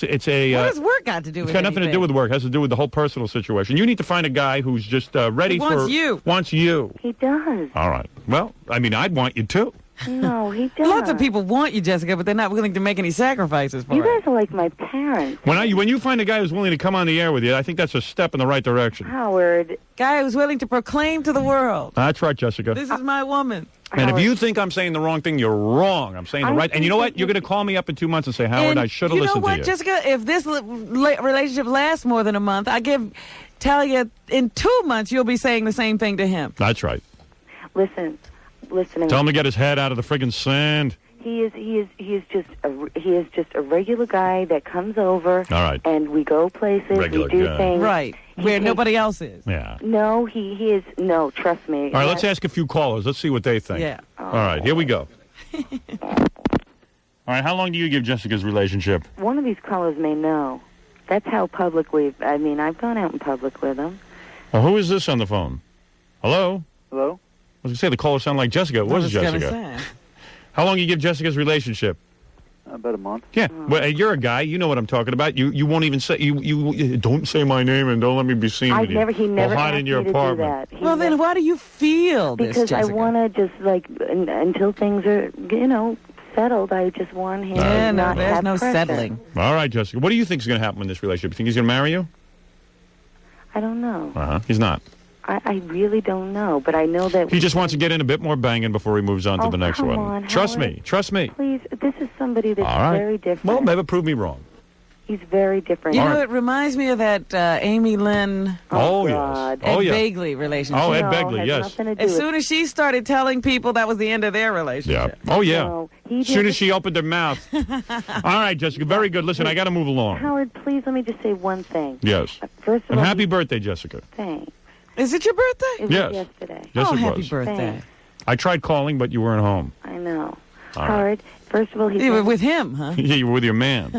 [SPEAKER 1] It's a.
[SPEAKER 2] what does work got to do
[SPEAKER 1] It's
[SPEAKER 2] with
[SPEAKER 1] got nothing to do with work. It has to do with the whole personal situation. You need to find a guy who's just ready
[SPEAKER 2] Who wants
[SPEAKER 1] for
[SPEAKER 2] you.
[SPEAKER 1] Wants you.
[SPEAKER 8] He does.
[SPEAKER 1] All right. Well, I mean, I'd want you too.
[SPEAKER 8] No, he does.
[SPEAKER 2] Lots of people want you, Jessica, but they're not willing to make any sacrifices for
[SPEAKER 8] You
[SPEAKER 2] it.
[SPEAKER 8] guys are like my parents.
[SPEAKER 1] When you find a guy who's willing to come on the air with you, I think that's a step in the right direction.
[SPEAKER 8] Howard.
[SPEAKER 2] Guy who's willing to proclaim to the world,
[SPEAKER 1] That's right, Jessica.
[SPEAKER 2] this is my woman.
[SPEAKER 1] And if
[SPEAKER 8] Howard,
[SPEAKER 1] you think I'm saying the wrong thing, you're wrong. I'm saying the
[SPEAKER 8] I
[SPEAKER 1] right. And you know
[SPEAKER 8] think
[SPEAKER 1] what?
[SPEAKER 8] that
[SPEAKER 1] You're going to call me up in 2 months and say, Howard,
[SPEAKER 2] And
[SPEAKER 1] I should have
[SPEAKER 2] you know
[SPEAKER 1] listened
[SPEAKER 2] what,
[SPEAKER 1] to you.
[SPEAKER 2] Jessica? If this relationship lasts more than a month, I give Talia in 2 months you'll be saying the same thing to him.
[SPEAKER 1] That's right.
[SPEAKER 8] listen.
[SPEAKER 1] Tell him to get his head out of the friggin' sand.
[SPEAKER 8] He is just a regular guy that comes over.
[SPEAKER 1] All right.
[SPEAKER 8] And we go places.
[SPEAKER 1] Regular
[SPEAKER 8] we do
[SPEAKER 1] guy.
[SPEAKER 8] things.
[SPEAKER 2] Right, where
[SPEAKER 8] takes-
[SPEAKER 2] nobody else is.
[SPEAKER 1] Yeah.
[SPEAKER 8] No, he is. No, trust me.
[SPEAKER 1] All right, let's ask a few callers. Let's see what they think.
[SPEAKER 2] Yeah.
[SPEAKER 1] All right, here we go. All right, how long do you give Jessica's relationship?
[SPEAKER 8] One of these callers may know. That's how public I've gone out in public with him.
[SPEAKER 1] Well, who is this on the phone? Hello?
[SPEAKER 3] Hello?
[SPEAKER 1] I was going to say the caller sounded like Jessica. It
[SPEAKER 2] I
[SPEAKER 1] was
[SPEAKER 2] was gonna
[SPEAKER 1] Jessica.
[SPEAKER 2] say.
[SPEAKER 1] How long do you give Jessica's relationship?
[SPEAKER 3] About a month.
[SPEAKER 1] Yeah, well, you're a guy. You know what I'm talking about. You won't even say you don't say my name and don't let me be seen with you.
[SPEAKER 8] He never
[SPEAKER 1] Or hide
[SPEAKER 8] asked
[SPEAKER 1] in your
[SPEAKER 8] me
[SPEAKER 1] apartment.
[SPEAKER 8] to do that.
[SPEAKER 2] Well, then why do you feel this,
[SPEAKER 8] Because I
[SPEAKER 2] Jessica?
[SPEAKER 8] want to just until things are settled. I just want him
[SPEAKER 2] Yeah,
[SPEAKER 8] to
[SPEAKER 2] no,
[SPEAKER 8] not
[SPEAKER 2] there's
[SPEAKER 8] have
[SPEAKER 2] no
[SPEAKER 8] pressure.
[SPEAKER 2] settling.
[SPEAKER 1] All right, Jessica. What do you think is going to happen in this relationship? You think he's going to marry you?
[SPEAKER 8] I don't know.
[SPEAKER 1] He's not.
[SPEAKER 8] I really don't know, but I know that
[SPEAKER 1] He just wants to get in a bit more banging before he moves on to
[SPEAKER 8] Oh,
[SPEAKER 1] the next
[SPEAKER 8] come
[SPEAKER 1] one.
[SPEAKER 8] on,
[SPEAKER 1] Trust
[SPEAKER 8] Howard.
[SPEAKER 1] me. Trust me.
[SPEAKER 8] Please, this is somebody that's
[SPEAKER 1] All right.
[SPEAKER 8] very different.
[SPEAKER 1] Well, maybe prove me wrong.
[SPEAKER 8] He's very different.
[SPEAKER 2] You
[SPEAKER 1] All
[SPEAKER 2] know,
[SPEAKER 1] right.
[SPEAKER 2] it reminds me of that Amy Lynn
[SPEAKER 1] Oh,
[SPEAKER 8] God.
[SPEAKER 1] yes. Oh,
[SPEAKER 2] Ed
[SPEAKER 1] yeah.
[SPEAKER 2] Begley relationship.
[SPEAKER 1] Oh, Ed
[SPEAKER 8] No,
[SPEAKER 1] Begley,
[SPEAKER 8] has
[SPEAKER 1] yes.
[SPEAKER 8] nothing to do
[SPEAKER 2] As
[SPEAKER 8] with
[SPEAKER 2] soon as she started telling people, that was the end of their
[SPEAKER 1] Yeah.
[SPEAKER 2] relationship.
[SPEAKER 1] Oh, yeah.
[SPEAKER 8] No, he
[SPEAKER 1] As soon as
[SPEAKER 8] didn't-
[SPEAKER 1] she opened her mouth. All right, Jessica. Very good. Listen, I got to move along.
[SPEAKER 8] Howard, please let me just say one thing.
[SPEAKER 1] Yes.
[SPEAKER 8] First of
[SPEAKER 1] And
[SPEAKER 8] all,
[SPEAKER 1] happy birthday, Jessica.
[SPEAKER 8] thanks.
[SPEAKER 2] Is it your birthday?
[SPEAKER 8] It was
[SPEAKER 1] Yes.
[SPEAKER 8] yesterday.
[SPEAKER 1] Yes,
[SPEAKER 2] oh,
[SPEAKER 1] it
[SPEAKER 2] happy
[SPEAKER 1] was.
[SPEAKER 2] birthday.
[SPEAKER 8] Thanks.
[SPEAKER 1] I tried calling, but you weren't home.
[SPEAKER 8] I know.
[SPEAKER 1] All right.
[SPEAKER 8] Howard, first of all,
[SPEAKER 2] You were with him, huh?
[SPEAKER 1] Yeah, you were with your man.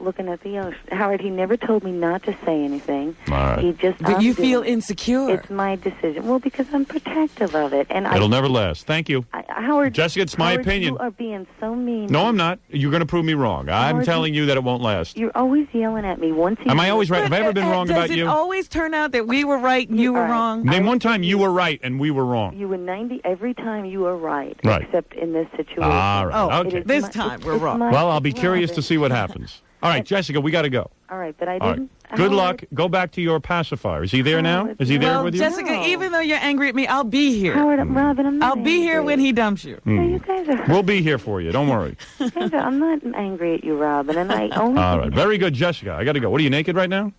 [SPEAKER 8] looking at the ocean. Howard, he never told me not to say anything.
[SPEAKER 1] All right.
[SPEAKER 8] He just.
[SPEAKER 2] But you
[SPEAKER 8] undid
[SPEAKER 2] feel
[SPEAKER 8] it.
[SPEAKER 2] insecure.
[SPEAKER 8] It's my decision. Well, because I'm protective of it, and
[SPEAKER 1] It'll never last. Thank you.
[SPEAKER 8] I Howard.
[SPEAKER 1] Jessica, it's my
[SPEAKER 8] Howard,
[SPEAKER 1] opinion.
[SPEAKER 8] You are being so mean.
[SPEAKER 1] No, I'm not. You're going to prove me wrong. I'm
[SPEAKER 8] Howard,
[SPEAKER 1] telling you that it won't last.
[SPEAKER 8] You're always yelling at me. Once
[SPEAKER 1] Am I always right? Have I ever been wrong about
[SPEAKER 2] Does
[SPEAKER 1] you?
[SPEAKER 2] it always turn out that we were right and you were
[SPEAKER 8] All right.
[SPEAKER 2] wrong?
[SPEAKER 1] Name one time you were right and we were wrong.
[SPEAKER 8] You were 90 every time you were right,
[SPEAKER 1] Right.
[SPEAKER 8] except in this situation.
[SPEAKER 1] All right.
[SPEAKER 2] Oh,
[SPEAKER 1] Okay.
[SPEAKER 8] It is
[SPEAKER 2] This
[SPEAKER 8] my-
[SPEAKER 2] time
[SPEAKER 8] it's-
[SPEAKER 2] we're
[SPEAKER 8] it's
[SPEAKER 2] wrong.
[SPEAKER 8] my-
[SPEAKER 1] Well, I'll be
[SPEAKER 8] it's
[SPEAKER 1] curious to
[SPEAKER 8] Robin.
[SPEAKER 1] see what happens. All right, Jessica, we got to go.
[SPEAKER 8] All right, but I
[SPEAKER 1] All
[SPEAKER 8] didn't.
[SPEAKER 1] right. Good
[SPEAKER 8] Howard,
[SPEAKER 1] luck. Go back to your pacifier. Is he there now?
[SPEAKER 8] Howard,
[SPEAKER 1] Is he there
[SPEAKER 2] Well,
[SPEAKER 1] with you?
[SPEAKER 2] Jessica,
[SPEAKER 8] No.
[SPEAKER 2] even though you're angry at me, I'll be here.
[SPEAKER 8] Howard, Robin, I'm not
[SPEAKER 2] I'll be here
[SPEAKER 8] angry.
[SPEAKER 2] when he dumps you.
[SPEAKER 8] No, you guys are.
[SPEAKER 1] We'll be here for you. Don't worry.
[SPEAKER 8] I'm not angry at you, Robin, and I only.
[SPEAKER 1] All right. Very good, Jessica. I got to go. What, are you naked right now?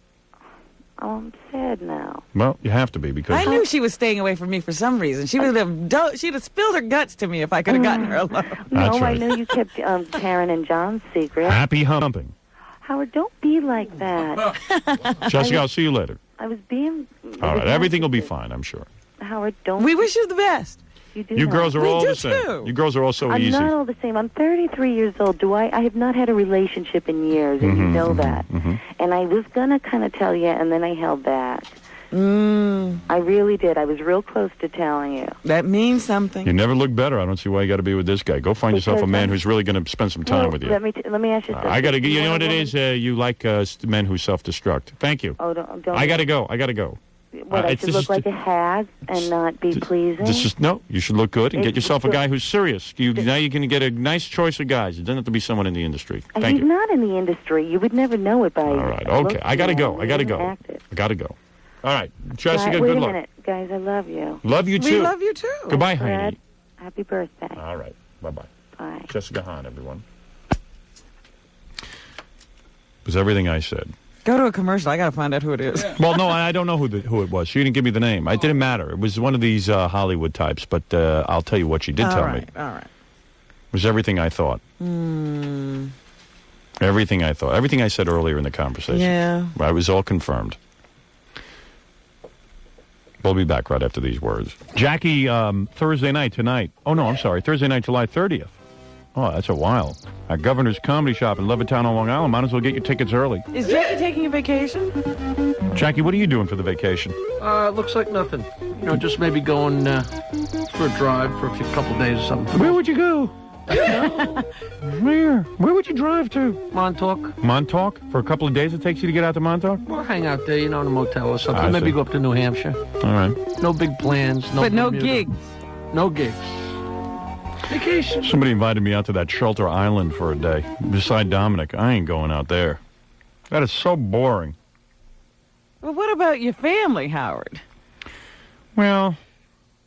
[SPEAKER 8] Oh, I'm sad now.
[SPEAKER 1] Well, you have to be because...
[SPEAKER 2] I knew she was staying away from me for some reason. She'd have spilled her guts to me if I could have gotten her alone.
[SPEAKER 8] No,
[SPEAKER 1] That's
[SPEAKER 8] I
[SPEAKER 1] right.
[SPEAKER 8] know you kept Karen and John's secret.
[SPEAKER 1] Happy humping.
[SPEAKER 8] Howard, don't be like that.
[SPEAKER 1] Jessica, I'll see you later.
[SPEAKER 8] I was being.
[SPEAKER 1] All right. Everything will be fine, I'm sure.
[SPEAKER 8] Howard, don't.
[SPEAKER 2] We wish you the best.
[SPEAKER 8] You do
[SPEAKER 1] You
[SPEAKER 8] not.
[SPEAKER 1] girls are
[SPEAKER 2] We
[SPEAKER 1] all
[SPEAKER 2] do
[SPEAKER 1] the same.
[SPEAKER 2] too.
[SPEAKER 1] You girls are all so
[SPEAKER 8] I'm
[SPEAKER 1] easy.
[SPEAKER 8] not all the same. I'm 33 years old. I have not had a relationship in years, and you know that. And I was gonna kind of tell you, and then I held back. I really did. I was real close to telling you.
[SPEAKER 2] That means something.
[SPEAKER 1] You never look better. I don't see why you got to be with this guy. Go find yourself a
[SPEAKER 8] Because
[SPEAKER 1] man
[SPEAKER 8] I'm-
[SPEAKER 1] who's really going to spend some time
[SPEAKER 8] Well,
[SPEAKER 1] with you.
[SPEAKER 8] Let me ask you something.
[SPEAKER 1] I got to.
[SPEAKER 8] Do
[SPEAKER 1] You know
[SPEAKER 8] want
[SPEAKER 1] what
[SPEAKER 8] a
[SPEAKER 1] it
[SPEAKER 8] woman-
[SPEAKER 1] is? You like men who self-destruct. Thank you.
[SPEAKER 8] Oh, don't.
[SPEAKER 1] I got to go. I got to go.
[SPEAKER 8] What, I
[SPEAKER 1] it's
[SPEAKER 8] should
[SPEAKER 1] just-
[SPEAKER 8] look like a hag and not be pleasing?
[SPEAKER 1] This is no. You should look good and get
[SPEAKER 8] It's
[SPEAKER 1] yourself a
[SPEAKER 8] just-
[SPEAKER 1] guy who's serious. Now you can get a nice choice of guys. It doesn't have to be someone in the industry.
[SPEAKER 8] And
[SPEAKER 1] Thank
[SPEAKER 8] he's
[SPEAKER 1] you.
[SPEAKER 8] not in the industry. You would never know it by.
[SPEAKER 1] All right. Okay. I got to go. I got to go.
[SPEAKER 8] Active.
[SPEAKER 1] I got to go. All right, Jessica.
[SPEAKER 8] Wait
[SPEAKER 1] good
[SPEAKER 8] a
[SPEAKER 1] luck.
[SPEAKER 8] minute, guys. I love you.
[SPEAKER 1] Love you
[SPEAKER 2] We
[SPEAKER 1] too.
[SPEAKER 2] love you too.
[SPEAKER 1] Goodbye,
[SPEAKER 8] Fred,
[SPEAKER 1] Heidi.
[SPEAKER 8] happy birthday.
[SPEAKER 1] All right. Bye-bye.
[SPEAKER 8] Bye.
[SPEAKER 1] Jessica Hahn, everyone. Was everything I said.
[SPEAKER 2] Go to a commercial. I got to find out who it is.
[SPEAKER 1] Well, no, I don't know who it was. She didn't give me the name. It didn't matter. It was one of these Hollywood types, but I'll tell you what she did tell me. It
[SPEAKER 2] All right.
[SPEAKER 1] was everything I thought. Everything I thought. Everything I said earlier in the conversation.
[SPEAKER 2] Yeah.
[SPEAKER 1] I was all confirmed. We'll be back right after these words. Jackie, Thursday night tonight. Oh, no, I'm sorry. Thursday night, July 30th. Oh, that's a while. At Governor's Comedy Shop in Levittown on Long Island. Might as well get your tickets early.
[SPEAKER 2] Is Jackie taking a vacation?
[SPEAKER 1] Jackie, what are you doing for the vacation?
[SPEAKER 7] Looks like nothing. You know, just maybe going for a drive for a couple days or something.
[SPEAKER 1] Where would you go? Where? Where would you drive to?
[SPEAKER 7] Montauk.
[SPEAKER 1] Montauk? For a couple of days it takes you to get out to Montauk?
[SPEAKER 7] We'll hang out there, you know, in a motel or something.
[SPEAKER 1] I
[SPEAKER 7] Maybe
[SPEAKER 1] see.
[SPEAKER 7] go up to New Hampshire.
[SPEAKER 1] All right.
[SPEAKER 7] No big plans.
[SPEAKER 2] But no
[SPEAKER 7] Bermuda.
[SPEAKER 2] gigs.
[SPEAKER 7] No gigs. Vacation.
[SPEAKER 1] Somebody invited me out to that Shelter Island for a day. Beside Dominic, I ain't going out there. That is so boring.
[SPEAKER 2] Well, what about your family, Howard?
[SPEAKER 1] Well,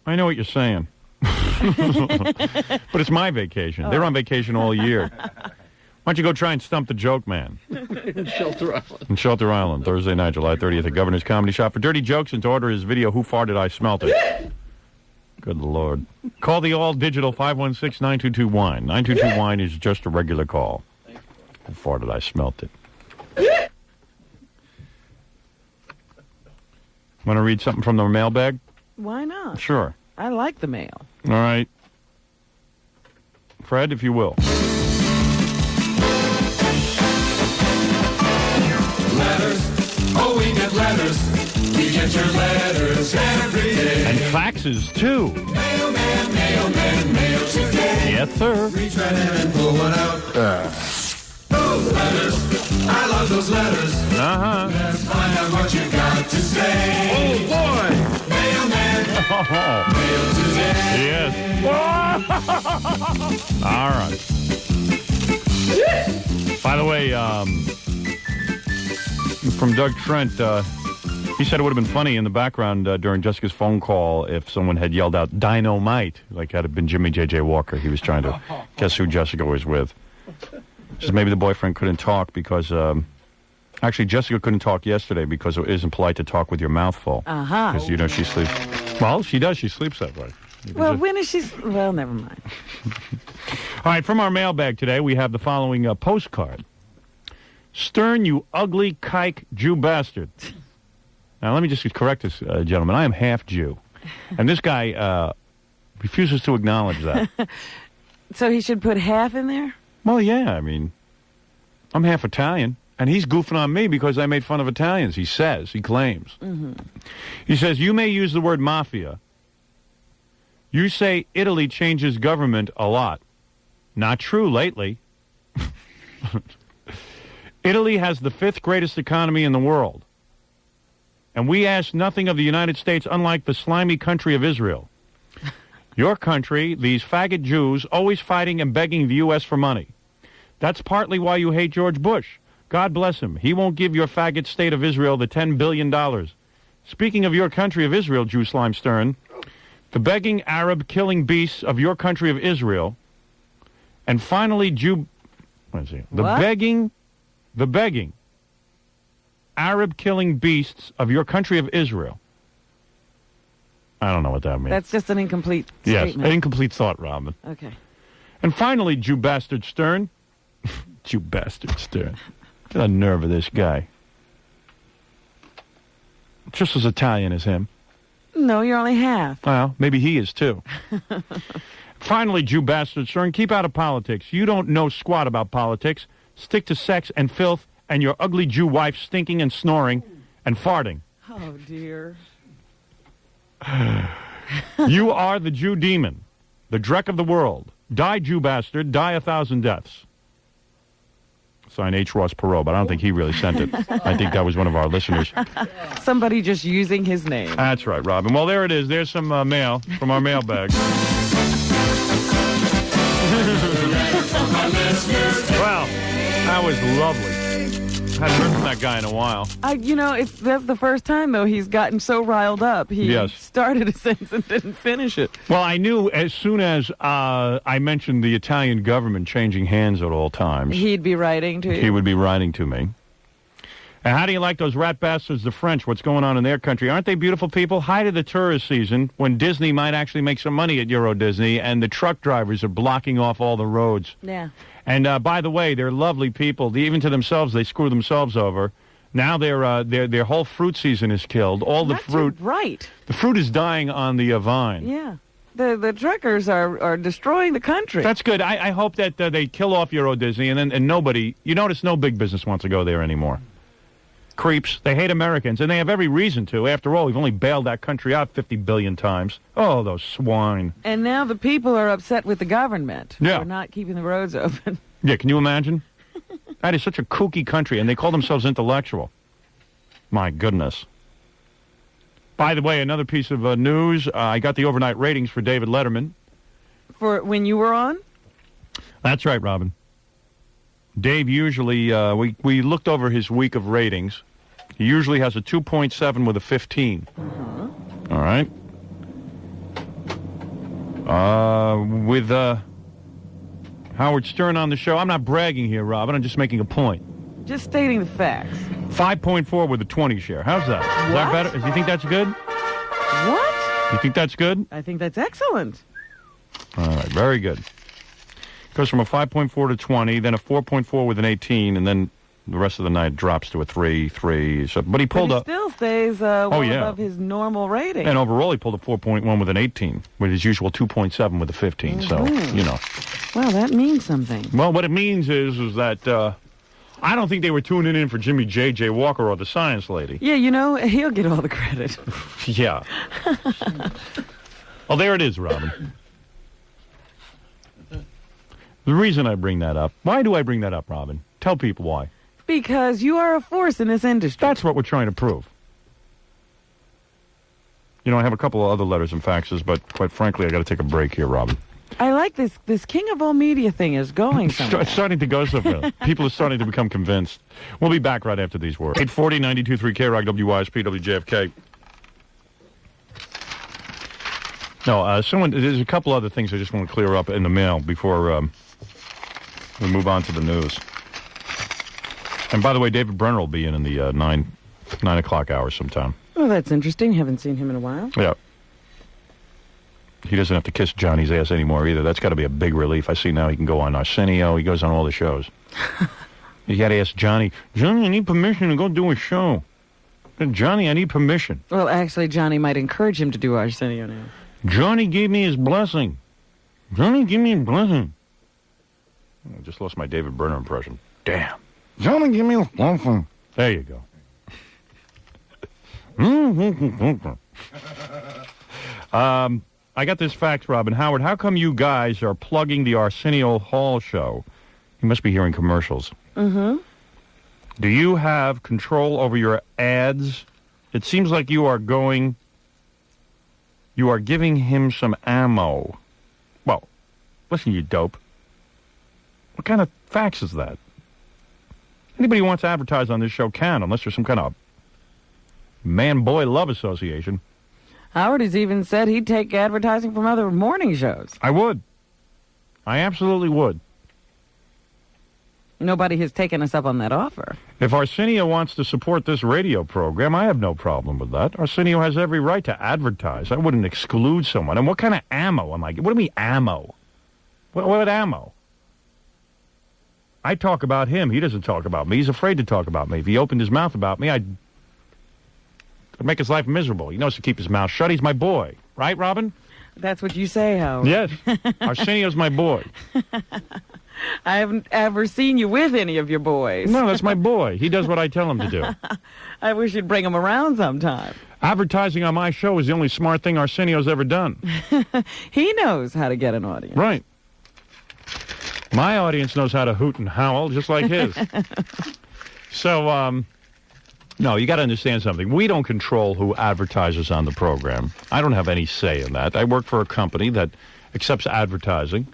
[SPEAKER 1] I know what you're saying. But it's my vacation. They're on vacation all year. Why don't you go try and stump the joke man?
[SPEAKER 7] In Shelter Island.
[SPEAKER 1] In Shelter Island, Thursday night, July 30th at Governor's Comedy Shop. For Dirty Jokes and to order his video, Who Farted I Smelt It. Good Lord. Call the all-digital 516-922-WINE. 922-WINE is just a regular call. Who farted I smelt it. Want to read something from the mailbag?
[SPEAKER 2] Why not?
[SPEAKER 1] Sure.
[SPEAKER 2] I like the mail.
[SPEAKER 1] All right. Fred, if you will.
[SPEAKER 9] Letters. Oh, we get letters. We get your letters every day.
[SPEAKER 1] And faxes, too.
[SPEAKER 9] Mailman, mailman, mail today.
[SPEAKER 1] Yes, sir.
[SPEAKER 9] Reach right in and pull one out. Those letters. I love those letters.
[SPEAKER 1] Uh-huh.
[SPEAKER 9] Let's find out what you got to say.
[SPEAKER 1] Oh, boy.
[SPEAKER 9] Mailman,
[SPEAKER 1] Oh,
[SPEAKER 9] mail today.
[SPEAKER 1] yes. All right. By the way, from Doug Trent, he said it would have been funny in the background during Jessica's phone call if someone had yelled out "Dynamite," like had it been Jimmy J.J. Walker. He was trying to guess who Jessica was with. Just maybe the boyfriend couldn't talk because, actually, Jessica couldn't talk yesterday because it isn't polite to talk with your mouth full.
[SPEAKER 2] Uh-huh.
[SPEAKER 1] Because, you know, she sleeps. Well, she does. She sleeps that way.
[SPEAKER 2] Well, when is she... Well, never mind.
[SPEAKER 1] All right, from our mailbag today, we have the following postcard. Stern, you ugly kike Jew bastard. Now, let me just correct this, gentleman. I am half Jew. And this guy refuses to acknowledge that.
[SPEAKER 2] So he should put half in there?
[SPEAKER 1] Well, yeah, I mean, I'm half Italian. And he's goofing on me because I made fun of Italians, he says, he claims. Mm-hmm. He says, you may use the word mafia, You say Italy changes government a lot. Not true lately. Italy has the 5th greatest economy in the world. And we ask nothing of the United States, unlike the slimy country of Israel. Your country, these faggot Jews, always fighting and begging the U.S. for money. That's partly why you hate George Bush. God bless him. He won't give your faggot state of Israel the $10 billion. Speaking of your country of Israel, Jew Slime Stern, the begging Arab killing beasts of your country of Israel, and finally the begging Arab killing beasts of your country of Israel. I don't know what that means.
[SPEAKER 2] That's just an incomplete
[SPEAKER 1] yes,
[SPEAKER 2] statement.
[SPEAKER 1] an incomplete thought, Robin.
[SPEAKER 2] Okay.
[SPEAKER 1] And finally, Jew bastard Stern. Jew bastard Stern. The nerve of this guy. Just as Italian as him.
[SPEAKER 2] No, you're only half.
[SPEAKER 1] Well, maybe he is too. Finally, Jew bastard Stern, keep out of politics. You don't know squat about politics. Stick to sex and filth and your ugly Jew wife stinking and snoring and farting.
[SPEAKER 2] Oh, dear.
[SPEAKER 1] You are the Jew demon, the dreck of the world. Die, Jew bastard. Die 1,000 deaths. Signed H. Ross Perot, but I don't think he really sent it. I think that was one of our listeners.
[SPEAKER 2] Somebody just using his name.
[SPEAKER 1] That's right, Robin. Well, there it is. There's some mail from our mailbag. Well, that was lovely. Hadn't heard from that guy in a while.
[SPEAKER 2] That's the first time, though, he's gotten so riled up. He started a sentence and didn't finish it.
[SPEAKER 1] Well, I knew as soon as I mentioned the Italian government changing hands at all times.
[SPEAKER 2] He'd be writing to you.
[SPEAKER 1] He would be writing to me. And how do you like those rat bastards, the French? What's going on in their country? Aren't they beautiful people? Hi to the tourist season when Disney might actually make some money at Euro Disney and the truck drivers are blocking off all the roads.
[SPEAKER 2] Yeah.
[SPEAKER 1] And by the way, they're lovely people. Even to themselves, they screw themselves over. Now their whole fruit season is killed. All the fruit,
[SPEAKER 2] right?
[SPEAKER 1] The fruit is dying on the vine.
[SPEAKER 2] Yeah, the truckers are destroying the country.
[SPEAKER 1] That's good. I hope that they kill off Euro Disney and nobody. You notice no big business wants to go there anymore. Creeps. They hate Americans, and they have every reason to. After all, we've only bailed that country out 50 billion times. Oh, those swine.
[SPEAKER 2] And now the people are upset with the government for not keeping the roads open.
[SPEAKER 1] Yeah, can you imagine? That is such a kooky country, and they call themselves intellectual. My goodness. By the way, another piece of news. I got the overnight ratings for David Letterman.
[SPEAKER 2] For when you were on?
[SPEAKER 1] That's right, Robin. Dave usually, we looked over his week of ratings. He usually has a 2.7 with a 15. All right. With Howard Stern on the show, I'm not bragging here, Robin. I'm just making a point.
[SPEAKER 2] Just stating the facts.
[SPEAKER 1] 5.4 with a 20 share. How's that? Is that better? Do you think that's good?
[SPEAKER 2] What?
[SPEAKER 1] You think that's good?
[SPEAKER 2] I think that's excellent.
[SPEAKER 1] All right, very good. Goes from a 5.4 to 20, then a 4.4 with an 18, and then the rest of the night drops to a 3. So, but he pulled up.
[SPEAKER 2] Still stays above his normal rating.
[SPEAKER 1] And overall, he pulled a 4.1 with an 18, with his usual 2.7 with a 15. So, you know.
[SPEAKER 2] Well, that means something.
[SPEAKER 1] Well, what it means is that I don't think they were tuning in for Jimmy J.J. Walker or the Science Lady.
[SPEAKER 2] Yeah, he'll get all the credit.
[SPEAKER 1] Yeah. Well, there it is, Robin. The reason I bring that up. Why do I bring that up, Robin? Tell people why.
[SPEAKER 2] Because you are a force in this industry.
[SPEAKER 1] That's what we're trying to prove. I have a couple of other letters and faxes, but quite frankly, I got to take a break here, Robin.
[SPEAKER 2] I like this. This King of All Media thing is going somewhere.
[SPEAKER 1] It's starting to go somewhere. People are starting to become convinced. We'll be back right after these words. 840, 92.3 KROC, WYSP, WJFK. No, there's a couple other things I just want to clear up in the mail before we move on to the news. And by the way, David Brenner will be in the 9 o'clock hour sometime.
[SPEAKER 2] Oh, that's interesting. Haven't seen him in a while.
[SPEAKER 1] Yeah. He doesn't have to kiss Johnny's ass anymore either. That's got to be a big relief. I see now he can go on Arsenio. He goes on all the shows. You got to ask Johnny, I need permission to go do a show. Johnny, I need permission.
[SPEAKER 2] Well, actually, Johnny might encourage him to do Arsenio now.
[SPEAKER 1] Johnny gave me his blessing. Johnny gave me his blessing. I just lost my David Brenner impression. Damn. Johnny gave me his blessing. There you go. I got this fax, Robin. Howard, how come you guys are plugging the Arsenio Hall show? You must be hearing commercials.
[SPEAKER 2] Mm-hmm.
[SPEAKER 1] Do you have control over your ads? It seems like you are giving him some ammo. Well, listen, you dope. What kind of fax is that? Anybody who wants to advertise on this show can, unless there's some kind of man-boy love association.
[SPEAKER 2] Howard has even said he'd take advertising from other morning shows.
[SPEAKER 1] I would. I absolutely would.
[SPEAKER 2] Nobody has taken us up on that offer.
[SPEAKER 1] If Arsenio wants to support this radio program, I have no problem with that. Arsenio has every right to advertise. I wouldn't exclude someone. And what kind of ammo am I? What do you mean ammo? What ammo? I talk about him. He doesn't talk about me. He's afraid to talk about me. If he opened his mouth about me, I'd make his life miserable. He knows to keep his mouth shut. He's my boy. Right, Robin?
[SPEAKER 2] That's what you say, Howard.
[SPEAKER 1] Yes. Arsenio's my boy.
[SPEAKER 2] I haven't ever seen you with any of your boys.
[SPEAKER 1] No, that's my boy. He does what I tell him to do.
[SPEAKER 2] I wish you'd bring him around sometime.
[SPEAKER 1] Advertising on my show is the only smart thing Arsenio's ever done.
[SPEAKER 2] He knows how to get an audience.
[SPEAKER 1] Right. My audience knows how to hoot and howl, just like his. So, no, you got to understand something. We don't control who advertises on the program. I don't have any say in that. I work for a company that accepts advertising,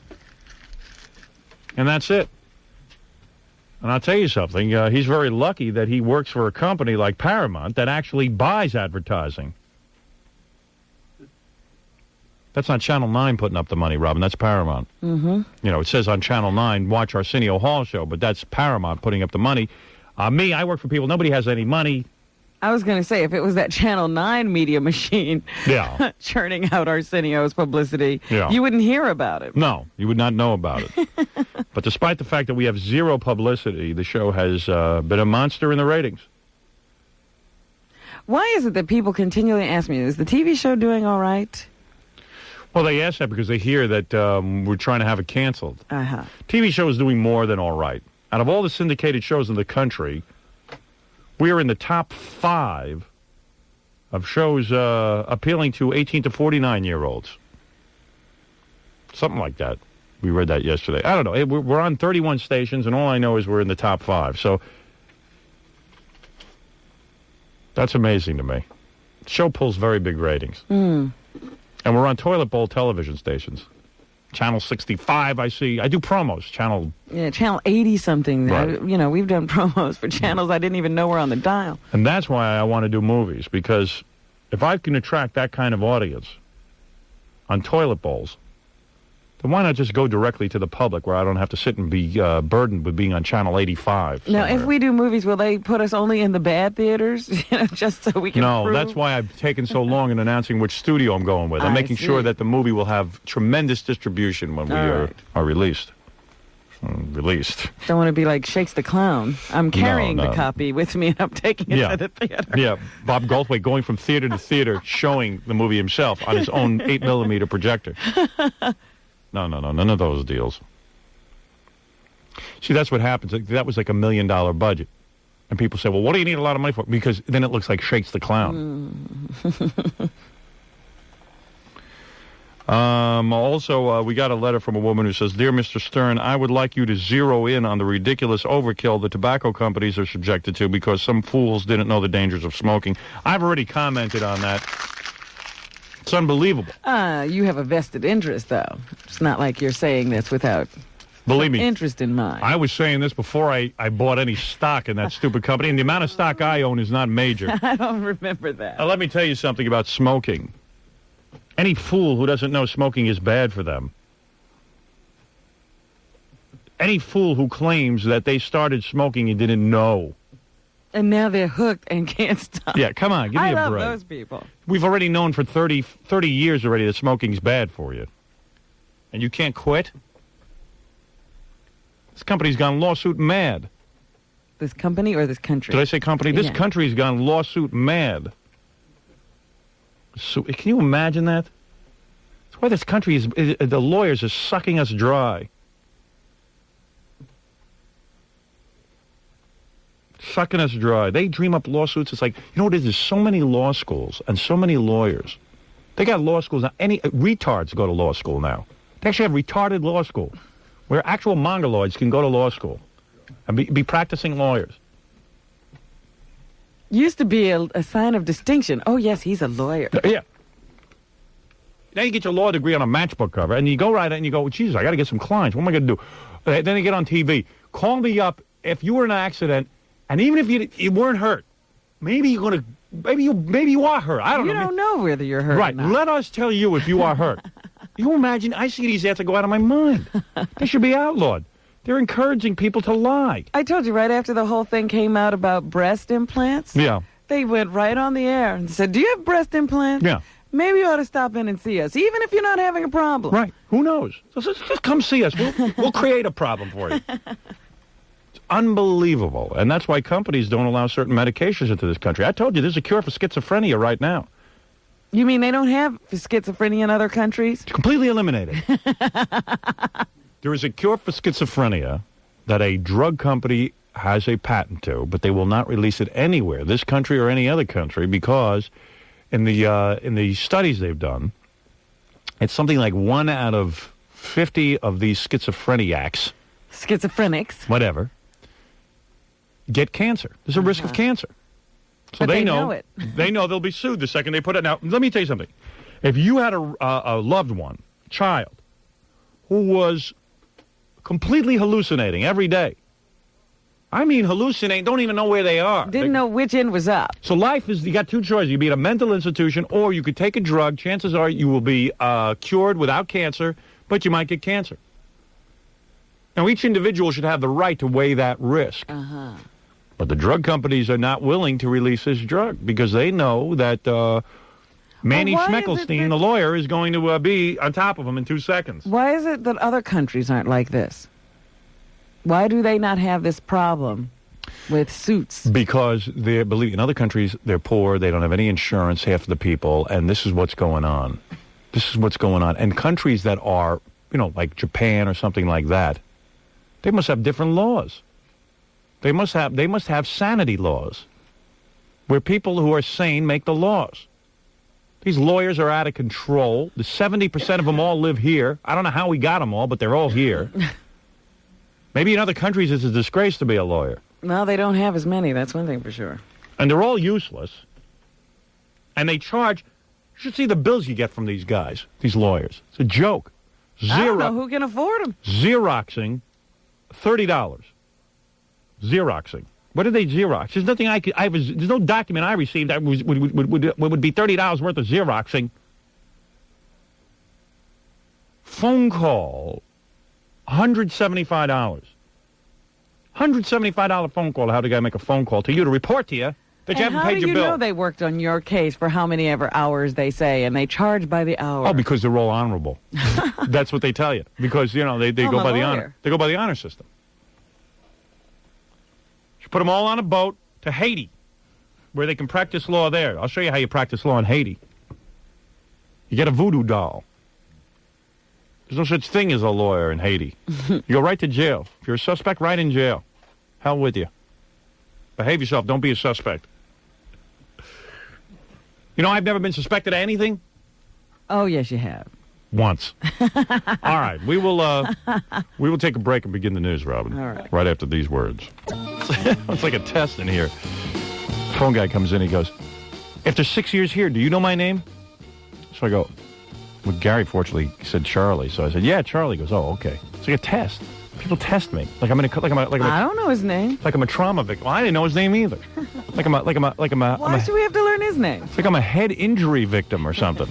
[SPEAKER 1] and that's it. And I'll tell you something. He's very lucky that he works for a company like Paramount that actually buys advertising. That's not Channel 9 putting up the money, Robin. That's Paramount.
[SPEAKER 2] Mm-hmm.
[SPEAKER 1] You know, it says on Channel 9, watch Arsenio Hall show, but that's Paramount putting up the money. Me, I work for people. Nobody has any money.
[SPEAKER 2] I was going to say, if it was that Channel 9 media machine
[SPEAKER 1] Yeah.
[SPEAKER 2] churning out Arsenio's publicity,
[SPEAKER 1] Yeah.
[SPEAKER 2] you wouldn't hear about it.
[SPEAKER 1] No, you would not know about it. But despite the fact that we have zero publicity, the show has been a monster in the ratings.
[SPEAKER 2] Why is it that people continually ask me, is the TV show doing all right?
[SPEAKER 1] Well, they ask that because they hear that we're trying to have it canceled.
[SPEAKER 2] Uh-huh.
[SPEAKER 1] TV show is doing more than all right. Out of all the syndicated shows in the country, we are in the top 5 of shows appealing to 18 to 49-year-olds. Something like that. We read that yesterday. I don't know. We're on 31 stations, and all I know is we're in the top 5. So that's amazing to me. The show pulls very big ratings.
[SPEAKER 2] Mm.
[SPEAKER 1] And we're on toilet bowl television stations. Channel 65, I see. I do promos. Channel
[SPEAKER 2] 80-something.
[SPEAKER 1] Right.
[SPEAKER 2] We've done promos for channels I didn't even know were on the dial.
[SPEAKER 1] And that's why I want to do movies, because if I can attract that kind of audience on toilet bowls, then why not just go directly to the public where I don't have to sit and be burdened with being on Channel 85?
[SPEAKER 2] Now,
[SPEAKER 1] somewhere.
[SPEAKER 2] if we do movies, will they put us only in the bad theaters, just so we can
[SPEAKER 1] No,
[SPEAKER 2] prove?
[SPEAKER 1] that's why I've taken so long in announcing which studio I'm going with. I'm
[SPEAKER 2] I
[SPEAKER 1] making sure
[SPEAKER 2] see.
[SPEAKER 1] that the movie will have tremendous distribution when we
[SPEAKER 2] All right.
[SPEAKER 1] are released. Released.
[SPEAKER 2] Don't want to be like Shakes the Clown. I'm carrying
[SPEAKER 1] No.
[SPEAKER 2] the copy with me, and I'm taking it
[SPEAKER 1] Yeah.
[SPEAKER 2] to the theater.
[SPEAKER 1] Yeah, Bob Goldthwait going from theater to theater, showing the movie himself on his own 8mm projector. No, none of those deals. See, that's what happens. That was like $1 million budget. And people say, well, what do you need a lot of money for? Because then it looks like Shakes the Clown. Also, we got a letter from a woman who says, Dear Mr. Stern, I would like you to zero in on the ridiculous overkill the tobacco companies are subjected to because some fools didn't know the dangers of smoking. I've already commented on that. It's unbelievable.
[SPEAKER 2] You have a vested interest, though. It's not like you're saying this without
[SPEAKER 1] Believe me,
[SPEAKER 2] interest in mind.
[SPEAKER 1] I was saying this before I bought any stock in that stupid company, and the amount of stock I own is not major.
[SPEAKER 2] I don't remember that.
[SPEAKER 1] Let me tell you something about smoking. Any fool who doesn't know smoking is bad for them. Any fool who claims that they started smoking and didn't know.
[SPEAKER 2] And now they're hooked and can't stop.
[SPEAKER 1] Yeah, come on, give me
[SPEAKER 2] I
[SPEAKER 1] a
[SPEAKER 2] love
[SPEAKER 1] break.
[SPEAKER 2] those people.
[SPEAKER 1] We've already known for 30 years already that smoking's bad for you. And you can't quit? This company's gone lawsuit mad.
[SPEAKER 2] This company or this country?
[SPEAKER 1] Did I say company? This
[SPEAKER 2] Yeah.
[SPEAKER 1] country's gone lawsuit mad. So, can you imagine that? That's why this country is the lawyers are sucking us dry. Sucking us dry. They dream up lawsuits. It's like, you know what it is? There's so many law schools and so many lawyers They got law schools now. Any retards go to law school now. They actually have retarded law school, where actual mongoloids can go to law school and be practicing lawyers.
[SPEAKER 2] Used to be a sign of distinction. Oh, yes, he's a lawyer.
[SPEAKER 1] Yeah. Now you get your law degree on a matchbook cover, and you go right in and you go, Jesus, I got to get some clients. What am I going to do? Then you get on TV. Call me up if you were in an accident, and even if you weren't hurt, maybe you're going to, maybe you are hurt. I don't know.
[SPEAKER 2] You don't know whether you're hurt
[SPEAKER 1] Right.
[SPEAKER 2] or not.
[SPEAKER 1] Let us tell you if you are hurt. You imagine, I see these ads that go out of my mind. They should be outlawed. They're encouraging people to lie.
[SPEAKER 2] I told you right after the whole thing came out about breast implants.
[SPEAKER 1] Yeah.
[SPEAKER 2] They went right on the air and said, do you have breast implants?
[SPEAKER 1] Yeah.
[SPEAKER 2] Maybe you ought to stop in and see us, even if you're not having a problem.
[SPEAKER 1] Right. Who knows? Just come see us. We'll create a problem for you. It's unbelievable. And that's why companies don't allow certain medications into this country. I told you, there's a cure for schizophrenia right now.
[SPEAKER 2] You mean they don't have schizophrenia in other countries?
[SPEAKER 1] It's completely eliminated. There is a cure for schizophrenia that a drug company has a patent to, but they will not release it anywhere, this country or any other country, because in the studies they've done, it's something like 1 out of 50 of these schizophrenics, whatever, get cancer. There's a risk of cancer. So
[SPEAKER 2] But they know it.
[SPEAKER 1] They know they'll be sued the second they put it. Now, let me tell you something. If you had a loved one, child, who was completely hallucinating every day, I mean hallucinate, don't even know where they are.
[SPEAKER 2] Didn't know which end was up.
[SPEAKER 1] So life is, you got two choices. You be in a mental institution, or you could take a drug. Chances are you will be cured without cancer, but you might get cancer. Now, each individual should have the right to weigh that risk. But the drug companies are not willing to release this drug because they know that Manny
[SPEAKER 2] why is it
[SPEAKER 1] Schmeckelstein,
[SPEAKER 2] that-
[SPEAKER 1] the lawyer, is going to be on top of them in 2 seconds.
[SPEAKER 2] Why is it that other countries aren't like this? Why do they not have this problem with suits?
[SPEAKER 1] Because in other countries, they're poor, they don't have any insurance, half of the people, and this is what's going on. This is what's going on. And countries that are, like Japan or something like that, they must have different laws. They must have sanity laws where people who are sane make the laws. These lawyers are out of control. The 70% of them all live here. I don't know how we got them all, but they're all here. Maybe in other countries it's a disgrace to be a lawyer.
[SPEAKER 2] Well, they don't have as many. That's one thing for sure.
[SPEAKER 1] And they're all useless. And they charge. You should see the bills you get from these guys, these lawyers. It's a joke.
[SPEAKER 2] I don't know who can afford them.
[SPEAKER 1] Xeroxing, $30. Xeroxing. What did they Xerox? There's nothing there's no document I received that would be $30 worth of Xeroxing. Phone call, $175. $175 phone call to have the guy make a phone call to you to report to you that you haven't paid your bill.
[SPEAKER 2] How do you know they worked on your case for how many ever hours they say, and they charge by the hour?
[SPEAKER 1] Oh, because they're all honorable. That's what they tell you. Because, they go by the honor. They go by the honor system. You put them all on a boat to Haiti, where they can practice law there. I'll show you how you practice law in Haiti. You get a voodoo doll. There's no such thing as a lawyer in Haiti. You go right to jail. If you're a suspect, right in jail. Hell with you. Behave yourself. Don't be a suspect. I've never been suspected of anything.
[SPEAKER 2] Oh, yes, you have.
[SPEAKER 1] Once. All right. We will take a break and begin the news, Robin.
[SPEAKER 2] All right.
[SPEAKER 1] Right after these words. It's like a test in here. Phone guy comes in. He goes, after 6 years here, do you know my name? So I go, well, Gary, fortunately, said Charlie. So I said, yeah, Charlie. He goes, oh, okay. It's like a test. People test me. I
[SPEAKER 2] don't know his name.
[SPEAKER 1] Like I'm a trauma victim. Well, I didn't know his name either.
[SPEAKER 2] Why should we have to learn his name?
[SPEAKER 1] It's like I'm a head injury victim or something.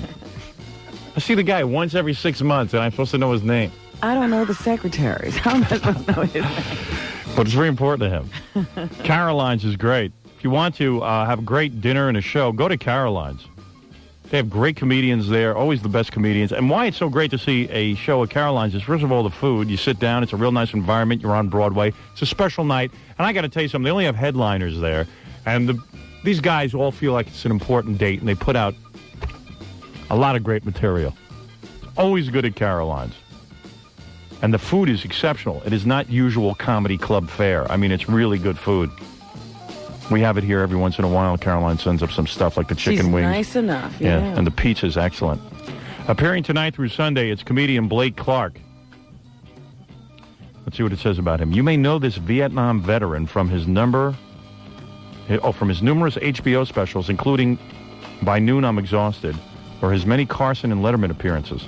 [SPEAKER 1] I see the guy once every 6 months, and I'm supposed to know his name.
[SPEAKER 2] I don't know the secretaries. How am I supposed to know his name?
[SPEAKER 1] But it's very important to him. Caroline's is great. If you want to have a great dinner and a show, go to Caroline's. They have great comedians there, always the best comedians. And why it's so great to see a show at Caroline's is, first of all, the food. You sit down. It's a real nice environment. You're on Broadway. It's a special night. And I got to tell you something. They only have headliners there. And these guys all feel like it's an important date, and they put out a lot of great material. It's always good at Caroline's. And the food is exceptional. It is not usual comedy club fare. I mean, it's really good food. We have it here every once in a while. Caroline sends up some stuff like the chicken
[SPEAKER 2] She's
[SPEAKER 1] wings.
[SPEAKER 2] nice enough, yeah.
[SPEAKER 1] And the pizza's excellent. Appearing tonight through Sunday, it's comedian Blake Clark. Let's see what it says about him. You may know this Vietnam veteran from his numerous HBO specials, including By Noon I'm Exhausted, or his many Carson and Letterman appearances.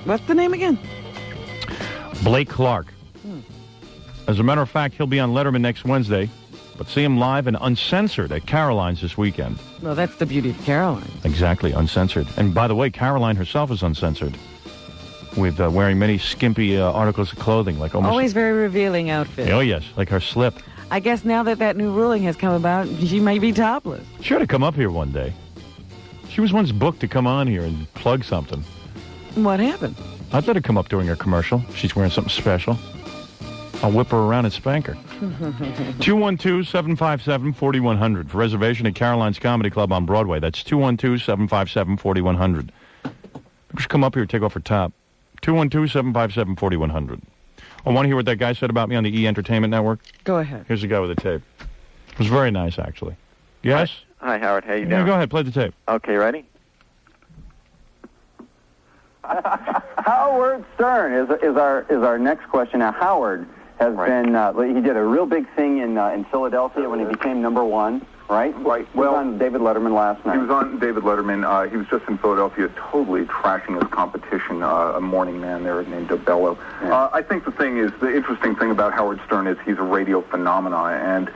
[SPEAKER 2] What's the name again?
[SPEAKER 1] Blake Clark. As a matter of fact, he'll be on Letterman next Wednesday, but see him live and uncensored at Caroline's this weekend.
[SPEAKER 2] Well, that's the beauty of Caroline.
[SPEAKER 1] Exactly, uncensored. And by the way, Caroline herself is uncensored, with wearing many skimpy articles of clothing, like
[SPEAKER 2] Always very revealing outfit.
[SPEAKER 1] Oh yes, like her slip.
[SPEAKER 2] I guess now that new ruling has come about, she might be topless.
[SPEAKER 1] She ought to come up here one day. She was once booked to come on here and plug something.
[SPEAKER 2] What happened?
[SPEAKER 1] I'd let her come up during her commercial. She's wearing something special. I'll whip her around and spank her. 212-757-4100 for reservation at Caroline's Comedy Club on Broadway. That's 212-757-4100. She should come up here and take off her top. 212-757-4100. I want to hear what that guy said about me on the E! Entertainment Network.
[SPEAKER 2] Go ahead.
[SPEAKER 1] Here's the guy with the tape. It was very nice, actually. Yes?
[SPEAKER 10] Hi, Howard. How you
[SPEAKER 1] Yeah,
[SPEAKER 10] doing?
[SPEAKER 1] go ahead. Play the tape.
[SPEAKER 10] Okay, ready? Howard Stern is our next question. Now, Howard has been he did a real big thing in Philadelphia when he became number one, right?
[SPEAKER 11] Right.
[SPEAKER 10] He was on David Letterman last night.
[SPEAKER 11] He was on David Letterman. He was just in Philadelphia, totally trashing his competition. A morning man there named DeBello.
[SPEAKER 10] Yeah.
[SPEAKER 11] I think the interesting thing about Howard Stern is he's a radio phenomenon, and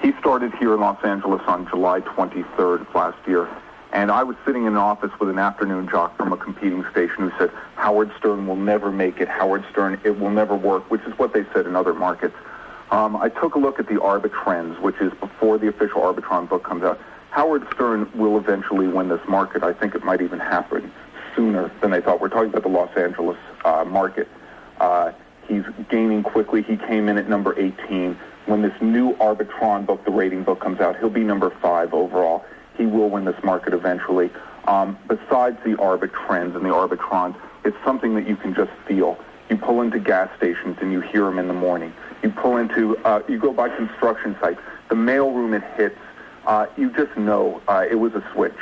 [SPEAKER 11] he started here in Los Angeles on July 23rd of last year. And I was sitting in an office with an afternoon jock from a competing station who said, Howard Stern will never make it. Howard Stern, it will never work, which is what they said in other markets. I took a look at the Arbitrends, which is before the official Arbitron book comes out. Howard Stern will eventually win this market. I think it might even happen sooner than they thought. We're talking about the Los Angeles market. He's gaining quickly. He came in at number 18. When this new Arbitron book, the rating book, comes out, he'll be number 5 overall. He will win this market eventually. Besides the Arbitrends and the Arbitrons, it's something that you can just feel. You pull into gas stations and you hear them in the morning. You pull into, you go by construction sites. The mailroom it hits, you just know it was a switch.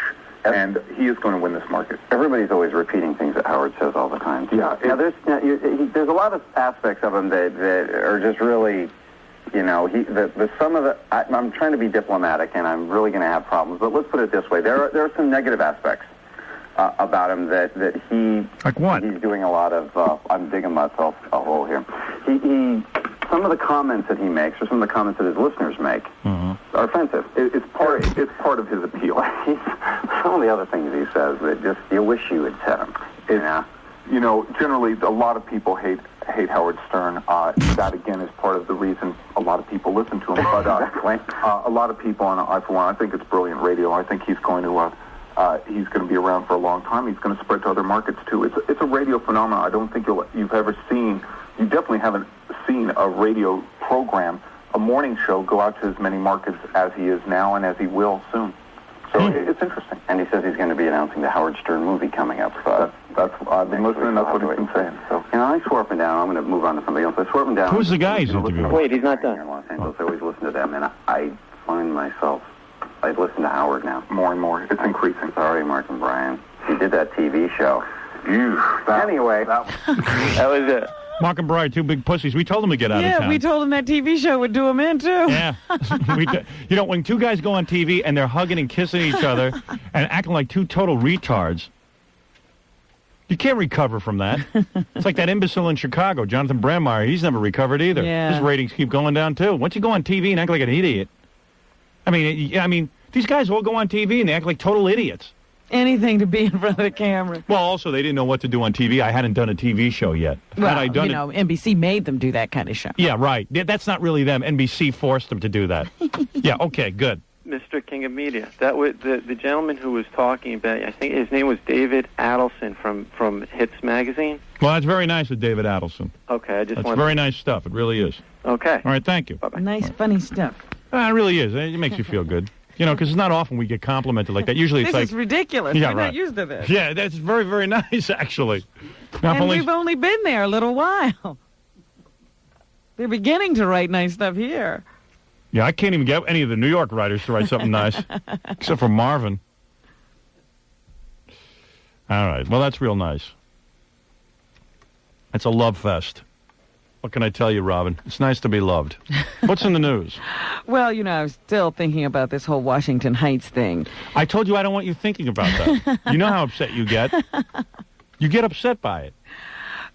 [SPEAKER 11] And he is going to win this market.
[SPEAKER 10] Everybody's always repeating things that Howard says all the time.
[SPEAKER 11] Yeah.
[SPEAKER 10] Now, there's a lot of aspects of him that are just really, I'm trying to be diplomatic, and I'm really going to have problems. But let's put it this way: there are some negative aspects about him that he,
[SPEAKER 1] like what?
[SPEAKER 10] He's doing a lot of. I'm digging myself a hole here. Some of the comments that he makes, or some of the comments that his listeners make, are offensive.
[SPEAKER 11] It's part of his appeal.
[SPEAKER 10] Some of the other things he says that just you wish you had said them.
[SPEAKER 11] Generally, a lot of people hate Howard Stern. That, again, is part of the reason a lot of people listen to him. But a lot of people, and I, for one, I think it's brilliant radio. I think he's going to be around for a long time. He's going to spread to other markets, too. It's a radio phenomenon. I don't think you've ever seen, you definitely haven't seen a radio program, a morning show, go out to as many markets as he is now and as he will soon. So it's interesting.
[SPEAKER 10] And he says he's going to be announcing the Howard Stern movie coming up.
[SPEAKER 11] I've been listening. That's what he's been saying. So,
[SPEAKER 10] I swore up and down. I'm going to move on to something else. I swore up and down.
[SPEAKER 1] Who's the guy he's interviewing?
[SPEAKER 10] Wait, he's not done. In Los Angeles, I always listen to them, and I find myself, I listen to Howard now.
[SPEAKER 11] More and more. It's increasing.
[SPEAKER 10] Sorry, Mark and Brian. He did that TV show.
[SPEAKER 11] Anyway. That
[SPEAKER 10] was it.
[SPEAKER 1] Mark and Brian, two big pussies. We told them to get out of town.
[SPEAKER 2] Yeah, we told him that TV show would do him in, too.
[SPEAKER 1] Yeah. When two guys go on TV and they're hugging and kissing each other and acting like two total retards, you can't recover from that. It's like that imbecile in Chicago, Jonathan Brandmeier. He's never recovered either.
[SPEAKER 2] Yeah.
[SPEAKER 1] His ratings keep going down, too. Once you go on TV and act like an idiot, I mean, these guys all go on TV and they act like total idiots.
[SPEAKER 2] Anything to be in front of the camera.
[SPEAKER 1] Well, also, they didn't know what to do on TV. I hadn't done a TV show yet.
[SPEAKER 2] Well,
[SPEAKER 1] Had I done
[SPEAKER 2] NBC made them do that kind of show.
[SPEAKER 1] Yeah, right. That's not really them. NBC forced them to do that. Yeah, okay, good.
[SPEAKER 12] Mr. King of Media. That was the gentleman who was talking about, I think his name was David Adelson from Hits Magazine.
[SPEAKER 1] Well, that's very nice of David Adelson.
[SPEAKER 12] Okay,
[SPEAKER 1] That's very nice stuff. It really is.
[SPEAKER 12] Okay.
[SPEAKER 1] All right, thank you.
[SPEAKER 12] Bye-bye.
[SPEAKER 2] Nice, funny stuff.
[SPEAKER 1] It really is. It makes you feel good. Because it's not often we get complimented like that. Usually it's
[SPEAKER 2] This is ridiculous.
[SPEAKER 1] Yeah,
[SPEAKER 2] We're
[SPEAKER 1] right.
[SPEAKER 2] not used to this.
[SPEAKER 1] Yeah, that's very, very nice, actually. Now,
[SPEAKER 2] And we've only been there a little while. They're beginning to write nice stuff here.
[SPEAKER 1] Yeah, I can't even get any of the New York writers to write something nice, except for Marvin. All right. Well, that's real nice. It's a love fest. What can I tell you, Robin? It's nice to be loved. What's in the news?
[SPEAKER 2] Well, you know, I was still thinking about this whole Washington Heights thing.
[SPEAKER 1] I told you I don't want you thinking about that. You know how upset you get. You get upset by it.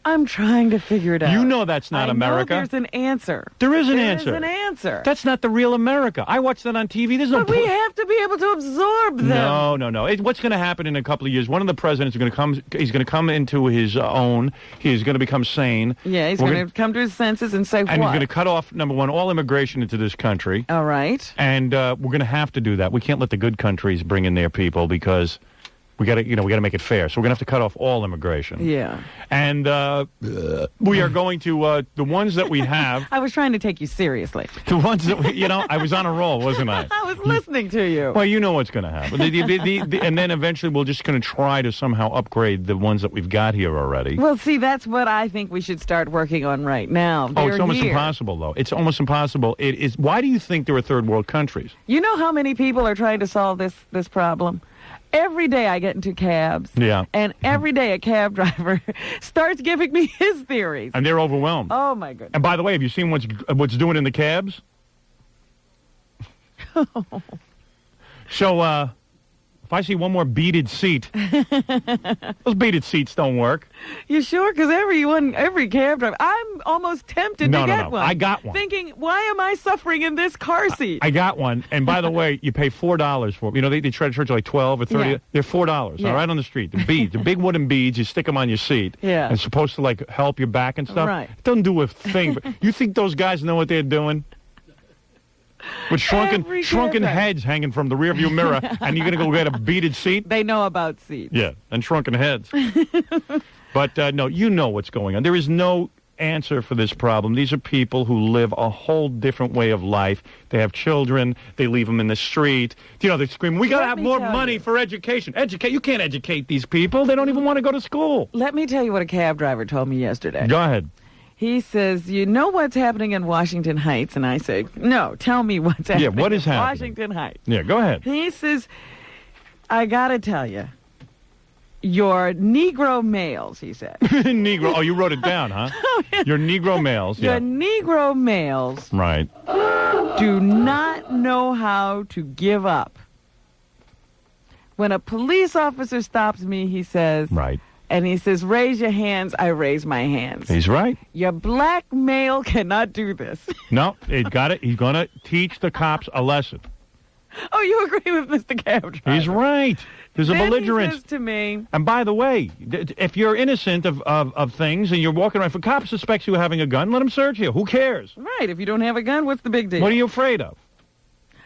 [SPEAKER 2] I'm trying to figure it out.
[SPEAKER 1] You know that's not America.
[SPEAKER 2] I know there's an answer.
[SPEAKER 1] There is an answer.
[SPEAKER 2] There's an answer.
[SPEAKER 1] That's not the real America. I watch that on TV. There's no.
[SPEAKER 2] But we have to be able to absorb them.
[SPEAKER 1] No. What's going to happen in a couple of years? One of the presidents is going to come. He's going to come into his own. He's going to become sane.
[SPEAKER 2] Yeah, he's going to come to his senses and say what?
[SPEAKER 1] And he's going to cut off, number one, all immigration into this country.
[SPEAKER 2] All right.
[SPEAKER 1] And we're going to have to do that. We can't let the good countries bring in their people because we got to make it fair. So we're going to have to cut off all immigration.
[SPEAKER 2] Yeah.
[SPEAKER 1] And we are going to the ones that we have.
[SPEAKER 2] I was trying to take you seriously.
[SPEAKER 1] The ones that we, I was on a roll, wasn't I?
[SPEAKER 2] I was listening to you.
[SPEAKER 1] Well, you know what's going to happen. And then eventually we're just going to try to somehow upgrade the ones that we've got here already.
[SPEAKER 2] Well, see, that's what I think we should start working on right now.
[SPEAKER 1] It's almost impossible, though. It's almost impossible. It is. Why do you think there are third world countries?
[SPEAKER 2] You know how many people are trying to solve this problem? Every day I get into cabs, and every day a cab driver starts giving me his theories.
[SPEAKER 1] And they're overwhelmed.
[SPEAKER 2] Oh, my goodness.
[SPEAKER 1] And by the way, have you seen what's doing in the cabs? So, if I see one more beaded seat, those beaded seats don't work.
[SPEAKER 2] You sure? Because every cab driver, I'm almost tempted to get one.
[SPEAKER 1] I got one.
[SPEAKER 2] Thinking, why am I suffering in this car seat?
[SPEAKER 1] I got one. And by the way, you pay $4 for it. They try to charge like $12 or $30. Yeah. They're $4, all right, on the street. The beads, the big wooden beads, you stick them on your seat.
[SPEAKER 2] Yeah.
[SPEAKER 1] And it's supposed to, help your back and stuff.
[SPEAKER 2] Right.
[SPEAKER 1] It doesn't do a thing. You think those guys know what they're doing? With shrunken heads hanging from the rearview mirror, and you're going to go get a beaded seat?
[SPEAKER 2] They know about seats.
[SPEAKER 1] Yeah, and shrunken heads. But, no, you know what's going on. There is no answer for this problem. These are people who live a whole different way of life. They have children. They leave them in the street. They're screaming, we got to have more money for education. You can't educate these people. They don't even want to go to school.
[SPEAKER 2] Let me tell you what a cab driver told me yesterday.
[SPEAKER 1] Go ahead.
[SPEAKER 2] He says, you know what's happening in Washington Heights? And I say, no, tell me what's happening.
[SPEAKER 1] Yeah, what is happening?
[SPEAKER 2] Washington Heights.
[SPEAKER 1] Yeah, go ahead.
[SPEAKER 2] He says, I got to tell you, your Negro males, he said.
[SPEAKER 1] Negro. Oh, you wrote it down, huh?
[SPEAKER 2] Oh, yeah.
[SPEAKER 1] Your Negro males.
[SPEAKER 2] Your Negro males
[SPEAKER 1] right.
[SPEAKER 2] do not know how to give up. When a police officer stops me, he says...
[SPEAKER 1] Right.
[SPEAKER 2] And he says, raise your hands. I raise my hands.
[SPEAKER 1] He's right.
[SPEAKER 2] Your black male cannot do this.
[SPEAKER 1] No, he's got it. He's going to teach the cops a lesson.
[SPEAKER 2] Oh, you agree with Mr. Cab driver?
[SPEAKER 1] He's right. There's a belligerence.
[SPEAKER 2] He says to me.
[SPEAKER 1] And by the way, if you're innocent of things and you're walking around, if a cop suspects you of having a gun, let him search you. Who cares?
[SPEAKER 2] Right. If you don't have a gun, what's the big deal?
[SPEAKER 1] What are you afraid of?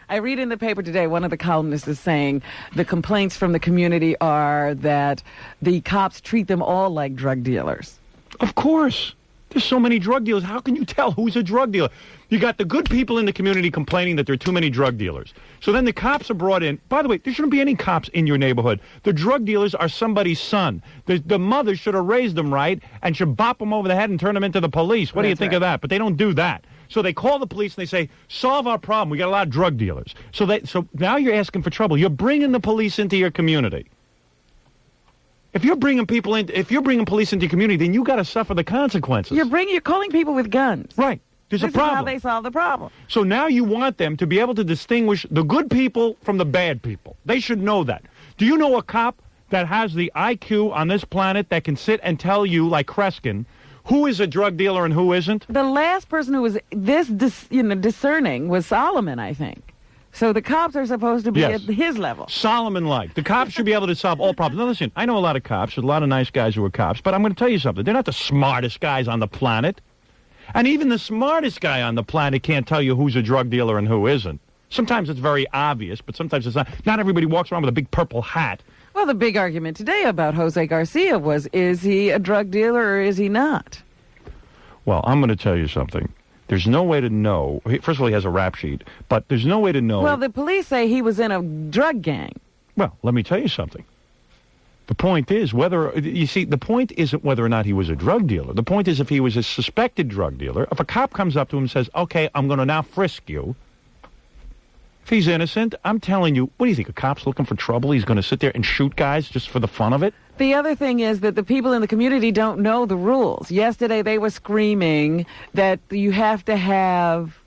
[SPEAKER 2] I read in the paper today, one of the columnists is saying the complaints from the community are that the cops treat them all like drug dealers.
[SPEAKER 1] Of course. There's so many drug dealers. How can you tell who's a drug dealer? You got the good people in the community complaining that there are too many drug dealers. So then the cops are brought in. By the way, there shouldn't be any cops in your neighborhood. The drug dealers are somebody's son. The mother should have raised them right and should bop them over the head and turn them into the police. What do you think of that? But they don't do that. So they call the police and they say, solve our problem. We got a lot of drug dealers. So now you're asking for trouble. You're bringing the police into your community. If you're bringing police into your community, then you got to suffer the consequences.
[SPEAKER 2] You're calling people with guns.
[SPEAKER 1] Right. There's a problem.
[SPEAKER 2] This is how they solve the problem.
[SPEAKER 1] So now you want them to be able to distinguish the good people from the bad people. They should know that. Do you know a cop that has the IQ on this planet that can sit and tell you, like Kreskin, who is a drug dealer and who isn't?
[SPEAKER 2] The last person who was discerning was Solomon, I think. So the cops are supposed to be at his level.
[SPEAKER 1] Solomon-like. The cops should be able to solve all problems. Now, listen, I know a lot of cops. There's a lot of nice guys who are cops. But I'm going to tell you something. They're not the smartest guys on the planet. And even the smartest guy on the planet can't tell you who's a drug dealer and who isn't. Sometimes it's very obvious, but sometimes it's not. Not everybody walks around with a big purple hat.
[SPEAKER 2] Well, the big argument today about Jose Garcia was, is he a drug dealer or is he not?
[SPEAKER 1] Well, I'm going to tell you something. There's no way to know. First of all, he has a rap sheet, but there's no way to know.
[SPEAKER 2] Well, the police say he was in a drug gang.
[SPEAKER 1] Well, let me tell you something. The point is the point isn't whether or not he was a drug dealer. The point is if he was a suspected drug dealer, if a cop comes up to him and says, okay, I'm going to now frisk you, If he's innocent, I'm telling you, what do you think? A cop's looking for trouble? He's going to sit there and shoot guys just for the fun of it?
[SPEAKER 2] The other thing is that the people in the community don't know the rules. Yesterday they were screaming that you have to have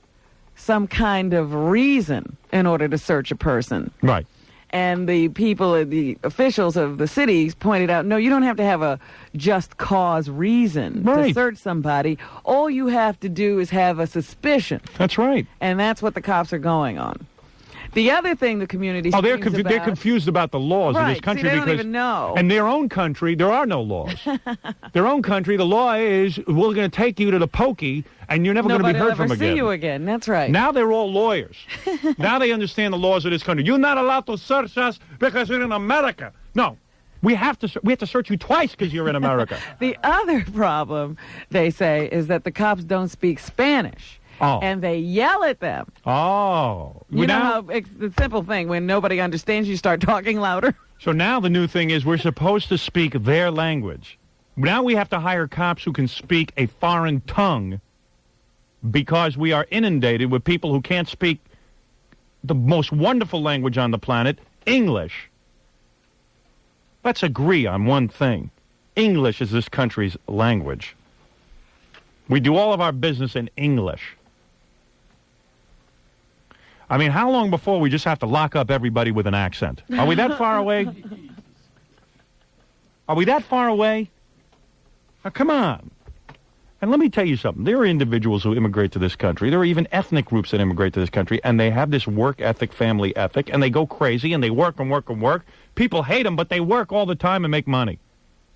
[SPEAKER 2] some kind of reason in order to search a person.
[SPEAKER 1] Right.
[SPEAKER 2] And the people, the officials of the cities pointed out, no, you don't have to have a just cause reason to search somebody. All you have to do is have a suspicion.
[SPEAKER 1] That's right.
[SPEAKER 2] And that's what the cops are going on. The other thing the community
[SPEAKER 1] they're
[SPEAKER 2] screams about,
[SPEAKER 1] they're confused about the laws of this country
[SPEAKER 2] they
[SPEAKER 1] because
[SPEAKER 2] don't even know.
[SPEAKER 1] in their own country there are no laws. Their own country, the law is we're going to take you to the pokey and you're never going to be heard from again.
[SPEAKER 2] Nobody will ever see you again. That's right.
[SPEAKER 1] Now they're all lawyers. Now they understand the laws of this country. You're not allowed to search us because we're in America. No. We have to search you twice because you're in America.
[SPEAKER 2] The other problem, they say, is that the cops don't speak Spanish.
[SPEAKER 1] Oh.
[SPEAKER 2] And they yell at them.
[SPEAKER 1] Oh.
[SPEAKER 2] You know how it's the simple thing, when nobody understands, you start talking louder.
[SPEAKER 1] So now the new thing is we're supposed to speak their language. Now we have to hire cops who can speak a foreign tongue because we are inundated with people who can't speak the most wonderful language on the planet, English. Let's agree on one thing. English is this country's language. We do all of our business in English. I mean, how long before we just have to lock up everybody with an accent? Are we that far away? Are we that far away? Now, come on. And let me tell you something. There are individuals who immigrate to this country. There are even ethnic groups that immigrate to this country, and they have this work ethic, family ethic, and they go crazy, and they work and work and work. People hate them, but they work all the time and make money.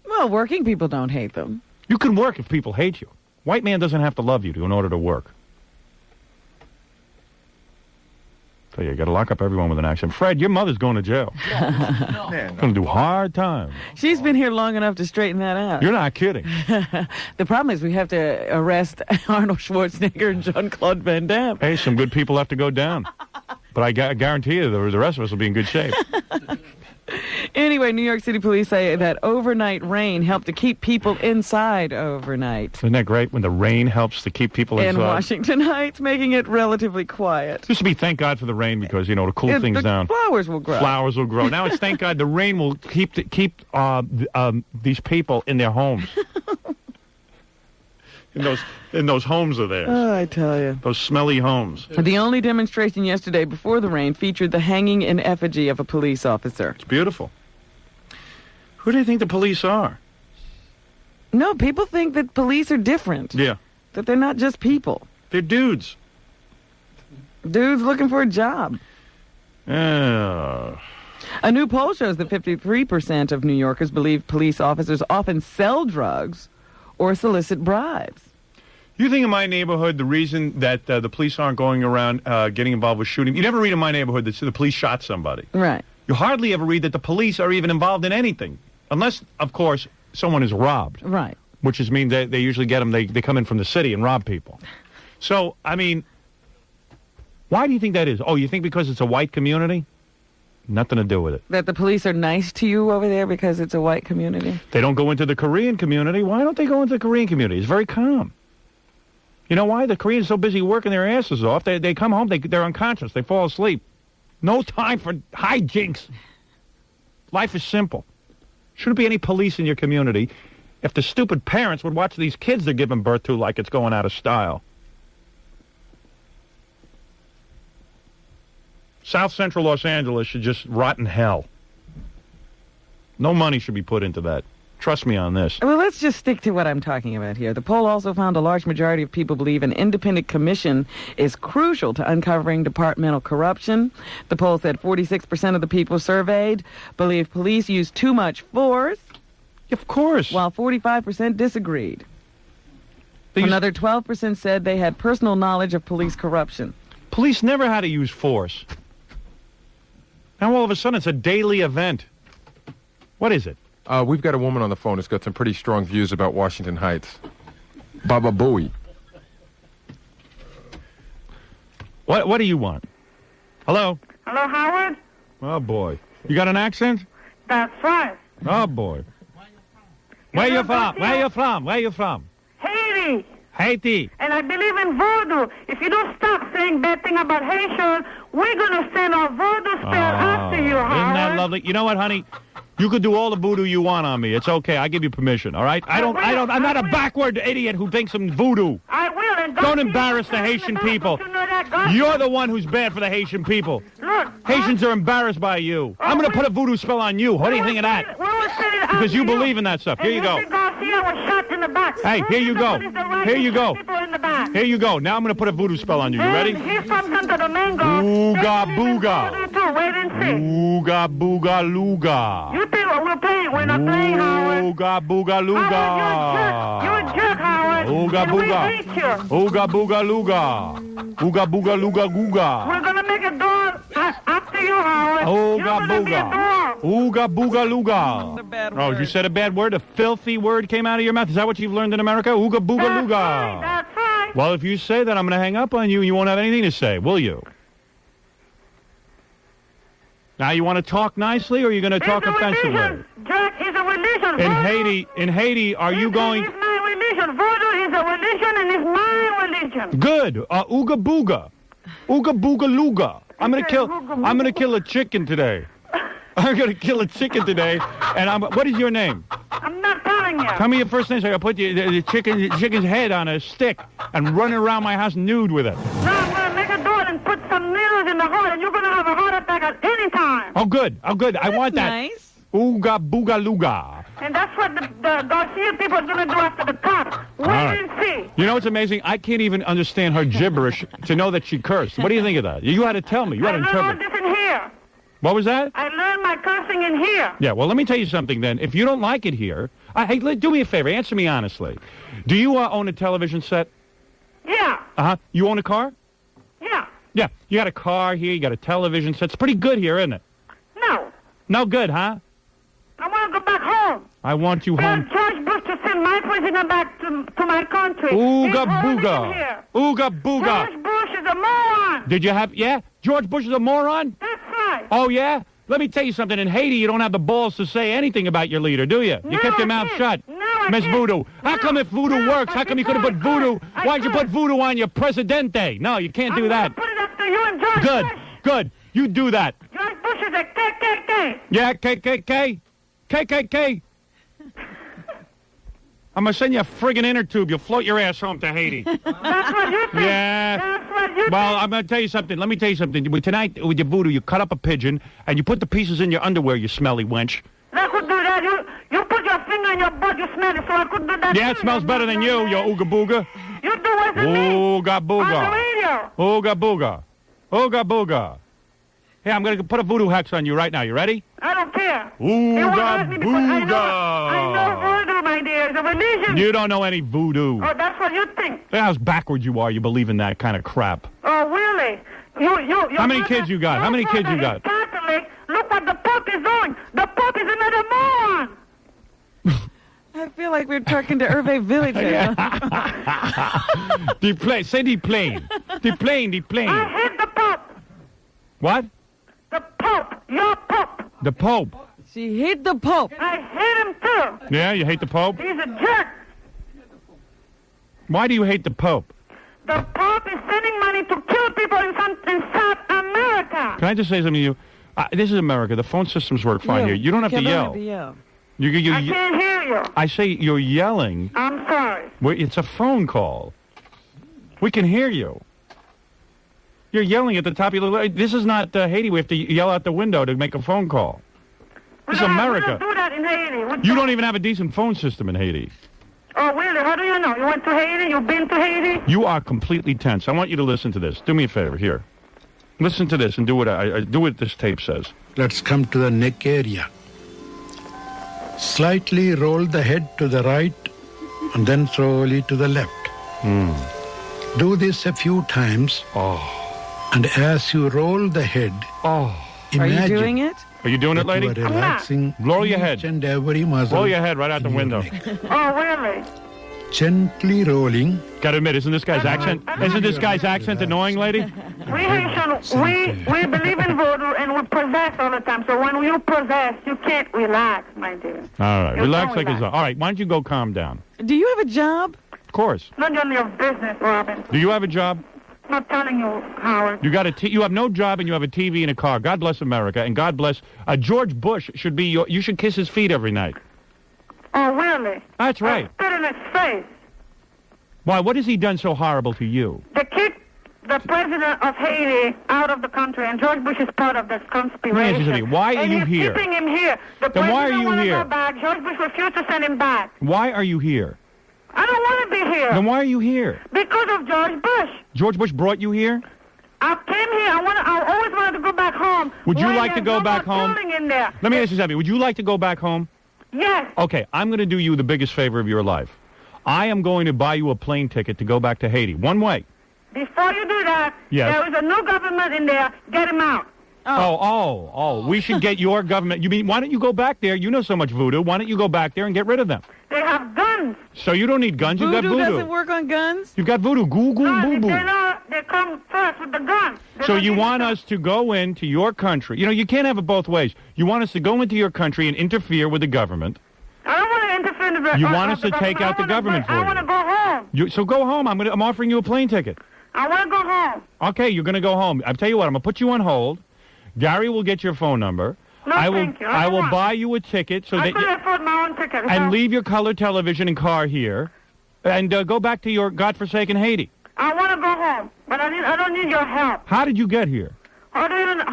[SPEAKER 2] Well, working people don't hate them.
[SPEAKER 1] You can work if people hate you. White man doesn't have to love you in order to work. So you got to lock up everyone with an accent. Fred, your mother's going to jail. Going to do hard time.
[SPEAKER 2] She's been here long enough to straighten that out.
[SPEAKER 1] You're not kidding.
[SPEAKER 2] The problem is we have to arrest Arnold Schwarzenegger and Jean-Claude Van Damme.
[SPEAKER 1] Hey, some good people have to go down. But I guarantee you the rest of us will be in good shape.
[SPEAKER 2] Anyway, New York City police say that overnight rain helped to keep people inside overnight.
[SPEAKER 1] Isn't that great when the rain helps to keep people inside?
[SPEAKER 2] In Washington Heights, making it relatively quiet.
[SPEAKER 1] Used to be thank God for the rain because, to cool things down.
[SPEAKER 2] Flowers will grow.
[SPEAKER 1] Flowers will grow. Now it's thank God the rain will keep these people in their homes. In those homes of theirs.
[SPEAKER 2] Oh, I tell you.
[SPEAKER 1] Those smelly homes.
[SPEAKER 2] The only demonstration yesterday before the rain featured the hanging in effigy of a police officer.
[SPEAKER 1] It's beautiful. Who do you think the police are?
[SPEAKER 2] No, people think that police are different.
[SPEAKER 1] Yeah.
[SPEAKER 2] That they're not just people.
[SPEAKER 1] They're dudes.
[SPEAKER 2] Dudes looking for a job.
[SPEAKER 1] Yeah.
[SPEAKER 2] A new poll shows that 53% of New Yorkers believe police officers often sell drugs or solicit bribes.
[SPEAKER 1] You think in my neighborhood the reason that the police aren't going around getting involved with shooting, you never read in my neighborhood that the police shot somebody.
[SPEAKER 2] Right.
[SPEAKER 1] You hardly ever read that the police are even involved in anything. Unless, of course, someone is robbed.
[SPEAKER 2] Right.
[SPEAKER 1] Which is mean they usually get them, they come in from the city and rob people. So, I mean, why do you think that is? Oh, you think because it's a white community? Nothing to do with it.
[SPEAKER 2] That the police are nice to you over there because it's a white community?
[SPEAKER 1] They don't go into the Korean community. Why don't they go into the Korean community? It's very calm. You know why? The Koreans are so busy working their asses off. They come home, they're unconscious. They fall asleep. No time for hijinks. Life is simple. Shouldn't be any police in your community if the stupid parents would watch these kids they're giving birth to like it's going out of style. South Central Los Angeles should just rot in hell. No money should be put into that. Trust me on this.
[SPEAKER 2] Well, let's just stick to what I'm talking about here. The poll also found a large majority of people believe an independent commission is crucial to uncovering departmental corruption. The poll said 46% of the people surveyed believe police use too much force.
[SPEAKER 1] Of course.
[SPEAKER 2] While 45% disagreed. Another 12% said they had personal knowledge of police corruption.
[SPEAKER 1] Police never had to use force. Now all of a sudden it's a daily event. What is it?
[SPEAKER 13] We've got a woman on the phone who's got some pretty strong views about Washington Heights. Baba Booey.
[SPEAKER 1] What do you want? Hello?
[SPEAKER 14] Hello, Howard?
[SPEAKER 1] Oh, boy. You got an accent?
[SPEAKER 14] That's right.
[SPEAKER 1] Oh, boy. Where you from? Where you from? Where you from?
[SPEAKER 14] Haiti.
[SPEAKER 1] Haiti.
[SPEAKER 14] And I I believe in voodoo. If you don't stop saying bad thing about Haitians, we're going to send our voodoo spell after you, Howard.
[SPEAKER 1] Isn't that lovely? You know what, honey? You could do all the voodoo you want on me. It's okay. I give you permission, all right? I'm not a backward idiot who thinks I'm voodoo.
[SPEAKER 14] I will. And
[SPEAKER 1] Don't embarrass the Haitian people. You're the one who's bad for the Haitian people.
[SPEAKER 14] Look,
[SPEAKER 1] Haitians are embarrassed by you. I'm going to put a voodoo spell on you. What do you think of that? Because you believe in that stuff. Here you go.
[SPEAKER 14] Garcia was shot in the back.
[SPEAKER 1] Hey, here you go. Here you go. Here you go. Now I'm going to put a voodoo spell on you. You ready?
[SPEAKER 14] He's from Santo Domingo.
[SPEAKER 1] Ooga booga.
[SPEAKER 14] Wait and see.
[SPEAKER 1] Ooga booga luga.
[SPEAKER 14] You think we're playing? We're not playing, Howard.
[SPEAKER 1] Ooga booga luga.
[SPEAKER 14] You're a jerk, Howard.
[SPEAKER 1] Ooga
[SPEAKER 14] And we
[SPEAKER 1] booga.
[SPEAKER 14] hate you.
[SPEAKER 1] Ooga booga luga. Ooga booga luga googa.
[SPEAKER 14] We're going to make a door after you, Howard.
[SPEAKER 1] Ooga
[SPEAKER 14] You're gonna be a
[SPEAKER 1] booga.
[SPEAKER 14] door.
[SPEAKER 1] Ooga booga luga.
[SPEAKER 2] a bad
[SPEAKER 1] Oh,
[SPEAKER 2] word.
[SPEAKER 1] you said a bad word? A filthy word came out of your mouth? Is that what you've learned in America? Ooga booga luga.
[SPEAKER 14] That's right.
[SPEAKER 1] Well, if you say that, I'm going to hang up on you and you won't have anything to say, will you? Now, you want to talk nicely or are you going to talk
[SPEAKER 14] It's a
[SPEAKER 1] offensively?
[SPEAKER 14] religion. Jerk is a religion.
[SPEAKER 1] In Haiti, are you going...
[SPEAKER 14] It's my religion. Voodoo is a religion and it's my religion.
[SPEAKER 1] Good. Ooga booga. Ooga booga luga. I'm gonna kill a chicken today. I'm gonna kill a chicken today. And what is your name?
[SPEAKER 14] I'm not telling you.
[SPEAKER 1] Tell me your first name so I can put the chicken's head on a stick and run around my house nude with it.
[SPEAKER 14] No, I'm going to make a door and put some needles in the heart and you're going to have a heart attack at any time.
[SPEAKER 1] Oh, good. Oh, good. I want that.
[SPEAKER 2] Nice.
[SPEAKER 1] Ooga booga luga.
[SPEAKER 14] And that's what the Garcia people are going to do after the cop. Wait and see.
[SPEAKER 1] You know what's amazing? I can't even understand her gibberish to know that she cursed. What do you think of that? You had to tell me. You had to
[SPEAKER 14] I learned all
[SPEAKER 1] interpret.
[SPEAKER 14] this in here.
[SPEAKER 1] What was that?
[SPEAKER 14] I learned my cursing in here.
[SPEAKER 1] Yeah, well, let me tell you something then. If you don't like it here, hey, do me a favor. Answer me honestly. Do you own a television set?
[SPEAKER 14] Yeah.
[SPEAKER 1] Uh-huh. You own a car?
[SPEAKER 14] Yeah.
[SPEAKER 1] Yeah. You got a car here. You got a television set. It's pretty good here, isn't it?
[SPEAKER 14] No.
[SPEAKER 1] No good, huh?
[SPEAKER 14] I want to go back home.
[SPEAKER 1] I want you
[SPEAKER 14] Tell
[SPEAKER 1] home.
[SPEAKER 14] George Bush to send my president back to my country.
[SPEAKER 1] Ooga
[SPEAKER 14] He's holding
[SPEAKER 1] booga.
[SPEAKER 14] him here.
[SPEAKER 1] Ooga booga.
[SPEAKER 14] George Bush is a moron.
[SPEAKER 1] Did you have, yeah? George Bush is a moron?
[SPEAKER 14] That's right.
[SPEAKER 1] Oh, yeah? Let me tell you something. In Haiti, you don't have the balls to say anything about your leader, do you? You kept your mouth shut. Miss Voodoo. How come if voodoo works, how come you could have put voodoo? Why'd you put voodoo on your presidente? No, you can't do that.
[SPEAKER 14] Put it up to you and George
[SPEAKER 1] Good,
[SPEAKER 14] Bush.
[SPEAKER 1] good. You do that.
[SPEAKER 14] George Bush is a KKK.
[SPEAKER 1] Yeah, KKK. KKK. I'm going to send you a friggin' inner tube. You'll float your ass home to Haiti.
[SPEAKER 14] That's what you think.
[SPEAKER 1] Yeah.
[SPEAKER 14] That's what you
[SPEAKER 1] Well,
[SPEAKER 14] think.
[SPEAKER 1] I'm going to tell you something. Let me tell you something. Tonight, with your voodoo, you cut up a pigeon, and you put the pieces in your underwear, you smelly wench.
[SPEAKER 14] I could do that. You put your finger in your butt, you smell it, so I could do that.
[SPEAKER 1] Yeah, it
[SPEAKER 14] too.
[SPEAKER 1] smells better than you, you ooga booga.
[SPEAKER 14] You do worse than me.
[SPEAKER 1] Ooga
[SPEAKER 14] On the
[SPEAKER 1] booga.
[SPEAKER 14] radio.
[SPEAKER 1] Ooga booga. Ooga booga. Hey, I'm going to put a voodoo hex on you right now. You ready?
[SPEAKER 14] I don't care.
[SPEAKER 1] Ooga
[SPEAKER 14] You wanna hurt me because I know
[SPEAKER 1] booga.
[SPEAKER 14] voodoo, my dear. It's a religion.
[SPEAKER 1] You don't know any voodoo.
[SPEAKER 14] Oh, that's what you think.
[SPEAKER 1] Look how backwards you are. You believe in that kind of crap.
[SPEAKER 14] Oh, really?
[SPEAKER 1] How many kids you got? How many kids you got?
[SPEAKER 14] Catholic. Look what the Pope is doing. The Pope is another moron.
[SPEAKER 2] I feel like we're talking to Hervé Village.
[SPEAKER 1] Deplane. Say deplane. Deplane.
[SPEAKER 14] I hate the Pope.
[SPEAKER 1] What?
[SPEAKER 14] The Pope. Your Pope.
[SPEAKER 1] The Pope.
[SPEAKER 2] She hate the Pope.
[SPEAKER 14] I hate him too.
[SPEAKER 1] Yeah, you hate the Pope?
[SPEAKER 14] He's a jerk.
[SPEAKER 1] Why do you hate the Pope?
[SPEAKER 14] The Pope is sending money to kill people in South America.
[SPEAKER 1] Can I just say something to you? This is America. The phone systems work fine here. You don't have to yell. You,
[SPEAKER 14] I can't hear you.
[SPEAKER 1] I say you're yelling.
[SPEAKER 14] I'm sorry.
[SPEAKER 1] Well, it's a phone call. We can hear you. You're yelling at the top of your... This is not Haiti. We have to yell out the window to make a phone call. This is America.
[SPEAKER 14] We don't do that in Haiti.
[SPEAKER 1] You don't even have a decent phone system in Haiti.
[SPEAKER 14] Oh, really? How do you know? You went to Haiti? You've been to Haiti?
[SPEAKER 1] You are completely tense. I want you to listen to this. Do me a favor. Here. Listen to this and do what this tape says.
[SPEAKER 6] Let's come to the neck area. Slightly roll the head to the right and then slowly to the left. Do this a few times. And as you roll the head, imagine.
[SPEAKER 2] Are you doing it?
[SPEAKER 1] Are you doing it, lady?
[SPEAKER 6] You are relaxing
[SPEAKER 1] Blow your head.
[SPEAKER 6] each and every muscle.
[SPEAKER 1] Blow your head right out the window.
[SPEAKER 14] Oh, really?
[SPEAKER 6] Gently rolling.
[SPEAKER 1] Gotta admit, isn't this guy's accent annoying, lady?
[SPEAKER 14] We Haitian, we believe in voodoo and we possess all the time. So when you possess, you can't relax, my dear.
[SPEAKER 1] All right,
[SPEAKER 14] You
[SPEAKER 1] relax
[SPEAKER 14] don't
[SPEAKER 1] like
[SPEAKER 14] relax.
[SPEAKER 1] it's all right. Why don't you go calm down?
[SPEAKER 2] Do you have a job?
[SPEAKER 1] Of course.
[SPEAKER 14] None of your business, Robin.
[SPEAKER 1] Do you have a job?
[SPEAKER 14] I'm not telling you, Howard.
[SPEAKER 1] You have no job and you have a TV and a car. God bless America, and God bless George Bush should be you should kiss his feet every night.
[SPEAKER 14] Oh, really?
[SPEAKER 1] That's right.
[SPEAKER 14] Spit in his face.
[SPEAKER 1] Why? What has he done so horrible to you?
[SPEAKER 14] They kicked the president of Haiti out of the country, and George Bush is part of this conspiracy.
[SPEAKER 1] Let me ask you something. Why are you here?
[SPEAKER 14] Keeping him here. The
[SPEAKER 1] Then why are
[SPEAKER 14] president
[SPEAKER 1] you
[SPEAKER 14] wanna
[SPEAKER 1] here?
[SPEAKER 14] Go back. George Bush refused to send him back.
[SPEAKER 1] Why are you here?
[SPEAKER 14] I don't want to be here.
[SPEAKER 1] Then why are you here?
[SPEAKER 14] Because of George Bush.
[SPEAKER 1] George Bush brought you here?
[SPEAKER 14] I came here. I always wanted to go back home.
[SPEAKER 1] Would you
[SPEAKER 14] Why
[SPEAKER 1] like to
[SPEAKER 14] there's
[SPEAKER 1] go
[SPEAKER 14] no
[SPEAKER 1] back
[SPEAKER 14] more
[SPEAKER 1] home?
[SPEAKER 14] building in there.
[SPEAKER 1] Let me ask you something. Would you like to go back home?
[SPEAKER 14] Yes.
[SPEAKER 1] Okay, I'm going to do you the biggest favor of your life. I am going to buy you a plane ticket to go back to Haiti. One way.
[SPEAKER 14] Before you do that,
[SPEAKER 1] Yes.
[SPEAKER 14] there is a new government in there. Get him out.
[SPEAKER 1] Oh. We should get your government. You mean, why don't you go back there? You know so much voodoo. Why don't you go back there and get rid of them?
[SPEAKER 14] They have guns.
[SPEAKER 1] So you don't need guns. You've got
[SPEAKER 2] Voodoo
[SPEAKER 1] voodoo.
[SPEAKER 2] doesn't work on guns?
[SPEAKER 1] You've got voodoo. Goo, goo, boo, boo.
[SPEAKER 14] They come first with the gun.
[SPEAKER 1] So you want us to go into your country. You know, you can't have it both ways. You want us to go into your country and interfere with the government.
[SPEAKER 14] I don't want to interfere in the
[SPEAKER 1] You want us to take out the government for
[SPEAKER 14] I want to go home.
[SPEAKER 1] So go home. I'm offering you a plane ticket.
[SPEAKER 14] I want to go home.
[SPEAKER 1] Okay, you're going to go home. I'll tell you what. I'm going to put you on hold. Gary will get your phone number.
[SPEAKER 14] No, thank you.
[SPEAKER 1] I will buy you a ticket so
[SPEAKER 14] I
[SPEAKER 1] that
[SPEAKER 14] could afford my own ticket.
[SPEAKER 1] and leave your color television and car here, and go back to your godforsaken Haiti.
[SPEAKER 14] I want to go home, but I don't need your help.
[SPEAKER 1] How did you get here?
[SPEAKER 14] What do you want to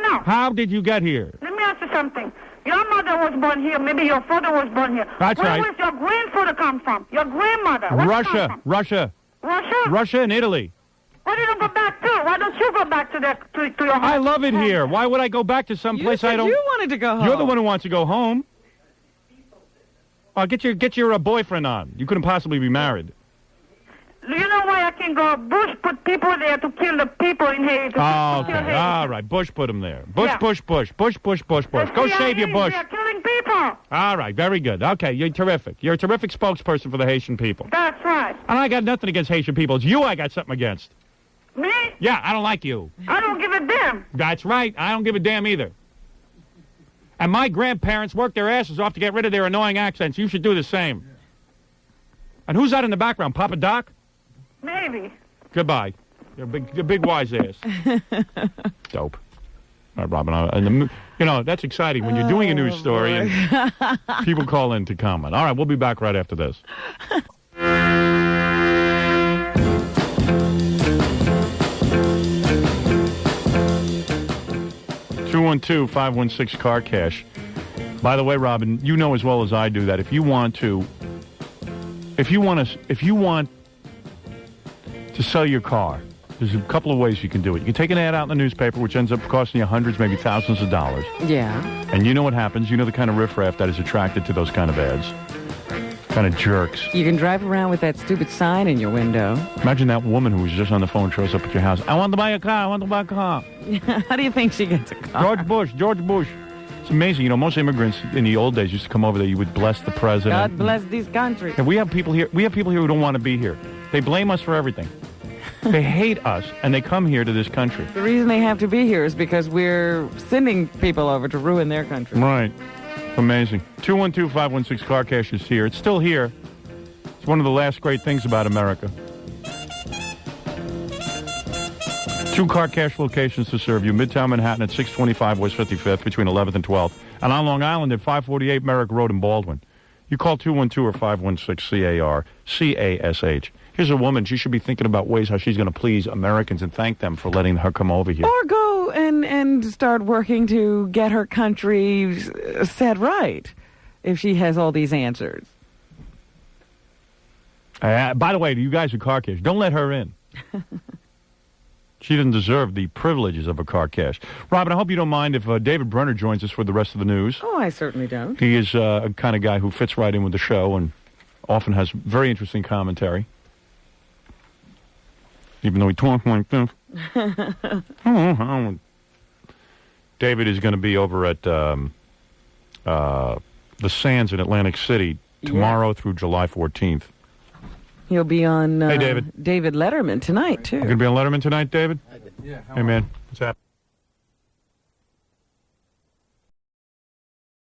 [SPEAKER 14] know?
[SPEAKER 1] How did you get here?
[SPEAKER 14] Let me ask you something. Your mother was born here. Maybe your father was born here.
[SPEAKER 1] That's right.
[SPEAKER 14] Where was your grandfather come from? Your grandmother. Where did he come from?
[SPEAKER 1] Russia,
[SPEAKER 14] Russia?
[SPEAKER 1] Russia and Italy.
[SPEAKER 14] Why did you go back to? Why don't you go back to your home?
[SPEAKER 1] I love it here. Why would I go back to some place I don't?
[SPEAKER 2] You wanted to go home.
[SPEAKER 1] You're the one who wants to go home. Get your boyfriend on. You couldn't possibly be married.
[SPEAKER 14] Do you know why I can go? Bush put people there to kill the people in Haiti.
[SPEAKER 1] Oh, okay. All right. Bush put him there. Bush.
[SPEAKER 14] Yeah.
[SPEAKER 1] Bush. Go save your Bush.
[SPEAKER 14] They're killing people.
[SPEAKER 1] All right. Very good. Okay. You're terrific. You're a terrific spokesperson for the Haitian people.
[SPEAKER 14] That's right.
[SPEAKER 1] And I got nothing against Haitian people. It's you I got something against.
[SPEAKER 14] Me?
[SPEAKER 1] Yeah, I don't like you.
[SPEAKER 14] I don't give a damn.
[SPEAKER 1] That's right. I don't give a damn either. And my grandparents worked their asses off to get rid of their annoying accents. You should do the same. And who's that in the background? Papa Doc?
[SPEAKER 14] Maybe.
[SPEAKER 1] Goodbye. You're a big wise ass. Dope. All right, Robin. That's exciting when you're doing a news story and people call in to comment. All right, we'll be back right after this. 212-516 Car Cash. By the way, Robin, you know as well as I do that if you want to sell your car, there's a couple of ways you can do it. You can take an ad out in the newspaper, which ends up costing you hundreds, maybe thousands of dollars.
[SPEAKER 2] Yeah.
[SPEAKER 1] And you know what happens. You know the kind of riffraff that is attracted to those kind of ads. Kind of jerks.
[SPEAKER 2] You can drive around with that stupid sign in your window.
[SPEAKER 1] Imagine that woman who was just on the phone shows up at your house. I want to buy a car. I want to buy a car.
[SPEAKER 2] How do you think she gets a car?
[SPEAKER 1] George Bush. It's amazing. You know, most immigrants in the old days used to come over there. You would bless the president.
[SPEAKER 2] God bless this country.
[SPEAKER 1] And we have people here who don't want to be here. They blame us for everything. They hate us, and they come here to this country.
[SPEAKER 2] The reason they have to be here is because we're sending people over to ruin their country.
[SPEAKER 1] Right. Amazing. 212-516 Car Cash is here. It's still here. It's one of the last great things about America. 2 Car Cash locations to serve you. Midtown Manhattan at 625 West 55th between 11th and 12th. And on Long Island at 548 Merrick Road in Baldwin. You call 212 or 516-CAR-CASH. Here's a woman. She should be thinking about ways how she's going to please Americans and thank them for letting her come over here.
[SPEAKER 2] Or go and start working to get her country set right if she has all these answers.
[SPEAKER 1] By the way, to you guys at Car Cash, don't let her in. She doesn't deserve the privileges of a Car Cash. Robin, I hope you don't mind if David Brenner joins us for the rest of the news.
[SPEAKER 2] Oh, I certainly don't.
[SPEAKER 1] He is a kind of guy who fits right in with the show and often has very interesting commentary. Even though he talks like this. David is going to be over at the Sands in Atlantic City tomorrow through July 14th.
[SPEAKER 2] He'll be on
[SPEAKER 1] Hey, David.
[SPEAKER 2] David Letterman tonight, too.
[SPEAKER 1] You going to be on Letterman tonight, David?
[SPEAKER 15] Yeah.
[SPEAKER 1] Hey, man. What's happening?